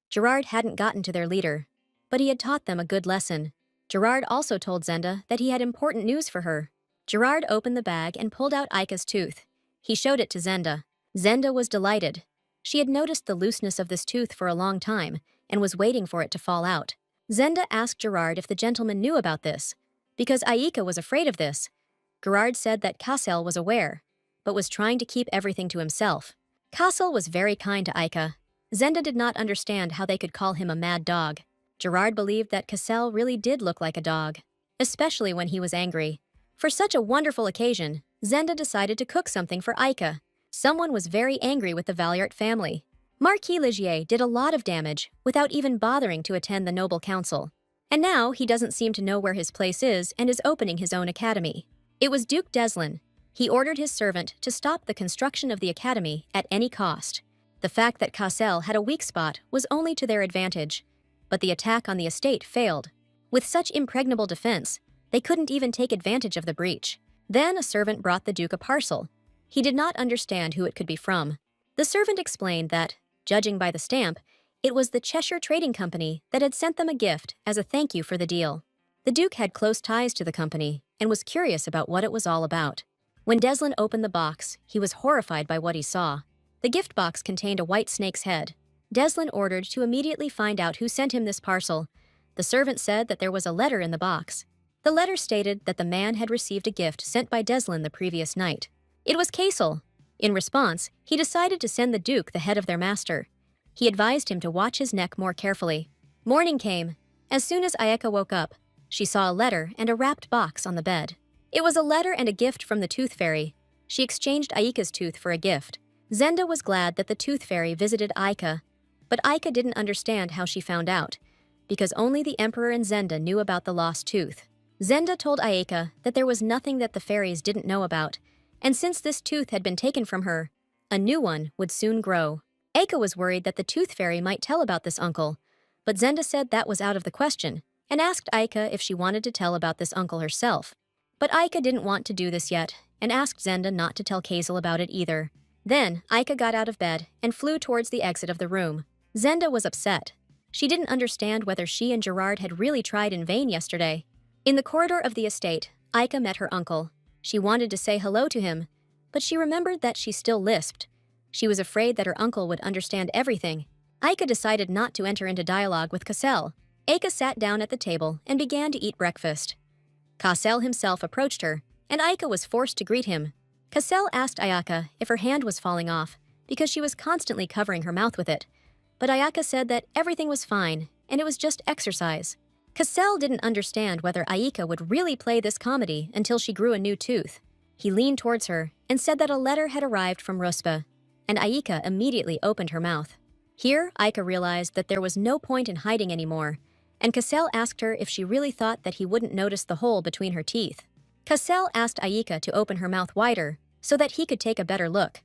Gerard hadn't gotten to their leader, but he had taught them a good lesson. Gerard also told Zenda that he had important news for her. Gerard opened the bag and pulled out Aika's tooth. He showed it to Zenda. Zenda was delighted. She had noticed the looseness of this tooth for a long time and was waiting for it to fall out. Zenda asked Gerard if the gentleman knew about this, because Aika was afraid of this. Gerard said that Kaisel was aware, but was trying to keep everything to himself. Kaisel was very kind to Aika. Zenda did not understand how they could call him a mad dog. Gerard believed that Kaisel really did look like a dog, especially when he was angry. For such a wonderful occasion, Zenda decided to cook something for Aika. Someone was very angry with the Valyart family. Marquis Ligier did a lot of damage without even bothering to attend the noble council. And now he doesn't seem to know where his place is and is opening his own academy. It was Duke Deslin. He ordered his servant to stop the construction of the academy at any cost. The fact that Kaisel had a weak spot was only to their advantage, but the attack on the estate failed. With such impregnable defense, they couldn't even take advantage of the breach. Then a servant brought the Duke a parcel. He did not understand who it could be from. The servant explained that, judging by the stamp, it was the Cheshire Trading Company that had sent them a gift as a thank you for the deal. The Duke had close ties to the company and was curious about what it was all about. When Deslin opened the box, he was horrified by what he saw. The gift box contained a white snake's head. Deslin ordered to immediately find out who sent him this parcel. The servant said that there was a letter in the box. The letter stated that the man had received a gift sent by Deslin the previous night. It was Kaisel. In response, he decided to send the Duke the head of their master. He advised him to watch his neck more carefully. Morning came. As soon as Ayaka woke up, she saw a letter and a wrapped box on the bed. It was a letter and a gift from the Tooth Fairy. She exchanged Aika's tooth for a gift. Zenda was glad that the Tooth Fairy visited Aika, but Aika didn't understand how she found out, because only the Emperor and Zenda knew about the lost tooth. Zenda told Aika that there was nothing that the fairies didn't know about, and since this tooth had been taken from her, a new one would soon grow. Aika was worried that the Tooth Fairy might tell about this uncle, but Zenda said that was out of the question, and asked Aika if she wanted to tell about this uncle herself. But Aika didn't want to do this yet, and asked Zenda not to tell Kaisel about it either. Then, Aika got out of bed and flew towards the exit of the room. Zenda was upset. She didn't understand whether she and Gerard had really tried in vain yesterday. In the corridor of the estate, Aika met her uncle. She wanted to say hello to him, but she remembered that she still lisped. She was afraid that her uncle would understand everything. Aika decided not to enter into dialogue with Kaisel. Aika sat down at the table and began to eat breakfast. Kaisel himself approached her, and Aika was forced to greet him. Kaisel asked Ayaka if her hand was falling off, because she was constantly covering her mouth with it, but Ayaka said that everything was fine and it was just exercise. Cassell didn't understand whether Ayaka would really play this comedy until she grew a new tooth. He leaned towards her and said that a letter had arrived from Ruspa, and Ayaka immediately opened her mouth. Here, Ayaka realized that there was no point in hiding anymore, and Cassell asked her if she really thought that he wouldn't notice the hole between her teeth. Cassell asked Ayaka to open her mouth wider so that he could take a better look,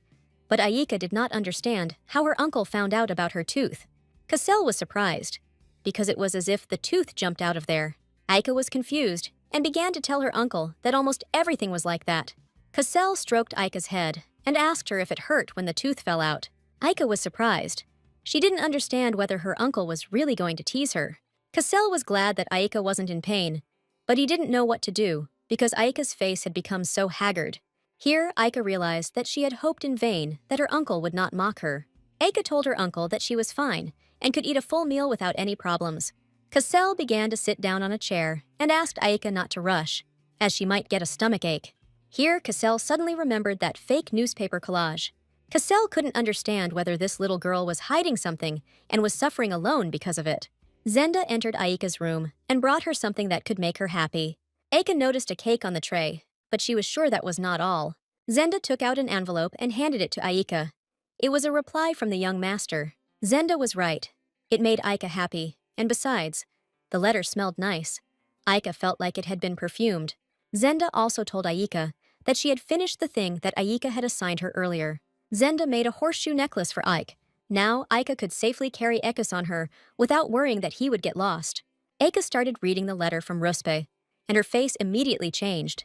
but Ayaka did not understand how her uncle found out about her tooth. Cassell was surprised, because it was as if the tooth jumped out of there. Ayaka was confused and began to tell her uncle that almost everything was like that. Cassell stroked Ayaka's head and asked her if it hurt when the tooth fell out. Ayaka was surprised. She didn't understand whether her uncle was really going to tease her. Cassell was glad that Ayaka wasn't in pain, but he didn't know what to do because Ayaka's face had become so haggard. Here, Ayaka realized that she had hoped in vain that her uncle would not mock her. Ayaka told her uncle that she was fine and could eat a full meal without any problems. Cassell began to sit down on a chair and asked Ayaka not to rush, as she might get a stomachache. Here, Cassell suddenly remembered that fake newspaper collage. Cassell couldn't understand whether this little girl was hiding something and was suffering alone because of it. Zenda entered Ayaka's room and brought her something that could make her happy. Ayaka noticed a cake on the tray, but she was sure that was not all. Zenda took out an envelope and handed it to Ayaka. It was a reply from the young master. Zenda was right. It made Ayaka happy, and besides, the letter smelled nice. Ayaka felt like it had been perfumed. Zenda also told Ayaka that she had finished the thing that Ayaka had assigned her earlier. Zenda made a horseshoe necklace for Ayaka. Now, Ayaka could safely carry Ekis on her without worrying that he would get lost. Ayaka started reading the letter from Ruspe, and her face immediately changed.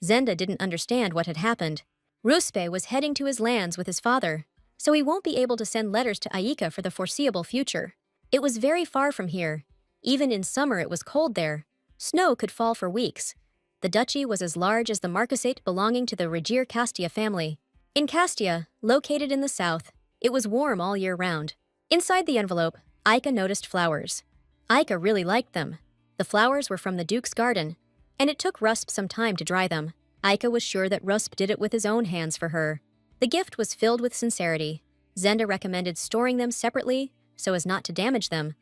Zenda didn't understand what had happened. Ruspe was heading to his lands with his father, so he won't be able to send letters to Ayaka for the foreseeable future. It was very far from here. Even in summer it was cold there. Snow could fall for weeks. The duchy was as large as the marquisate belonging to the Regir Castia family. In Castia, located in the south, it was warm all year round. Inside the envelope, Ayaka noticed flowers. Ayaka really liked them. The flowers were from the Duke's garden, and it took Rusp some time to dry them. Ayaka was sure that Rusp did it with his own hands for her. The gift was filled with sincerity. Zenda recommended storing them separately so as not to damage them.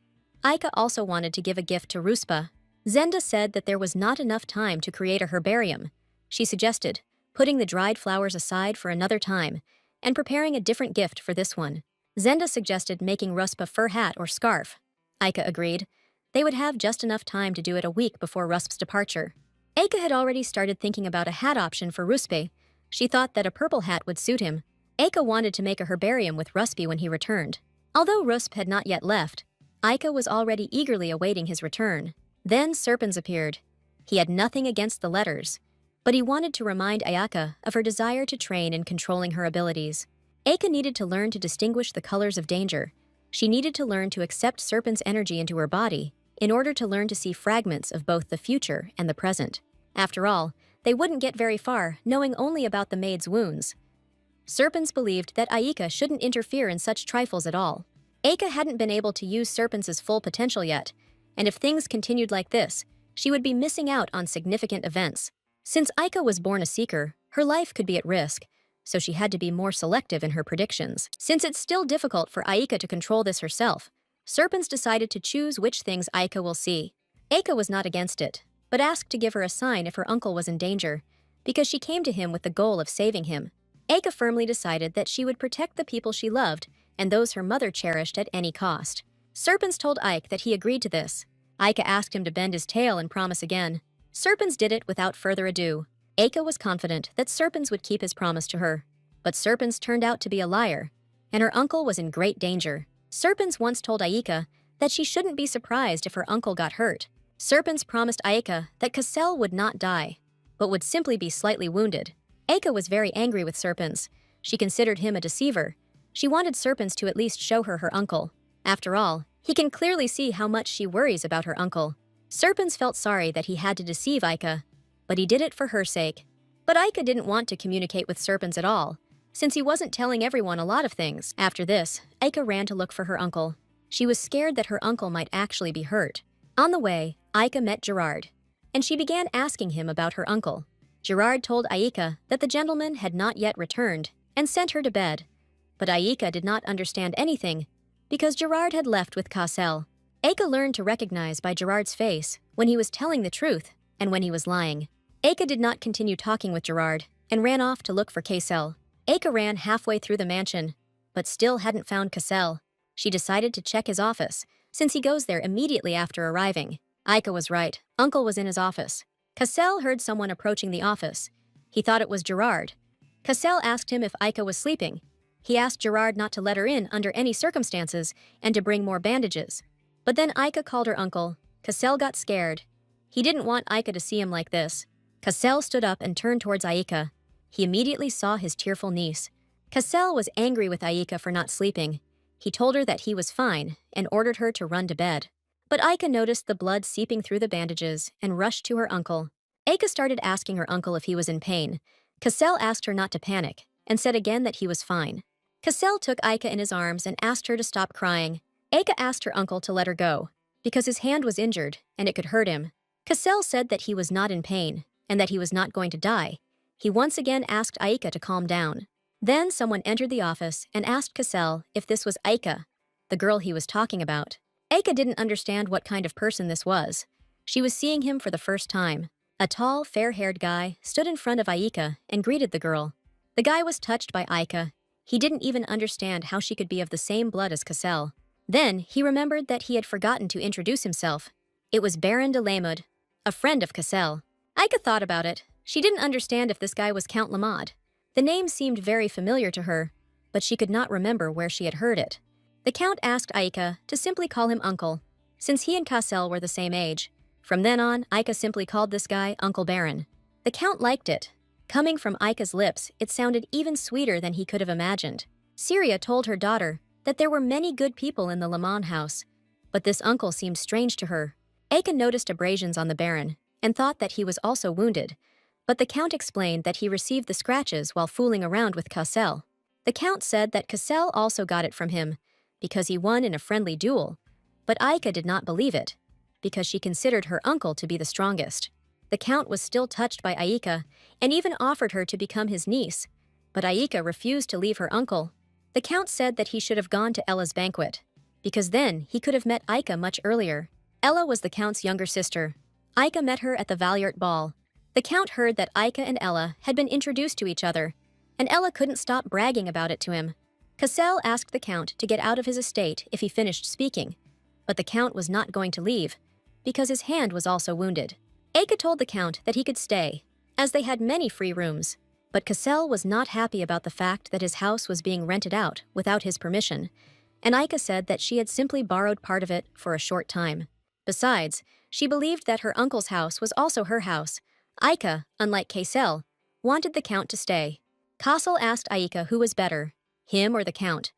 Ayaka also wanted to give a gift to Ruspa. Zenda said that there was not enough time to create a herbarium. She suggested putting the dried flowers aside for another time and preparing a different gift for this one. Zenda suggested making Rusp a fur hat or scarf. Ayaka agreed. They would have just enough time to do it a week before Rusp's departure. Ayaka had already started thinking about a hat option for Ruspe. She thought that a purple hat would suit him. Ayaka wanted to make a herbarium with Ruspe when he returned. Although Rusp had not yet left, Ayaka was already eagerly awaiting his return. Then Serpens appeared. He had nothing against the letters, but he wanted to remind Ayaka of her desire to train in controlling her abilities. Ayaka needed to learn to distinguish the colors of danger. She needed to learn to accept Serpens' energy into her body in order to learn to see fragments of both the future and the present. After all, they wouldn't get very far knowing only about the maid's wounds. Serpens believed that Ayaka shouldn't interfere in such trifles at all. Ayaka hadn't been able to use Serpens' full potential yet, and if things continued like this, she would be missing out on significant events. Since Ayaka was born a seeker, her life could be at risk, so she had to be more selective in her predictions. Since it's still difficult for Ayaka to control this herself, Serpens decided to choose which things Ayaka will see. Ayaka was not against it, but asked to give her a sign if her uncle was in danger, because she came to him with the goal of saving him. Ayaka firmly decided that she would protect the people she loved and those her mother cherished at any cost. Serpens told Ike that he agreed to this. Ayaka asked him to bend his tail and promise again. Serpens did it without further ado. Ayaka was confident that Serpens would keep his promise to her, but Serpens turned out to be a liar, and her uncle was in great danger. Serpens once told Ayaka that she shouldn't be surprised if her uncle got hurt. Serpens promised Ayaka that Cassell would not die, but would simply be slightly wounded. Ayaka was very angry with Serpens. She considered him a deceiver. She wanted Serpens to at least show her her uncle. After all, he can clearly see how much she worries about her uncle. Serpens felt sorry that he had to deceive Ayaka, but he did it for her sake. But Ayaka didn't want to communicate with Serpens at all, since he wasn't telling everyone a lot of things. After this, Ayaka ran to look for her uncle. She was scared that her uncle might actually be hurt. On the way, Ayaka met Gerard, and she began asking him about her uncle. Gerard told Ayaka that the gentleman had not yet returned and sent her to bed. But Ayaka did not understand anything because Gerard had left with Cassel. Aika learned to recognize by Gerard's face when he was telling the truth and when he was lying. Aika did not continue talking with Gerard and ran off to look for Cassel. Aika ran halfway through the mansion, but still hadn't found Cassel. She decided to check his office, since he goes there immediately after arriving. Aika was right. Uncle was in his office. Cassel heard someone approaching the office. He thought it was Gerard. Cassel asked him if Aika was sleeping. He asked Gerard not to let her in under any circumstances and to bring more bandages. But then Aika called her uncle. Cassel got scared. He didn't want Aika to see him like this. Cassel stood up and turned towards Aika. He immediately saw his tearful niece. Cassel was angry with Aika for not sleeping. He told her that he was fine and ordered her to run to bed. But Aika noticed the blood seeping through the bandages and rushed to her uncle. Aika started asking her uncle if he was in pain. Cassel asked her not to panic and said again that he was fine. Cassel took Aika in his arms and asked her to stop crying. Aika asked her uncle to let her go because his hand was injured and it could hurt him. Cassel said that he was not in pain and that he was not going to die. He once again asked Aika to calm down. Then someone entered the office and asked Cassel if this was Aika, the girl he was talking about. Aika didn't understand what kind of person this was. She was seeing him for the first time. A tall, fair-haired guy stood in front of Aika and greeted the girl. The guy was touched by Aika. He didn't even understand how she could be of the same blood as Cassel. Then he remembered that he had forgotten to introduce himself. It was Baron de Lamud, a friend of Cassel. Aika thought about it. She didn't understand if this guy was Count Lamad. The name seemed very familiar to her, but she could not remember where she had heard it. The Count asked Aika to simply call him Uncle, since he and Cassel were the same age. From then on, Aika simply called this guy Uncle Baron. The Count liked it. Coming from Aika's lips, it sounded even sweeter than he could have imagined. Syria told her daughter that there were many good people in the Lamond house, but this uncle seemed strange to her. Aika noticed abrasions on the Baron and thought that he was also wounded, but the Count explained that he received the scratches while fooling around with Cassel. The Count said that Cassel also got it from him because he won in a friendly duel, but Aika did not believe it because she considered her uncle to be the strongest. The Count was still touched by Aika and even offered her to become his niece, but Aika refused to leave her uncle. The Count said that he should have gone to Ella's banquet, because then he could have met Aika much earlier. Ella was the Count's younger sister. Aika met her at the Valiart ball. The Count heard that Aika and Ella had been introduced to each other, and Ella couldn't stop bragging about it to him. Cassel asked the Count to get out of his estate if he finished speaking, but the Count was not going to leave, because his hand was also wounded. Aika told the Count that he could stay, as they had many free rooms, but Cassel was not happy about the fact that his house was being rented out without his permission, and Aika said that she had simply borrowed part of it for a short time. Besides, she believed that her uncle's house was also her house. Aika, unlike Cassel, wanted the Count to stay. Cassel asked Aika who was better, him or the Count.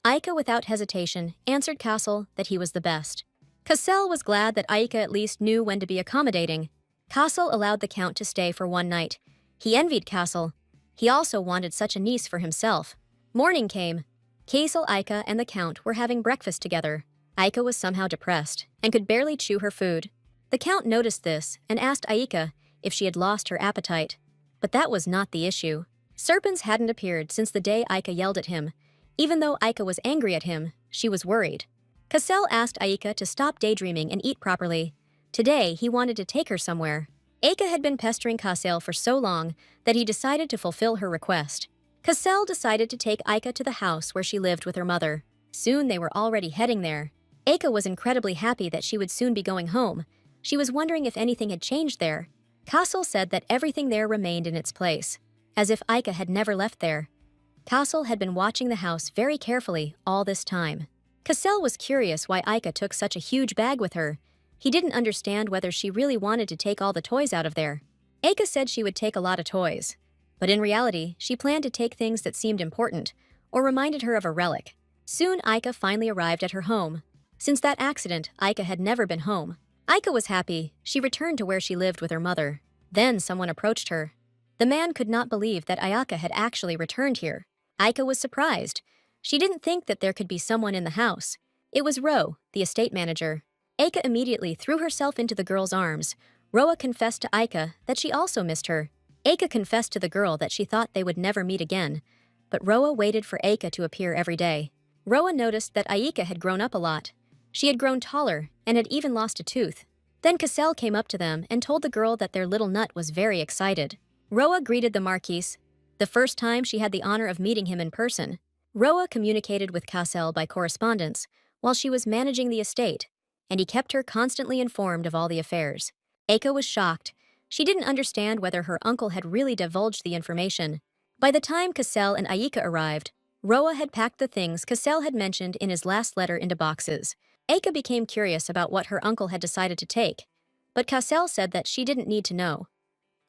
Aika, without hesitation, answered Cassel that he was the best. Cassel was glad that Aika at least knew when to be accommodating. Cassel allowed the Count to stay for one night. He envied Cassel. He also wanted such a niece for himself. Morning came. Cassel, Aika, and the Count were having breakfast together. Aika was somehow depressed and could barely chew her food. The Count noticed this and asked Aika if she had lost her appetite. But that was not the issue. Serpens hadn't appeared since the day Aika yelled at him. Even though Aika was angry at him, she was worried. Cassel asked Aika to stop daydreaming and eat properly. Today, he wanted to take her somewhere. Aika had been pestering Cassel for so long that he decided to fulfill her request. Cassel decided to take Aika to the house where she lived with her mother. Soon they were already heading there. Aika was incredibly happy that she would soon be going home. She was wondering if anything had changed there. Cassel said that everything there remained in its place, as if Aika had never left there. Cassel had been watching the house very carefully all this time. Cassel was curious why Aika took such a huge bag with her. He didn't understand whether she really wanted to take all the toys out of there. Aika said she would take a lot of toys, but in reality, she planned to take things that seemed important or reminded her of a relic. Soon, Aika finally arrived at her home. Since that accident, Aika had never been home. Aika was happy. She returned to where she lived with her mother. Then someone approached her. The man could not believe that Ayaka had actually returned here. Aika was surprised. She didn't think that there could be someone in the house. It was Ro, the estate manager. Aika immediately threw herself into the girl's arms. Roa confessed to Aika that she also missed her. Aika confessed to the girl that she thought they would never meet again, but Roa waited for Aika to appear every day. Roa noticed that Aika had grown up a lot. She had grown taller and had even lost a tooth. Then Cassell came up to them and told the girl that their little nut was very excited. Roa greeted the Marquis, the first time she had the honor of meeting him in person. Roa communicated with Cassell by correspondence while she was managing the estate, and he kept her constantly informed of all the affairs. Aika was shocked. She didn't understand whether her uncle had really divulged the information. By the time Cassell and Aika arrived, Roa had packed the things Cassell had mentioned in his last letter into boxes. Aika became curious about what her uncle had decided to take, but Cassell said that she didn't need to know.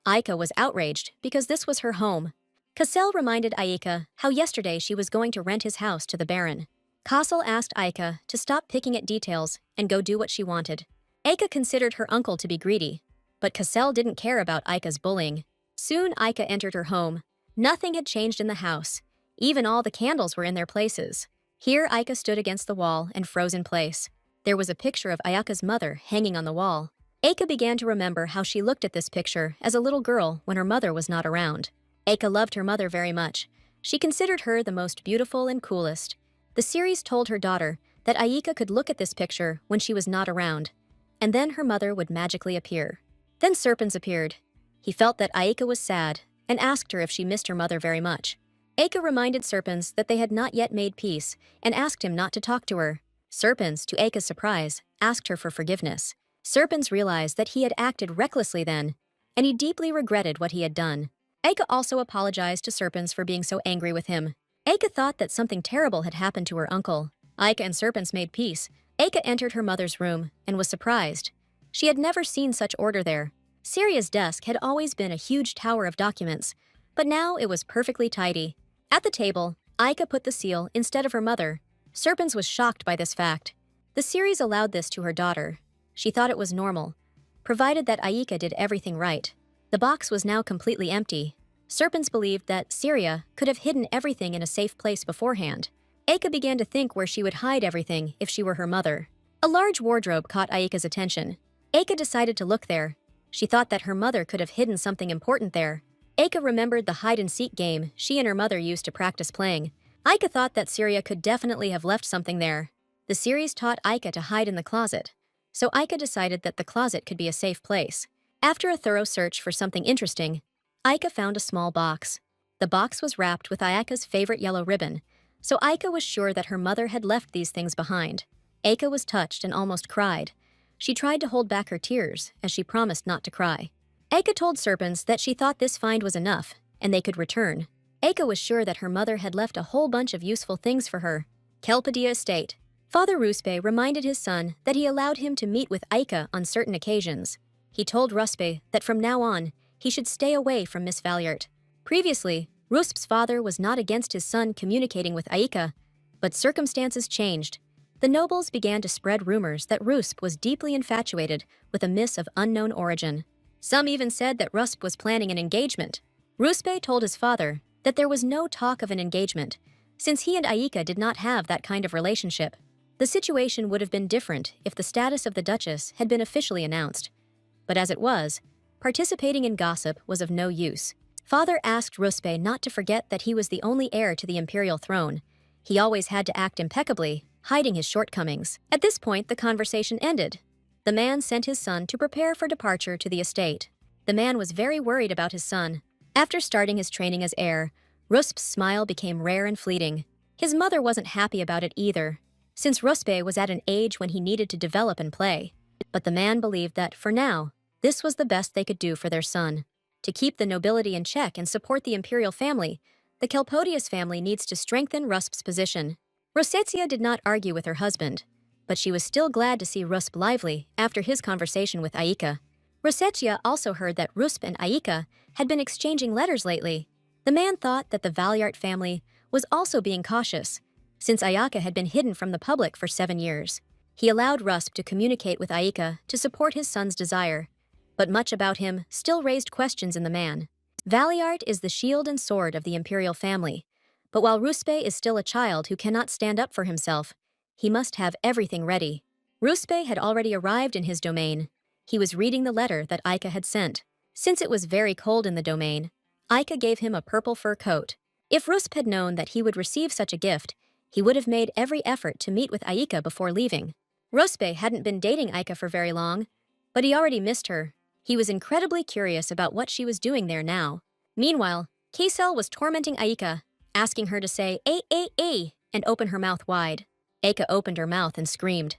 Aika was outraged because this was her home. Cassell reminded Aika how yesterday she was going to rent his house to the Baron. Cassell asked Aika to stop picking at details and go do what she wanted. Aika considered her uncle to be greedy, but Cassell didn't care about Aika's bullying. Soon Aika entered her home. Nothing had changed in the house. Even all the candles were in their places. Here Aika stood against the wall and froze in place. There was a picture of Ayaka's mother hanging on the wall. Aika began to remember how she looked at this picture as a little girl when her mother was not around. Aika loved her mother very much. She considered her the most beautiful and coolest. The series told her daughter that Aika could look at this picture when she was not around, and then her mother would magically appear. Then Serpens appeared. He felt that Aika was sad and asked her if she missed her mother very much. Aika reminded Serpens that they had not yet made peace and asked him not to talk to her. Serpens, to Aika's surprise, asked her for forgiveness. Serpens realized that he had acted recklessly then, and he deeply regretted what he had done. Aika also apologized to Serpens for being so angry with him. Aika thought that something terrible had happened to her uncle. Aika and Serpens made peace. Aika entered her mother's room and was surprised. She had never seen such order there. Syria's desk had always been a huge tower of documents, but now it was perfectly tidy. At the table, Aika put the seal instead of her mother. Serpens was shocked by this fact. The series allowed this to her daughter. She thought it was normal, provided that Aika did everything right. The box was now completely empty. Serpens believed that Syria could have hidden everything in a safe place beforehand. Aika began to think where she would hide everything if she were her mother. A large wardrobe caught Aika's attention. Aika decided to look there. She thought that her mother could have hidden something important there. Aika remembered the hide-and-seek game she and her mother used to practice playing. Aika thought that Syria could definitely have left something there. The series taught Aika to hide in the closet, so Aika decided that the closet could be a safe place. After a thorough search for something interesting, Aika found a small box. The box was wrapped with Ayaka's favorite yellow ribbon, so Aika was sure that her mother had left these things behind. Aika was touched and almost cried. She tried to hold back her tears as she promised not to cry. Aika told Serpens that she thought this find was enough, and they could return. Aika was sure that her mother had left a whole bunch of useful things for her. Kelpadia Estate. Father Ruspe reminded his son that he allowed him to meet with Aika on certain occasions. He told Ruspe that from now on, he should stay away from Miss Valliart. Previously, Ruspe's father was not against his son communicating with Aika, but circumstances changed. The nobles began to spread rumors that Ruspe was deeply infatuated with a miss of unknown origin. Some even said that Ruspe was planning an engagement. Ruspe told his father that there was no talk of an engagement, since he and Aika did not have that kind of relationship. The situation would have been different if the status of the Duchess had been officially announced. But as it was, participating in gossip was of no use. Father asked Ruspe not to forget that he was the only heir to the imperial throne. He always had to act impeccably, hiding his shortcomings. At this point, the conversation ended. The man sent his son to prepare for departure to the estate. The man was very worried about his son. After starting his training as heir, Ruspe's smile became rare and fleeting. His mother wasn't happy about it either, since Ruspe was at an age when he needed to develop and play. But the man believed that, for now, this was the best they could do for their son. To keep the nobility in check and support the imperial family, the Kelpodius family needs to strengthen Ruspe's position. Rosetia did not argue with her husband, but she was still glad to see Ruspe lively after his conversation with Aika. Rosetia also heard that Ruspe and Aika had been exchanging letters lately. The man thought that the Valliart family was also being cautious, since Ayaka had been hidden from the public for 7 years. He allowed Ruspe to communicate with Aika to support his son's desire, but much about him still raised questions in the man. Valliart is the shield and sword of the imperial family, but while Ruspe is still a child who cannot stand up for himself, he must have everything ready. Ruspe had already arrived in his domain. He was reading the letter that Aika had sent. Since it was very cold in the domain, Aika gave him a purple fur coat. If Ruspe had known that he would receive such a gift, He would have made every effort to meet with Aika before leaving. Ruspe hadn't been dating Aika for very long, but he already missed her. He was incredibly curious about what she was doing there now. Meanwhile, Kaysel was tormenting Aika, asking her to say A, and open her mouth wide. Aika opened her mouth and screamed.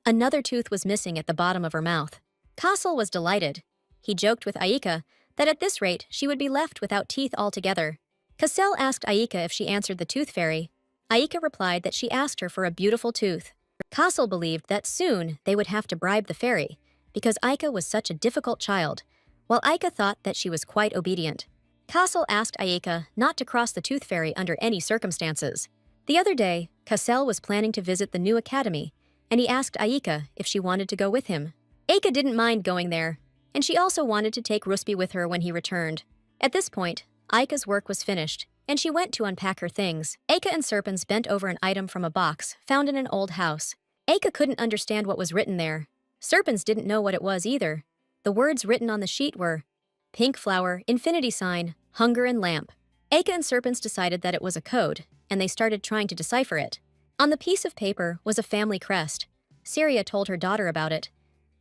Another tooth was missing at the bottom of her mouth. Kassel was delighted. He joked with Aika that at this rate she would be left without teeth altogether. Kassel asked Aika if she answered the tooth fairy. Aika replied that she asked her for a beautiful tooth. Kassel believed that soon they would have to bribe the fairy, because Aika was such a difficult child, while Aika thought that she was quite obedient. Kassel asked Aika not to cross the tooth fairy under any circumstances. The other day, Kassel was planning to visit the new academy, and he asked Aika if she wanted to go with him. Aika didn't mind going there, and she also wanted to take Ruspi with her when he returned. At this point, Aika's work was finished, and she went to unpack her things. Aika and Serpens bent over an item from a box found in an old house. Aika couldn't understand what was written there. Serpens didn't know what it was either. The words written on the sheet were pink flower, infinity sign, hunger and lamp. Aika and Serpens decided that it was a code, and they started trying to decipher it. On the piece of paper was a family crest. Syria told her daughter about it,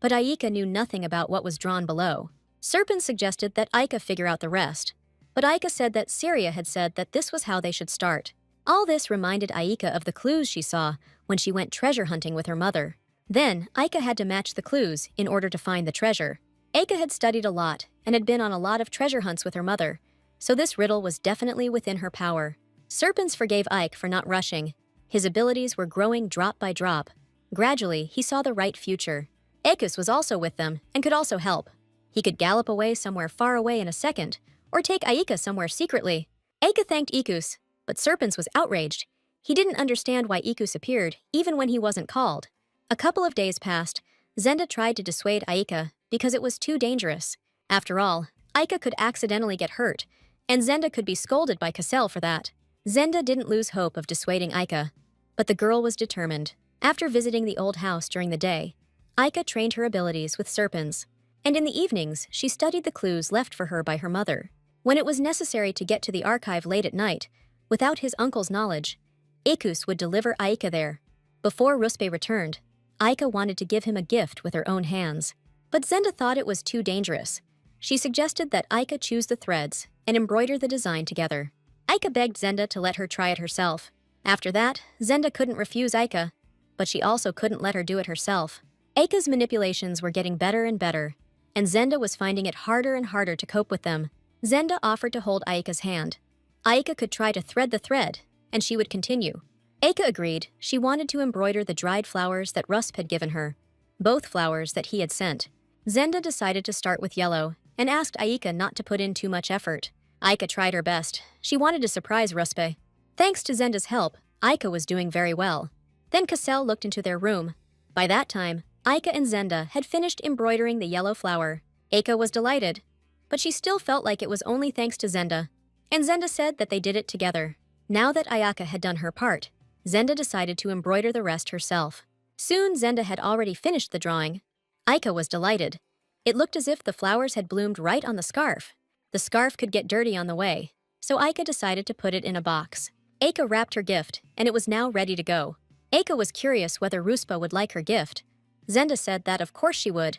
but Aika knew nothing about what was drawn below. Serpens suggested that Aika figure out the rest, but Aika said that Syria had said that this was how they should start. All this reminded Aika of the clues she saw when she went treasure hunting with her mother. Then, Aika had to match the clues in order to find the treasure. Aika had studied a lot and had been on a lot of treasure hunts with her mother, so this riddle was definitely within her power. Serpens forgave Ike for not rushing. His abilities were growing drop by drop. Gradually, he saw the right future. Akus was also with them and could also help. He could gallop away somewhere far away in a second, or take Aika somewhere secretly. Aika thanked Ikus, but Serpens was outraged. He didn't understand why Ikus appeared, even when he wasn't called. A couple of days passed. Zenda tried to dissuade Aika because it was too dangerous. After all, Aika could accidentally get hurt, and Zenda could be scolded by Cassel for that. Zenda didn't lose hope of dissuading Aika, but the girl was determined. After visiting the old house during the day, Aika trained her abilities with Serpens, and in the evenings she studied the clues left for her by her mother. When it was necessary to get to the archive late at night, without his uncle's knowledge, Ikus would deliver Aika there. Before Ruspe returned, Aika wanted to give him a gift with her own hands, but Zenda thought it was too dangerous. She suggested that Aika choose the threads and embroider the design together. Aika begged Zenda to let her try it herself. After that, Zenda couldn't refuse Aika, but she also couldn't let her do it herself. Aika's manipulations were getting better and better, and Zenda was finding it harder and harder to cope with them. Zenda offered to hold Aika's hand. Aika could try to thread the thread, and she would continue. Aika agreed. She wanted to embroider the dried flowers that Rusp had given her, both flowers that he had sent. Zenda decided to start with yellow and asked Aika not to put in too much effort. Aika tried her best. She wanted to surprise Ruspe. Thanks to Zenda's help, Aika was doing very well. Then Cassel looked into their room. By that time, Aika and Zenda had finished embroidering the yellow flower. Aika was delighted, but she still felt like it was only thanks to Zenda. And Zenda said that they did it together. Now that Ayaka had done her part, Zenda decided to embroider the rest herself. Soon Zenda had already finished the drawing. Aika was delighted. It looked as if the flowers had bloomed right on the scarf. The scarf could get dirty on the way, so Aika decided to put it in a box. Aika wrapped her gift, and it was now ready to go. Aika was curious whether Ruspa would like her gift. Zenda said that of course she would,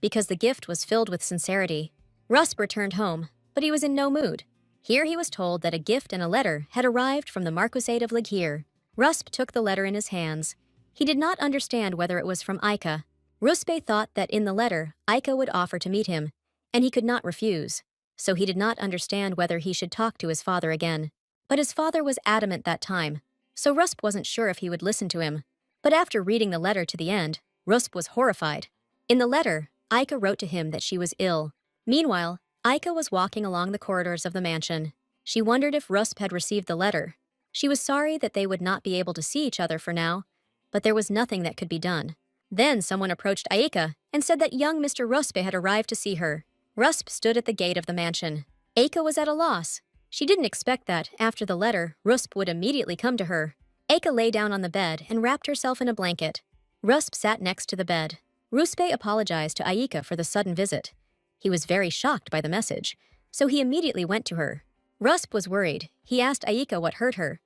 because the gift was filled with sincerity. Rusp returned home, but he was in no mood. Here he was told that a gift and a letter had arrived from the Marquisate of Lighir. Rusp took the letter in his hands. He did not understand whether it was from Aika. Ruspe thought that in the letter, Aika would offer to meet him, and he could not refuse. So he did not understand whether he should talk to his father again. But his father was adamant that time, so Rusp wasn't sure if he would listen to him. But after reading the letter to the end, Rusp was horrified. In the letter, Aika wrote to him that she was ill. Meanwhile, Aika was walking along the corridors of the mansion. She wondered if Rusp had received the letter. She was sorry that they would not be able to see each other for now, but there was nothing that could be done. Then someone approached Aika and said that young Mr. Ruspe had arrived to see her. Rusp stood at the gate of the mansion. Aika was at a loss. She didn't expect that, after the letter, Rusp would immediately come to her. Aika lay down on the bed and wrapped herself in a blanket. Rusp sat next to the bed. Ruspe apologized to Aika for the sudden visit. He was very shocked by the message, so he immediately went to her. Rusp was worried. He asked Aika what hurt her,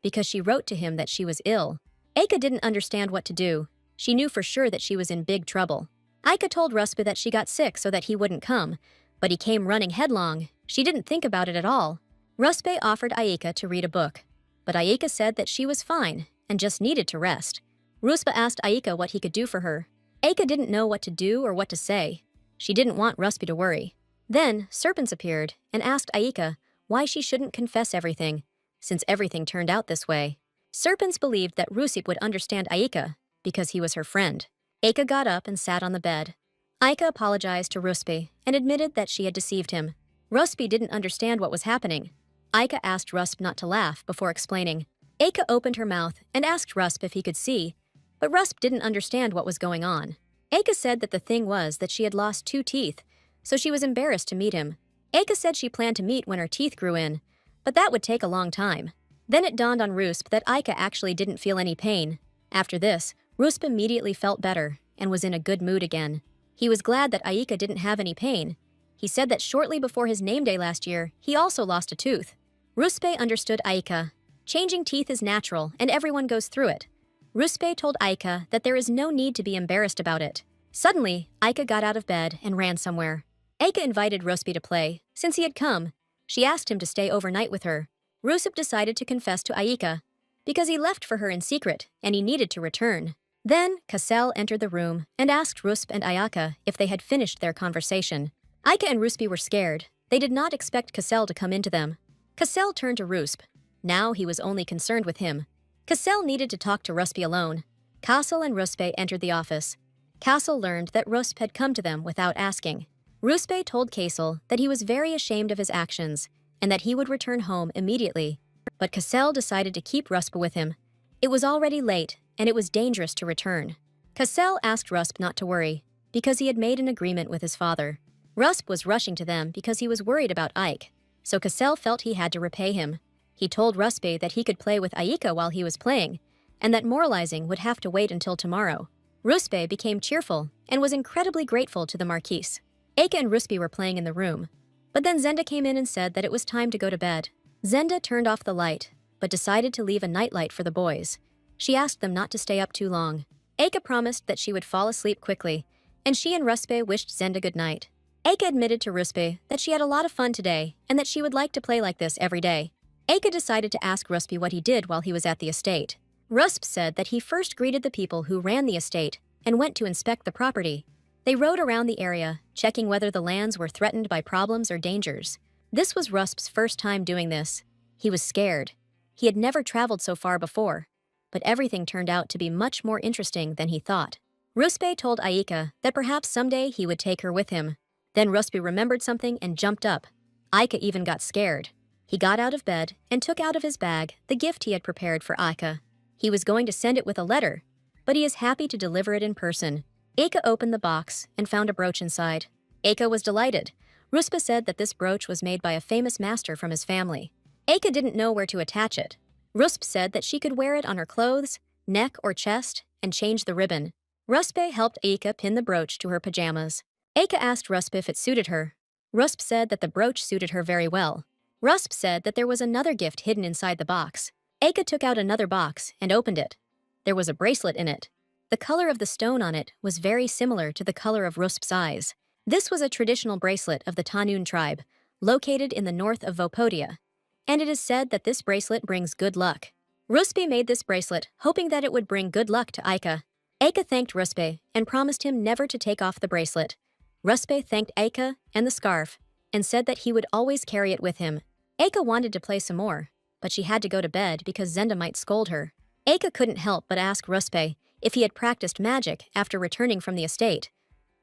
because she wrote to him that she was ill. Aika didn't understand what to do. She knew for sure that she was in big trouble. Aika told Ruspe that she got sick so that he wouldn't come, but he came running headlong. She didn't think about it at all. Ruspe offered Aika to read a book, but Aika said that she was fine and just needed to rest. Ruspe asked Aika what he could do for her. Aika didn't know what to do or what to say. She didn't want Ruspe to worry. Then, Serpents appeared and asked Aika why she shouldn't confess everything, since everything turned out this way. Serpents believed that Rusip would understand Aika because he was her friend. Aika got up and sat on the bed. Aika apologized to Ruspe and admitted that she had deceived him. Ruspe didn't understand what was happening. Aika asked Rusp not to laugh before explaining. Aika opened her mouth and asked Rusp if he could see, but Rusp didn't understand what was going on. Aika said that the thing was that she had lost 2 teeth, so she was embarrassed to meet him. Aika said she planned to meet when her teeth grew in, but that would take a long time. Then it dawned on Rusp that Aika actually didn't feel any pain. After this, Rusp immediately felt better and was in a good mood again. He was glad that Aika didn't have any pain. He said that shortly before his name day last year, he also lost a tooth. Ruspe understood Aika. Changing teeth is natural and everyone goes through it. Ruspe told Aika that there is no need to be embarrassed about it. Suddenly, Aika got out of bed and ran somewhere. Aika invited Ruspe to play. Since he had come, she asked him to stay overnight with her. Rusip decided to confess to Aika because he left for her in secret and he needed to return. Then, Cassel entered the room and asked Rusp and Ayaka if they had finished their conversation. Aika and Ruspe were scared. They did not expect Cassel to come into them. Cassel turned to Rusp. Now he was only concerned with him. Cassel needed to talk to Ruspe alone. Cassel and Ruspe entered the office. Cassel learned that Rusp had come to them without asking. Ruspe told Cassel that he was very ashamed of his actions and that he would return home immediately. But Cassel decided to keep Rusp with him. It was already late, and it was dangerous to return. Cassel asked Rusp not to worry, because he had made an agreement with his father. Rusp was rushing to them because he was worried about Ike, so Cassel felt he had to repay him. He told Ruspe that he could play with Aika while he was playing, and that moralizing would have to wait until tomorrow. Ruspe became cheerful and was incredibly grateful to the Marquise. Aika and Ruspe were playing in the room, but then Zenda came in and said that it was time to go to bed. Zenda turned off the light, but decided to leave a nightlight for the boys. She asked them not to stay up too long. Aika promised that she would fall asleep quickly, and she and Ruspe wished Zenda good night. Aika admitted to Ruspe that she had a lot of fun today and that she would like to play like this every day. Aika decided to ask Ruspe what he did while he was at the estate. Rusp said that he first greeted the people who ran the estate and went to inspect the property. They rode around the area, checking whether the lands were threatened by problems or dangers. This was Rusp's first time doing this. He was scared. He had never traveled so far before, but everything turned out to be much more interesting than he thought. Ruspe told Aika that perhaps someday he would take her with him. Then Ruspe remembered something and jumped up. Aika even got scared. He got out of bed and took out of his bag the gift he had prepared for Aika. He was going to send it with a letter, but he is happy to deliver it in person. Aika opened the box and found a brooch inside. Aika was delighted. Ruspe said that this brooch was made by a famous master from his family. Aika didn't know where to attach it. Rusp said that she could wear it on her clothes, neck, or chest, and change the ribbon. Ruspe helped Aika pin the brooch to her pajamas. Aika asked Rusp if it suited her. Rusp said that the brooch suited her very well. Rusp said that there was another gift hidden inside the box. Aika took out another box and opened it. There was a bracelet in it. The color of the stone on it was very similar to the color of Rusp's eyes. This was a traditional bracelet of the Tanun tribe, located in the north of Vopodia, and it is said that this bracelet brings good luck. Ruspe made this bracelet, hoping that it would bring good luck to Aika. Aika thanked Ruspe and promised him never to take off the bracelet. Ruspe thanked Aika and the scarf and said that he would always carry it with him. Aika wanted to play some more, but she had to go to bed because Zenda might scold her. Aika couldn't help but ask Ruspe if he had practiced magic after returning from the estate.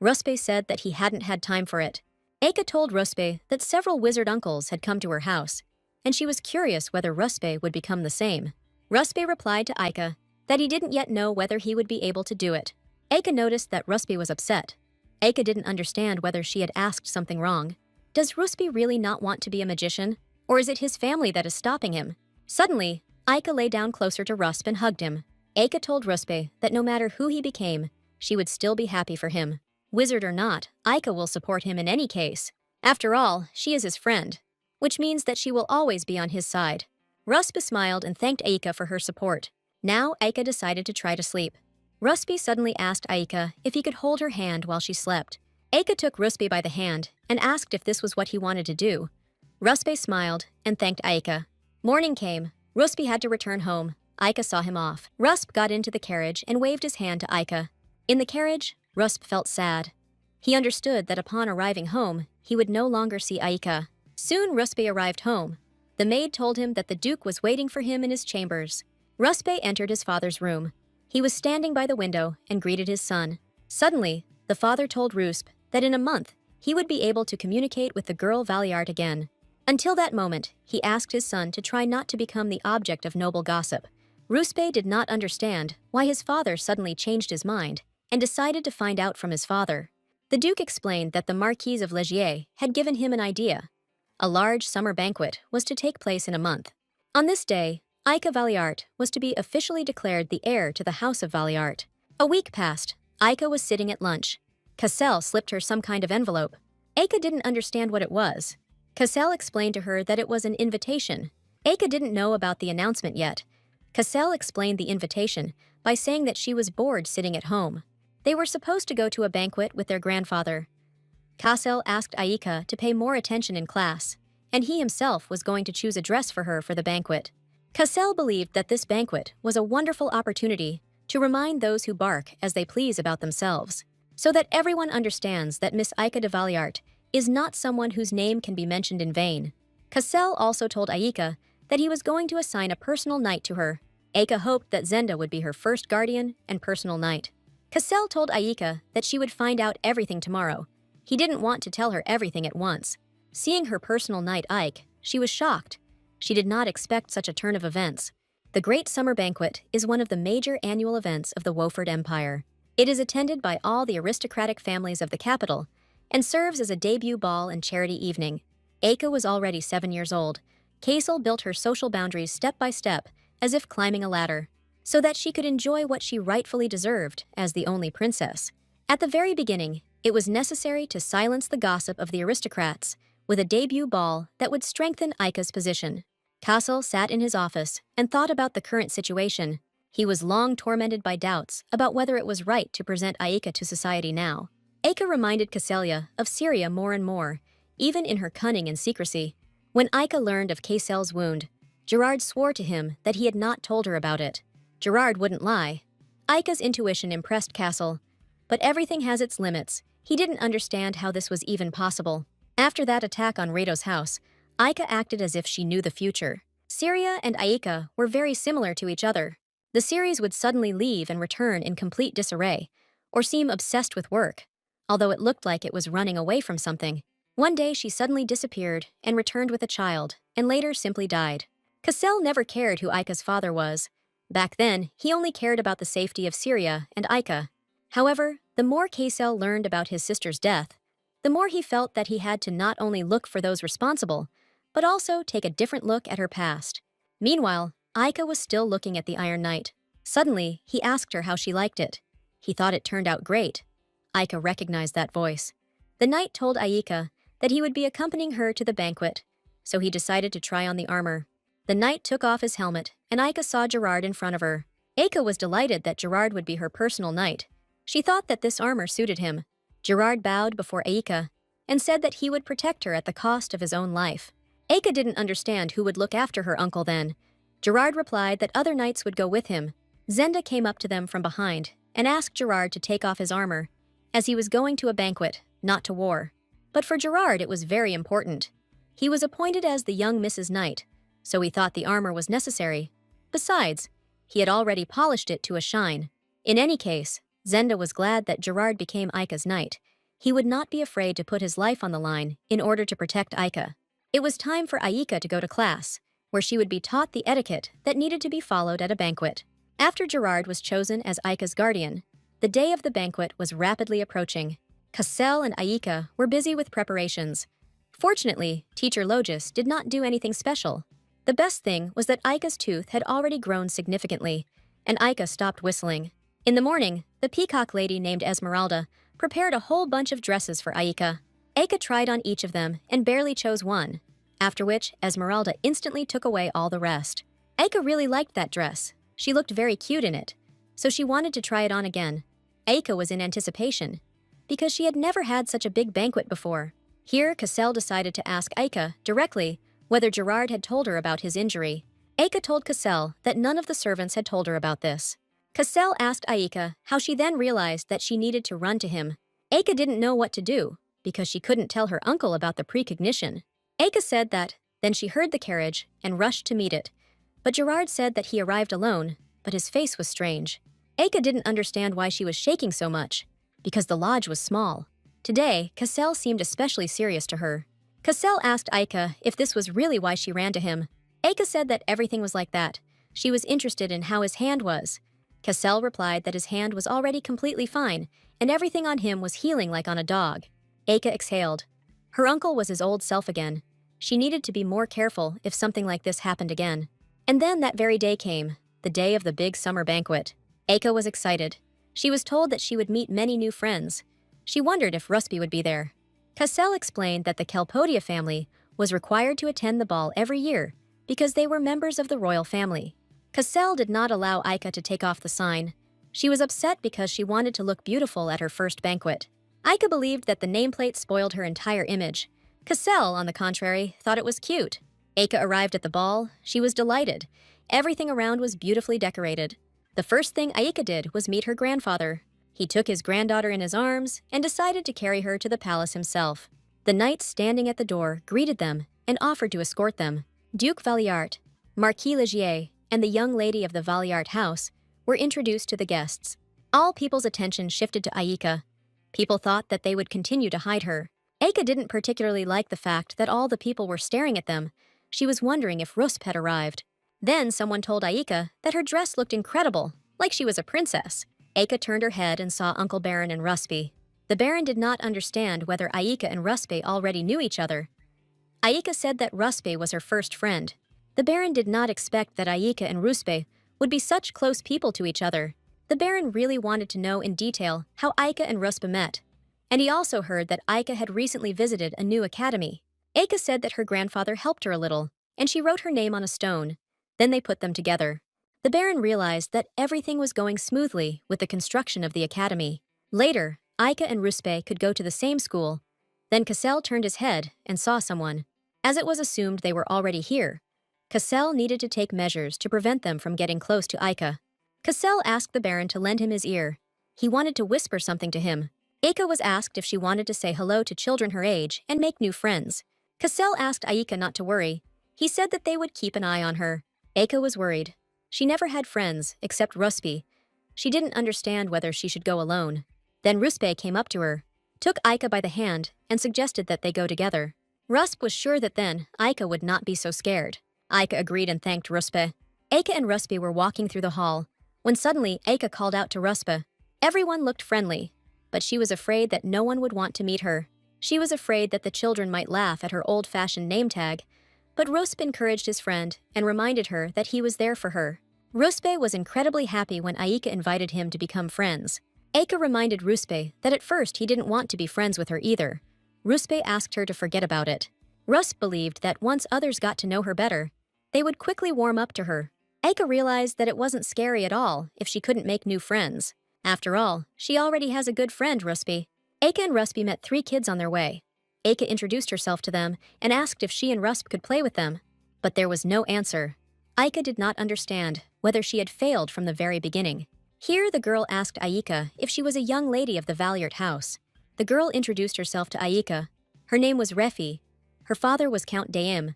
Ruspe said that he hadn't had time for it. Aika told Ruspe that several wizard uncles had come to her house, and she was curious whether Ruspe would become the same. Ruspe replied to Aika that he didn't yet know whether he would be able to do it. Aika noticed that Ruspe was upset. Aika didn't understand whether she had asked something wrong. Does Ruspe really not want to be a magician, or is it his family that is stopping him? Suddenly, Aika lay down closer to Rusp and hugged him. Aika told Ruspe that no matter who he became, she would still be happy for him. Wizard or not, Aika will support him in any case. After all, she is his friend, which means that she will always be on his side. Rusby smiled and thanked Aika for her support. Now Aika decided to try to sleep. Rusby suddenly asked Aika if he could hold her hand while she slept. Aika took Rusby by the hand and asked if this was what he wanted to do. Rusby smiled and thanked Aika. Morning came. Rusby had to return home. Aika saw him off. Rusp got into the carriage and waved his hand to Aika. In the carriage, Rusp felt sad. He understood that upon arriving home, he would no longer see Aika. Soon Rusby arrived home. The maid told him that the Duke was waiting for him in his chambers. Rusby entered his father's room. He was standing by the window and greeted his son. Suddenly, the father told Rusp that in a month, he would be able to communicate with the girl Valiart again. Until that moment, he asked his son to try not to become the object of noble gossip. Ruspe did not understand why his father suddenly changed his mind and decided to find out from his father. The Duke explained that the Marquise of Legier had given him an idea. A large summer banquet was to take place in a month. On this day, Aika Valiart was to be officially declared the heir to the House of Valiart. A week passed. Aika was sitting at lunch. Cassel slipped her some kind of envelope. Aika didn't understand what it was. Cassel explained to her that it was an invitation. Aika didn't know about the announcement yet. Cassel explained the invitation by saying that she was bored sitting at home. They were supposed to go to a banquet with their grandfather. Cassel asked Aika to pay more attention in class, and he himself was going to choose a dress for her for the banquet. Cassel believed that this banquet was a wonderful opportunity to remind those who bark as they please about themselves, so that everyone understands that Miss Aika de Valiart is not someone whose name can be mentioned in vain. Cassel also told Aika that he was going to assign a personal knight to her. Aika hoped that Zenda would be her first guardian and personal knight. Cassel told Aika that she would find out everything tomorrow. He didn't want to tell her everything at once. Seeing her personal knight Ike, she was shocked. She did not expect such a turn of events. The Great Summer Banquet is one of the major annual events of the Wofford Empire. It is attended by all the aristocratic families of the capital and serves as a debut ball and charity evening. Aika was already 7 years old. Kaisel built her social boundaries step by step, as if climbing a ladder, so that she could enjoy what she rightfully deserved as the only princess. At the very beginning, it was necessary to silence the gossip of the aristocrats with a debut ball that would strengthen Aika's position. Kassel sat in his office and thought about the current situation. He was long tormented by doubts about whether it was right to present Aika to society now. Aika reminded Kasselia of Syria more and more, even in her cunning and secrecy. When Aika learned of Kaisel's wound, Gerard swore to him that he had not told her about it. Gerard wouldn't lie. Aika's intuition impressed Kassel, but everything has its limits. He didn't understand how this was even possible. After that attack on Rado's house, Aika acted as if she knew the future. Syria and Aika were very similar to each other. The series would suddenly leave and return in complete disarray, or seem obsessed with work, although it looked like it was running away from something. One day she suddenly disappeared and returned with a child, and later simply died. Cassel never cared who Aika's father was. Back then, he only cared about the safety of Syria and Aika. However, the more Kaisel learned about his sister's death, the more he felt that he had to not only look for those responsible, but also take a different look at her past. Meanwhile, Aika was still looking at the Iron Knight. Suddenly, he asked her how she liked it. He thought it turned out great. Aika recognized that voice. The knight told Aika that he would be accompanying her to the banquet, so he decided to try on the armor. The knight took off his helmet, and Aika saw Gerard in front of her. Aika was delighted that Gerard would be her personal knight. She thought that this armor suited him. Gerard bowed before Aika and said that he would protect her at the cost of his own life. Aika didn't understand who would look after her uncle then. Gerard replied that other knights would go with him. Zenda came up to them from behind and asked Gerard to take off his armor, as he was going to a banquet, not to war. But for Gerard it was very important. He was appointed as the young Mrs. Knight, so he thought the armor was necessary. Besides, he had already polished it to a shine. In any case, Zenda was glad that Gerard became Aika's knight. He would not be afraid to put his life on the line in order to protect Aika. It was time for Aika to go to class, where she would be taught the etiquette that needed to be followed at a banquet. After Gerard was chosen as Aika's guardian, the day of the banquet was rapidly approaching. Cassel and Aika were busy with preparations. Fortunately, Teacher Logis did not do anything special. The best thing was that Aika's tooth had already grown significantly, and Aika stopped whistling. In the morning, the peacock lady named Esmeralda prepared a whole bunch of dresses for Aika. Aika tried on each of them and barely chose one. after which Esmeralda instantly took away all the rest. Aika really liked that dress. She looked very cute in it, so she wanted to try it on again. Aika was in anticipation, because she had never had such a big banquet before. Here, Cassel decided to ask Aika directly whether Gerard had told her about his injury. Aika told Cassel that none of the servants had told her about this. Cassel asked Aika how she then realized that she needed to run to him. Aika didn't know what to do, because she couldn't tell her uncle about the precognition. Aika said that, then she heard the carriage and rushed to meet it. But Gerard said that he arrived alone, but his face was strange. Aika didn't understand why she was shaking so much, because the lodge was small. Today, Cassel seemed especially serious to her. Cassel asked Aika if this was really why she ran to him. Aika said that everything was like that. She was interested in how his hand was. Cassel replied that his hand was already completely fine, and everything on him was healing like on a dog. Aika exhaled. Her uncle was his old self again. She needed to be more careful if something like this happened again. And then that very day came, the day of the big summer banquet. Aika was excited. She was told that she would meet many new friends. She wondered if Rusby would be there. Cassel explained that the Kelpodia family was required to attend the ball every year because they were members of the royal family. Cassel did not allow Aika to take off the sign. She was upset because she wanted to look beautiful at her first banquet. Aika believed that the nameplate spoiled her entire image. Cassel, on the contrary, thought it was cute. Aika arrived at the ball. She was delighted. Everything around was beautifully decorated. The first thing Aika did was meet her grandfather. He took his granddaughter in his arms and decided to carry her to the palace himself. The knights standing at the door greeted them and offered to escort them. Duke Valliart, Marquis Ligier, and the young lady of the Valliart house were introduced to the guests. All people's attention shifted to Aika. People thought that they would continue to hide her. Aika didn't particularly like the fact that all the people were staring at them. She was wondering if Rusp had arrived. Then someone told Aika that her dress looked incredible, like she was a princess. Aika turned her head and saw Uncle Baron and Rusby. The Baron did not understand whether Aika and Rusby already knew each other. Aika said that Rusby was her first friend. The Baron did not expect that Aika and Rusby would be such close people to each other. The Baron really wanted to know in detail how Aika and Rusby met. And he also heard that Aika had recently visited a new academy. Aika said that her grandfather helped her a little, and she wrote her name on a stone. Then they put them together. The Baron realized that everything was going smoothly with the construction of the academy. Later, Aika and Ruspe could go to the same school. Then Cassel turned his head and saw someone. As it was assumed they were already here, Cassel needed to take measures to prevent them from getting close to Aika. Cassel asked the Baron to lend him his ear. He wanted to whisper something to him. Aika was asked if she wanted to say hello to children her age and make new friends. Cassel asked Aika not to worry. He said that they would keep an eye on her. Aika was worried. She never had friends, except Rusby. She didn't understand whether she should go alone. Then Ruspe came up to her, took Aika by the hand, and suggested that they go together. Rusp was sure that then Aika would not be so scared. Aika agreed and thanked Ruspe. Aika and Ruspe were walking through the hall, when suddenly Aika called out to Ruspe. Everyone looked friendly, but she was afraid that no one would want to meet her. She was afraid that the children might laugh at her old-fashioned name tag, but Ruspe encouraged his friend and reminded her that he was there for her. Ruspe was incredibly happy when Aika invited him to become friends. Aika reminded Ruspe that at first he didn't want to be friends with her either. Ruspe asked her to forget about it. Rusp believed that once others got to know her better, they would quickly warm up to her. Aika realized that it wasn't scary at all if she couldn't make new friends. After all, she already has a good friend, Ruspe. Aika and Ruspe met 3 kids on their way. Aika introduced herself to them and asked if she and Rusp could play with them. But there was no answer. Aika did not understand whether she had failed from the very beginning. Here the girl asked Aika if she was a young lady of the Valliart house. The girl introduced herself to Aika. Her name was Refi. Her father was Count Daim.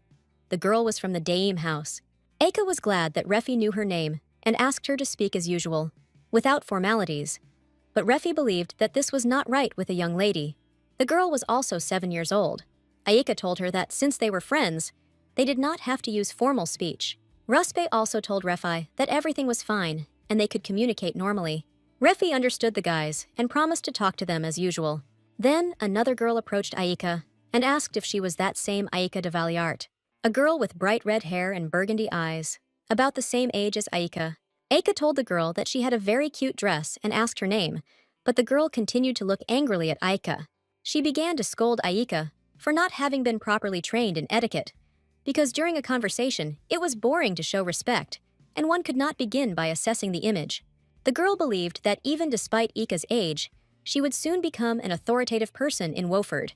The girl was from the Daim house. Aika was glad that Refi knew her name and asked her to speak as usual, without formalities. But Refi believed that this was not right with a young lady. The girl was also 7 years old. Aika told her that since they were friends, they did not have to use formal speech. Ruspe also told Refi that everything was fine and they could communicate normally. Refi understood the guys and promised to talk to them as usual. Then another girl approached Aika and asked if she was that same Aika de Valliart, a girl with bright red hair and burgundy eyes, about the same age as Aika. Aika told the girl that she had a very cute dress and asked her name, but the girl continued to look angrily at Aika. She began to scold Aika for not having been properly trained in etiquette. because during a conversation, it was boring to show respect, and one could not begin by assessing the image. The girl believed that even despite Ika's age, she would soon become an authoritative person in Woford,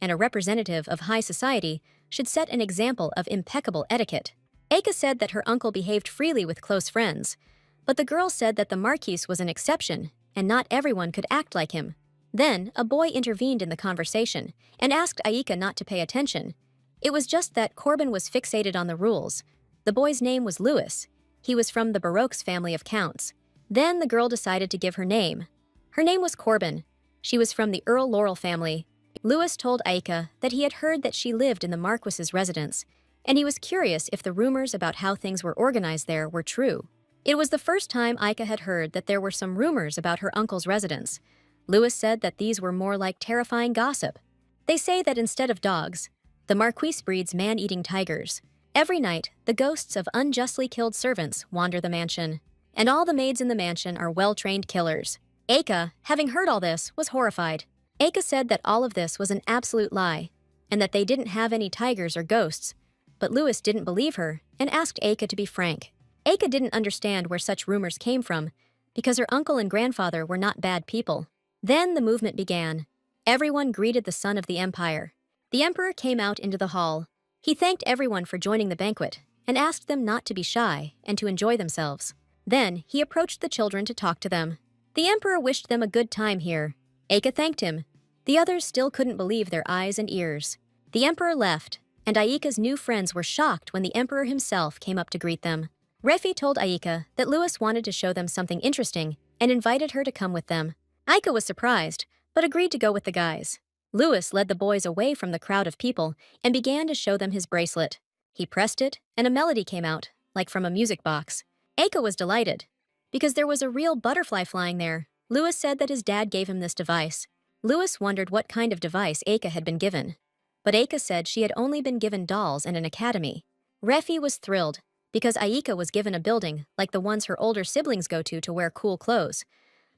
and a representative of high society should set an example of impeccable etiquette. Ika said that her uncle behaved freely with close friends, but the girl said that the Marquis was an exception, and not everyone could act like him. Then, a boy intervened in the conversation and asked Aika not to pay attention. It was just that Corbin was fixated on the rules. The boy's name was Louis. He was from the Baroque's family of counts. Then the girl decided to give her name. Her name was Corbin. She was from the Earl Laurel family. Louis told Aika that he had heard that she lived in the Marquis's residence, and he was curious if the rumors about how things were organized there were true. It was the first time Aika had heard that there were some rumors about her uncle's residence. Louis said that these were more like terrifying gossip. They say that instead of dogs, the Marquis breeds man-eating tigers. Every night, the ghosts of unjustly killed servants wander the mansion, and all the maids in the mansion are well-trained killers. Aika, having heard all this, was horrified. Aika said that all of this was an absolute lie, and that they didn't have any tigers or ghosts, but Louis didn't believe her and asked Aika to be frank. Aika didn't understand where such rumors came from, because her uncle and grandfather were not bad people. Then the movement began. Everyone greeted the son of the empire. The emperor came out into the hall. He thanked everyone for joining the banquet and asked them not to be shy and to enjoy themselves. Then he approached the children to talk to them. The emperor wished them a good time here. Aika thanked him. The others still couldn't believe their eyes and ears. The emperor left, and Aika's new friends were shocked when the emperor himself came up to greet them. Refi told Aika that Louis wanted to show them something interesting and invited her to come with them. Aika was surprised, but agreed to go with the guys. Louis led the boys away from the crowd of people and began to show them his bracelet. He pressed it, and a melody came out, like from a music box. Aika was delighted, because there was a real butterfly flying there. Louis said that his dad gave him this device. Louis wondered what kind of device Aika had been given. But Aika said she had only been given dolls and an academy. Refi was thrilled, because Aika was given a building like the ones her older siblings go to wear cool clothes.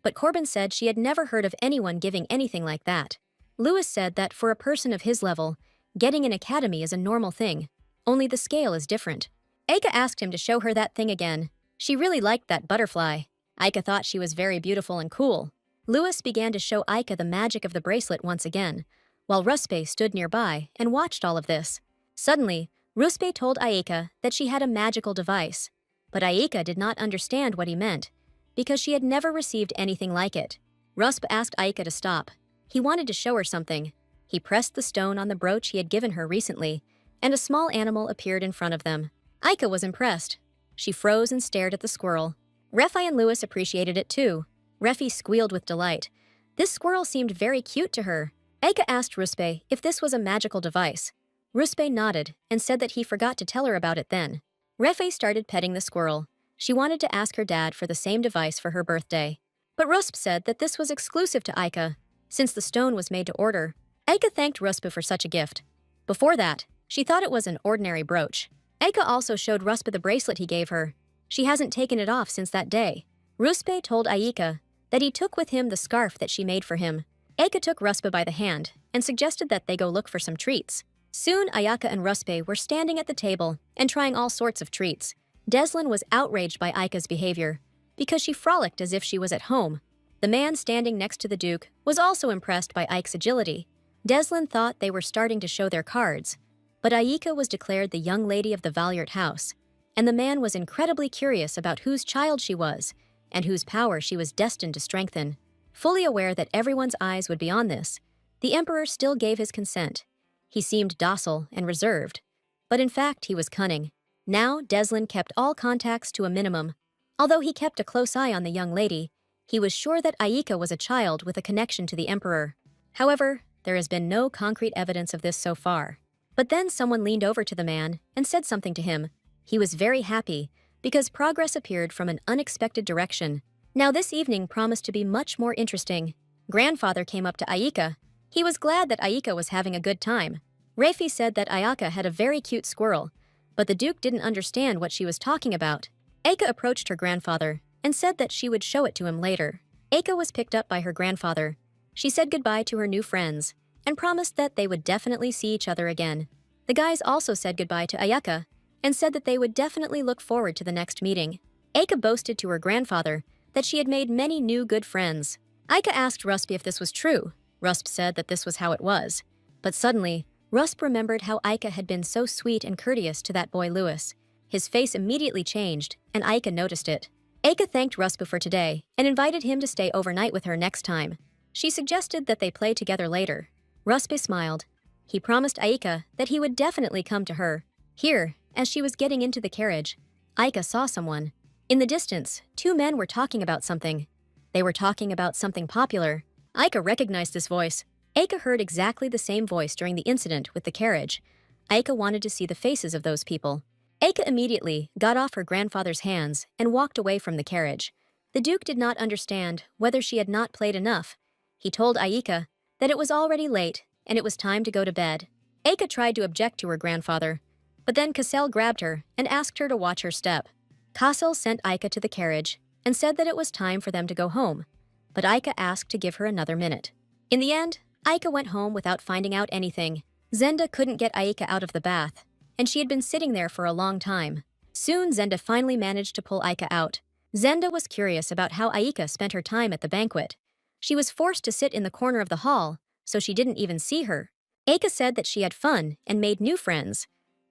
But Corbin said she had never heard of anyone giving anything like that. Louis said that for a person of his level, getting an academy is a normal thing, only the scale is different. Aika asked him to show her that thing again. She really liked that butterfly. Aika thought she was very beautiful and cool. Louis began to show Aika the magic of the bracelet once again, while Ruspe stood nearby and watched all of this. Suddenly, Ruspe told Aika that she had a magical device, but Aika did not understand what he meant, because she had never received anything like it. Rusp asked Aika to stop. He wanted to show her something. He pressed the stone on the brooch he had given her recently, and a small animal appeared in front of them. Aika was impressed. She froze and stared at the squirrel. Refi and Louis appreciated it too. Refi squealed with delight. This squirrel seemed very cute to her. Aika asked Ruspe if this was a magical device. Ruspe nodded and said that he forgot to tell her about it then. Refi started petting the squirrel. She wanted to ask her dad for the same device for her birthday. But Rusp said that this was exclusive to Aika, since the stone was made to order. Aika thanked Rusp for such a gift. Before that, she thought it was an ordinary brooch. Aika also showed Rusp the bracelet he gave her. She hasn't taken it off since that day. Ruspe told Aika that he took with him the scarf that she made for him. Aika took Ruspe by the hand and suggested that they go look for some treats. Soon Ayaka and Ruspe were standing at the table and trying all sorts of treats. Deslin was outraged by Aika's behavior, because she frolicked as if she was at home. The man standing next to the Duke was also impressed by Ike's agility. Deslin thought they were starting to show their cards, but Aika was declared the young lady of the Valiant house, and the man was incredibly curious about whose child she was and whose power she was destined to strengthen. Fully aware that everyone's eyes would be on this, the Emperor still gave his consent. He seemed docile and reserved, but in fact he was cunning. Now Deslin kept all contacts to a minimum. Although he kept a close eye on the young lady, he was sure that Aika was a child with a connection to the Emperor. However, there has been no concrete evidence of this so far. But then someone leaned over to the man and said something to him. He was very happy, because progress appeared from an unexpected direction. Now this evening promised to be much more interesting. Grandfather came up to Aika. He was glad that Aika was having a good time. Refi said that Ayaka had a very cute squirrel, but the Duke didn't understand what she was talking about. Aika approached her grandfather and said that she would show it to him later. Aika was picked up by her grandfather. She said goodbye to her new friends and promised that they would definitely see each other again. The guys also said goodbye to Ayaka and said that they would definitely look forward to the next meeting. Aika boasted to her grandfather that she had made many new good friends. Aika asked Rusp if this was true. Rusp said that this was how it was. But suddenly, Rusp remembered how Aika had been so sweet and courteous to that boy Lewis. His face immediately changed, and Aika noticed it. Aika thanked Rusp for today and invited him to stay overnight with her next time. She suggested that they play together later. Rusp smiled. He promised Aika that he would definitely come to her. Here, as she was getting into the carriage, Aika saw someone. In the distance, two men were talking about something. They were talking about something popular. Aika recognized this voice. Aika heard exactly the same voice during the incident with the carriage. Aika wanted to see the faces of those people. Aika immediately got off her grandfather's hands and walked away from the carriage. The Duke did not understand whether she had not played enough. He told Aika that it was already late and it was time to go to bed. Aika tried to object to her grandfather, but then Cassel grabbed her and asked her to watch her step. Cassel sent Aika to the carriage and said that it was time for them to go home, but Aika asked to give her another minute. In the end, Aika went home without finding out anything. Zenda couldn't get Aika out of the bath, and she had been sitting there for a long time. Soon Zenda finally managed to pull Aika out. Zenda was curious about how Aika spent her time at the banquet. She was forced to sit in the corner of the hall, so she didn't even see her. Aika said that she had fun and made new friends.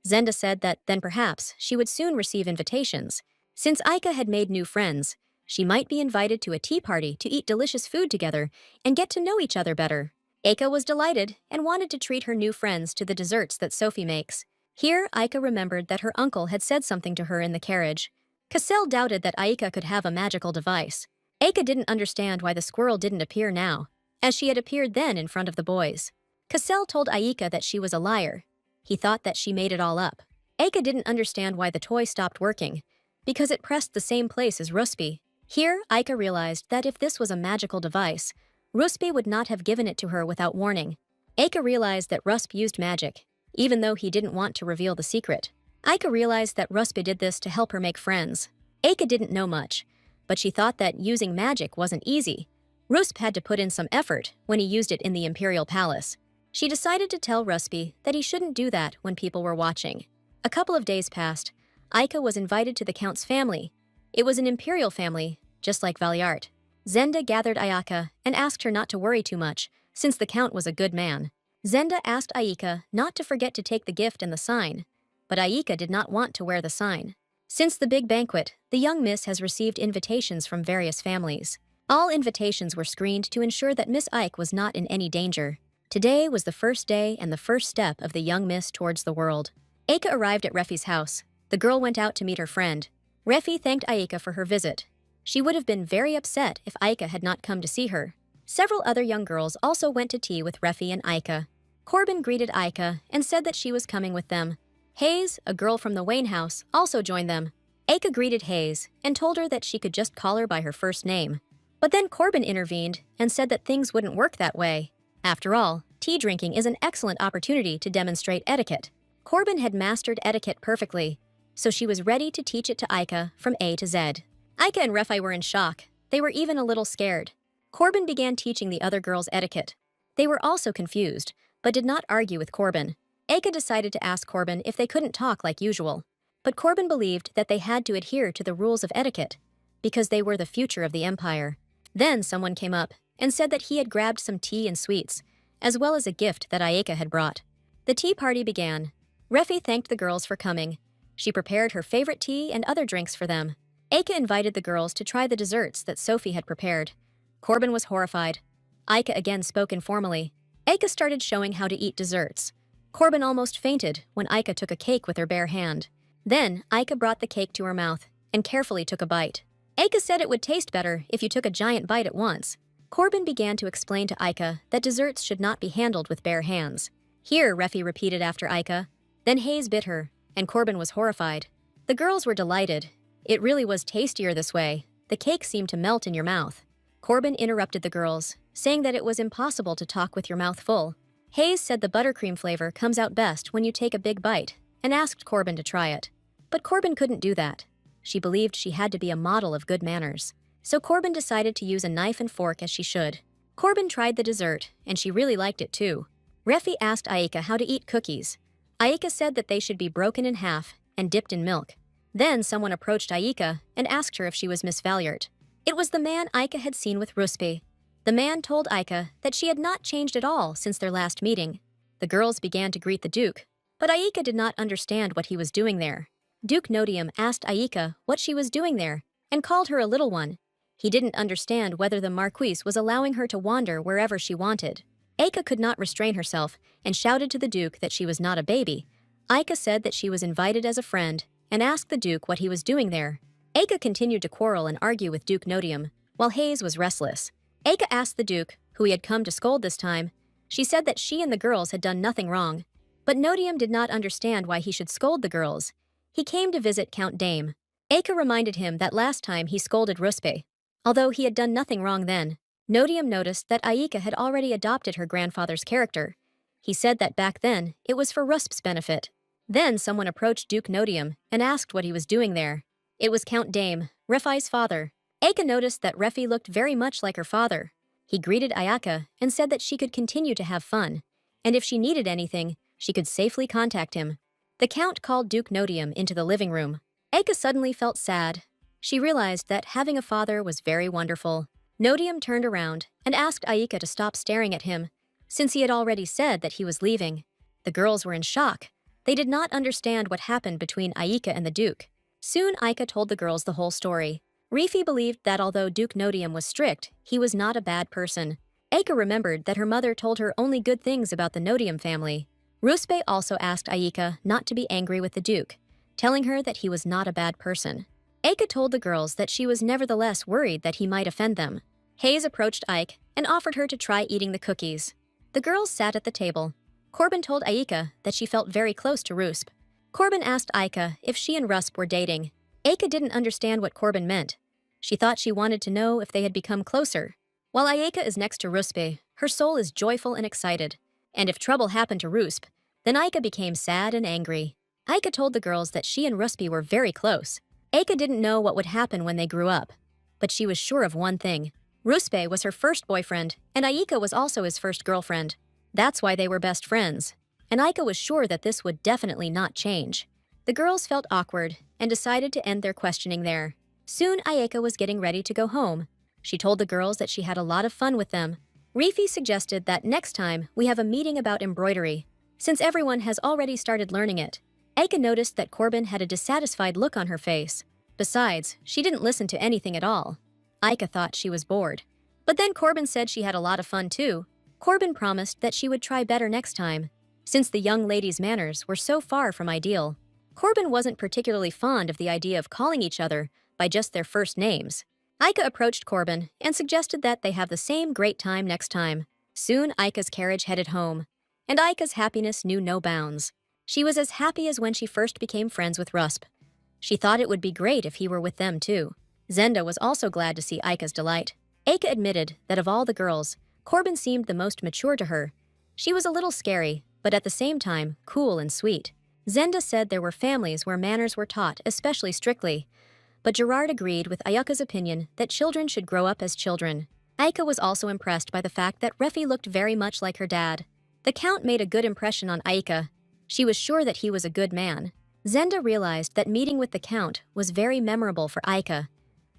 Zenda said that then perhaps she would soon receive invitations. Since Aika had made new friends, she might be invited to a tea party to eat delicious food together and get to know each other better. Aika was delighted and wanted to treat her new friends to the desserts that Sophie makes. Here, Aika remembered that her uncle had said something to her in the carriage. Cassel doubted that Aika could have a magical device. Aika didn't understand why the squirrel didn't appear now, as she had appeared then in front of the boys. Cassel told Aika that she was a liar. He thought that she made it all up. Aika didn't understand why the toy stopped working, because it pressed the same place as Ruspi. Here, Aika realized that if this was a magical device, Ruspi would not have given it to her without warning. Aika realized that Rusp used magic, even though he didn't want to reveal the secret. Aika realized that Ruspi did this to help her make friends. Aika didn't know much, but she thought that using magic wasn't easy. Rusp had to put in some effort when he used it in the Imperial Palace. She decided to tell Ruspi that he shouldn't do that when people were watching. A couple of days passed. Aika was invited to the Count's family. It was an imperial family, just like Valiart. Zenda gathered Ayaka and asked her not to worry too much, since the Count was a good man. Zenda asked Aika not to forget to take the gift and the sign, but Aika did not want to wear the sign. Since the big banquet, the young miss has received invitations from various families. All invitations were screened to ensure that Miss Ike was not in any danger. Today was the first day and the first step of the young miss towards the world. Aika arrived at Refi's house. The girl went out to meet her friend. Refi thanked Aika for her visit. She would have been very upset if Aika had not come to see her. Several other young girls also went to tea with Refi and Aika. Corbin greeted Aika and said that she was coming with them. Hayes, a girl from the Wayne house, also joined them. Aika greeted Hayes and told her that she could just call her by her first name. But then Corbin intervened and said that things wouldn't work that way. After all, tea drinking is an excellent opportunity to demonstrate etiquette. Corbin had mastered etiquette perfectly, so she was ready to teach it to Aika from A to Z. Aika and Refi were in shock. They were even a little scared. Corbin began teaching the other girls etiquette. They were also confused, but did not argue with Corbin. Aika decided to ask Corbin if they couldn't talk like usual. But Corbin believed that they had to adhere to the rules of etiquette, because they were the future of the Empire. Then someone came up and said that he had grabbed some tea and sweets, as well as a gift that Aika had brought. The tea party began. Refi thanked the girls for coming. She prepared her favorite tea and other drinks for them. Aika invited the girls to try the desserts that Sophie had prepared. Corbin was horrified. Aika again spoke informally. Aika started showing how to eat desserts. Corbin almost fainted when Aika took a cake with her bare hand. Then, Aika brought the cake to her mouth and carefully took a bite. Aika said it would taste better if you took a giant bite at once. Corbin began to explain to Aika that desserts should not be handled with bare hands. Here, Refi repeated after Aika. Then Hayes bit her, and Corbin was horrified. The girls were delighted. It really was tastier this way. The cake seemed to melt in your mouth. Corbin interrupted the girls, saying that it was impossible to talk with your mouth full. Hayes said the buttercream flavor comes out best when you take a big bite, and asked Corbin to try it. But Corbin couldn't do that. She believed she had to be a model of good manners. So Corbin decided to use a knife and fork as she should. Corbin tried the dessert, and she really liked it too. Refi asked Aika how to eat cookies. Aika said that they should be broken in half and dipped in milk. Then someone approached Aika and asked her if she was Miss Valyart. It was the man Aika had seen with Ruspe. The man told Aika that she had not changed at all since their last meeting. The girls began to greet the Duke, but Aika did not understand what he was doing there. Duke Nodium asked Aika what she was doing there and called her a little one. He didn't understand whether the Marquise was allowing her to wander wherever she wanted. Aika could not restrain herself and shouted to the Duke that she was not a baby. Aika said that she was invited as a friend and asked the Duke what he was doing there. Aika continued to quarrel and argue with Duke Nodium, while Hayes was restless. Aika asked the Duke, who he had come to scold this time. She said that she and the girls had done nothing wrong. But Nodium did not understand why he should scold the girls. He came to visit Count Dame. Aika reminded him that last time he scolded Ruspe. Although he had done nothing wrong then, Nodium noticed that Aika had already adopted her grandfather's character. He said that back then, it was for Ruspe's benefit. Then someone approached Duke Nodium and asked what he was doing there. It was Count Dame, Refi's father. Aika noticed that Refi looked very much like her father. He greeted Ayaka and said that she could continue to have fun, and if she needed anything, she could safely contact him. The Count called Duke Nodium into the living room. Aika suddenly felt sad. She realized that having a father was very wonderful. Nodium turned around and asked Aika to stop staring at him, since he had already said that he was leaving. The girls were in shock. They did not understand what happened between Aika and the Duke. Soon Aika told the girls the whole story. Refi believed that although Duke Nodium was strict, he was not a bad person. Aika remembered that her mother told her only good things about the Nodium family. Ruspe also asked Aika not to be angry with the Duke, telling her that he was not a bad person. Aika told the girls that she was nevertheless worried that he might offend them. Hayes approached Ike and offered her to try eating the cookies. The girls sat at the table. Corbin told Aika that she felt very close to Ruspe. Corbin asked Aika if she and Ruspe were dating. Aika didn't understand what Corbin meant. She thought she wanted to know if they had become closer. While Aika is next to Ruspe, her soul is joyful and excited. And if trouble happened to Ruspe, then Aika became sad and angry. Aika told the girls that she and Ruspe were very close. Aika didn't know what would happen when they grew up, but she was sure of one thing. Ruspe was her first boyfriend, and Aika was also his first girlfriend. That's why they were best friends, and Aika was sure that this would definitely not change. The girls felt awkward and decided to end their questioning there. Soon Aika was getting ready to go home. She told the girls that she had a lot of fun with them. Refi suggested that next time we have a meeting about embroidery, since everyone has already started learning it. Aika noticed that Corbin had a dissatisfied look on her face. Besides, she didn't listen to anything at all. Aika thought she was bored. But then Corbin said she had a lot of fun too. Corbin promised that she would try better next time, since the young lady's manners were so far from ideal. Corbin wasn't particularly fond of the idea of calling each other by just their first names. Aika approached Corbin and suggested that they have the same great time next time. Soon Aika's carriage headed home, and Aika's happiness knew no bounds. She was as happy as when she first became friends with Ruspe. She thought it would be great if he were with them too. Zenda was also glad to see Aika's delight. Aika admitted that of all the girls, Corbin seemed the most mature to her. She was a little scary, but at the same time, cool and sweet. Zenda said there were families where manners were taught especially strictly, but Gerard agreed with Ayaka's opinion that children should grow up as children. Aika was also impressed by the fact that Refi looked very much like her dad. The Count made a good impression on Aika. She was sure that he was a good man. Zenda realized that meeting with the Count was very memorable for Aika.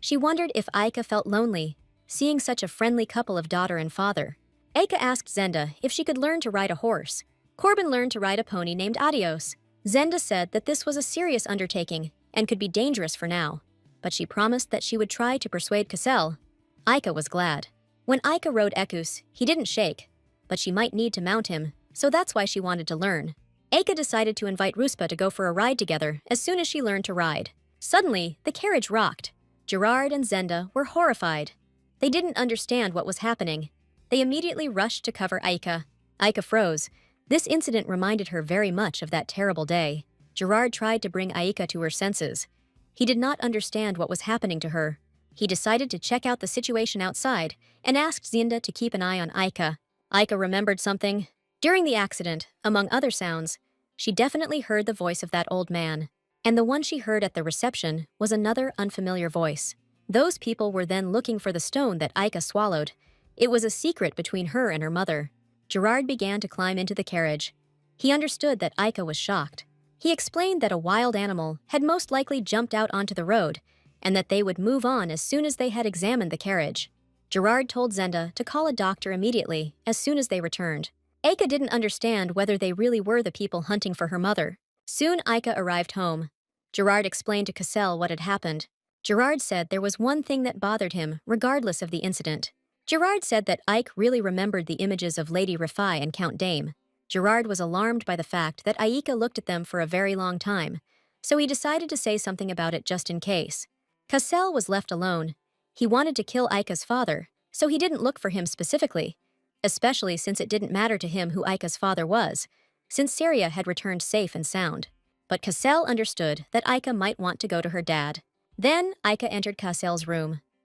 She wondered if Aika felt lonely, seeing such a friendly couple of daughter and father. Aika asked Zenda if she could learn to ride a horse. Corbin learned to ride a pony named Adios. Zenda said that this was a serious undertaking and could be dangerous for now, but she promised that she would try to persuade Cassel. Aika was glad. When Aika rode Ekus, he didn't shake, but she might need to mount him, so that's why she wanted to learn. Aika decided to invite Ruspa to go for a ride together as soon as she learned to ride. Suddenly, the carriage rocked. Gerard and Zenda were horrified. They didn't understand what was happening. They immediately rushed to cover Aika. Aika froze. This incident reminded her very much of that terrible day. Gerard tried to bring Aika to her senses. He did not understand what was happening to her. He decided to check out the situation outside and asked Zenda to keep an eye on Aika. Aika remembered something. During the accident, among other sounds, she definitely heard the voice of that old man, and the one she heard at the reception was another unfamiliar voice. Those people were then looking for the stone that Aika swallowed. It was a secret between her and her mother. Gerard began to climb into the carriage. He understood that Aika was shocked. He explained that a wild animal had most likely jumped out onto the road and that they would move on as soon as they had examined the carriage. Gerard told Zenda to call a doctor immediately as soon as they returned. Aika didn't understand whether they really were the people hunting for her mother. Soon Aika arrived home. Gerard explained to Cassel what had happened. Gerard said there was one thing that bothered him, regardless of the incident. Gerard said that Ike really remembered the images of Lady Rafai and Count Dame. Gerard was alarmed by the fact that Aika looked at them for a very long time, so he decided to say something about it just in case. Cassel was left alone. He wanted to kill Aika's father, so he didn't look for him specifically, especially since it didn't matter to him who Aika's father was, since Syria had returned safe and sound. But Cassel understood that Aika might want to go to her dad. Then Aika entered Cassel's room.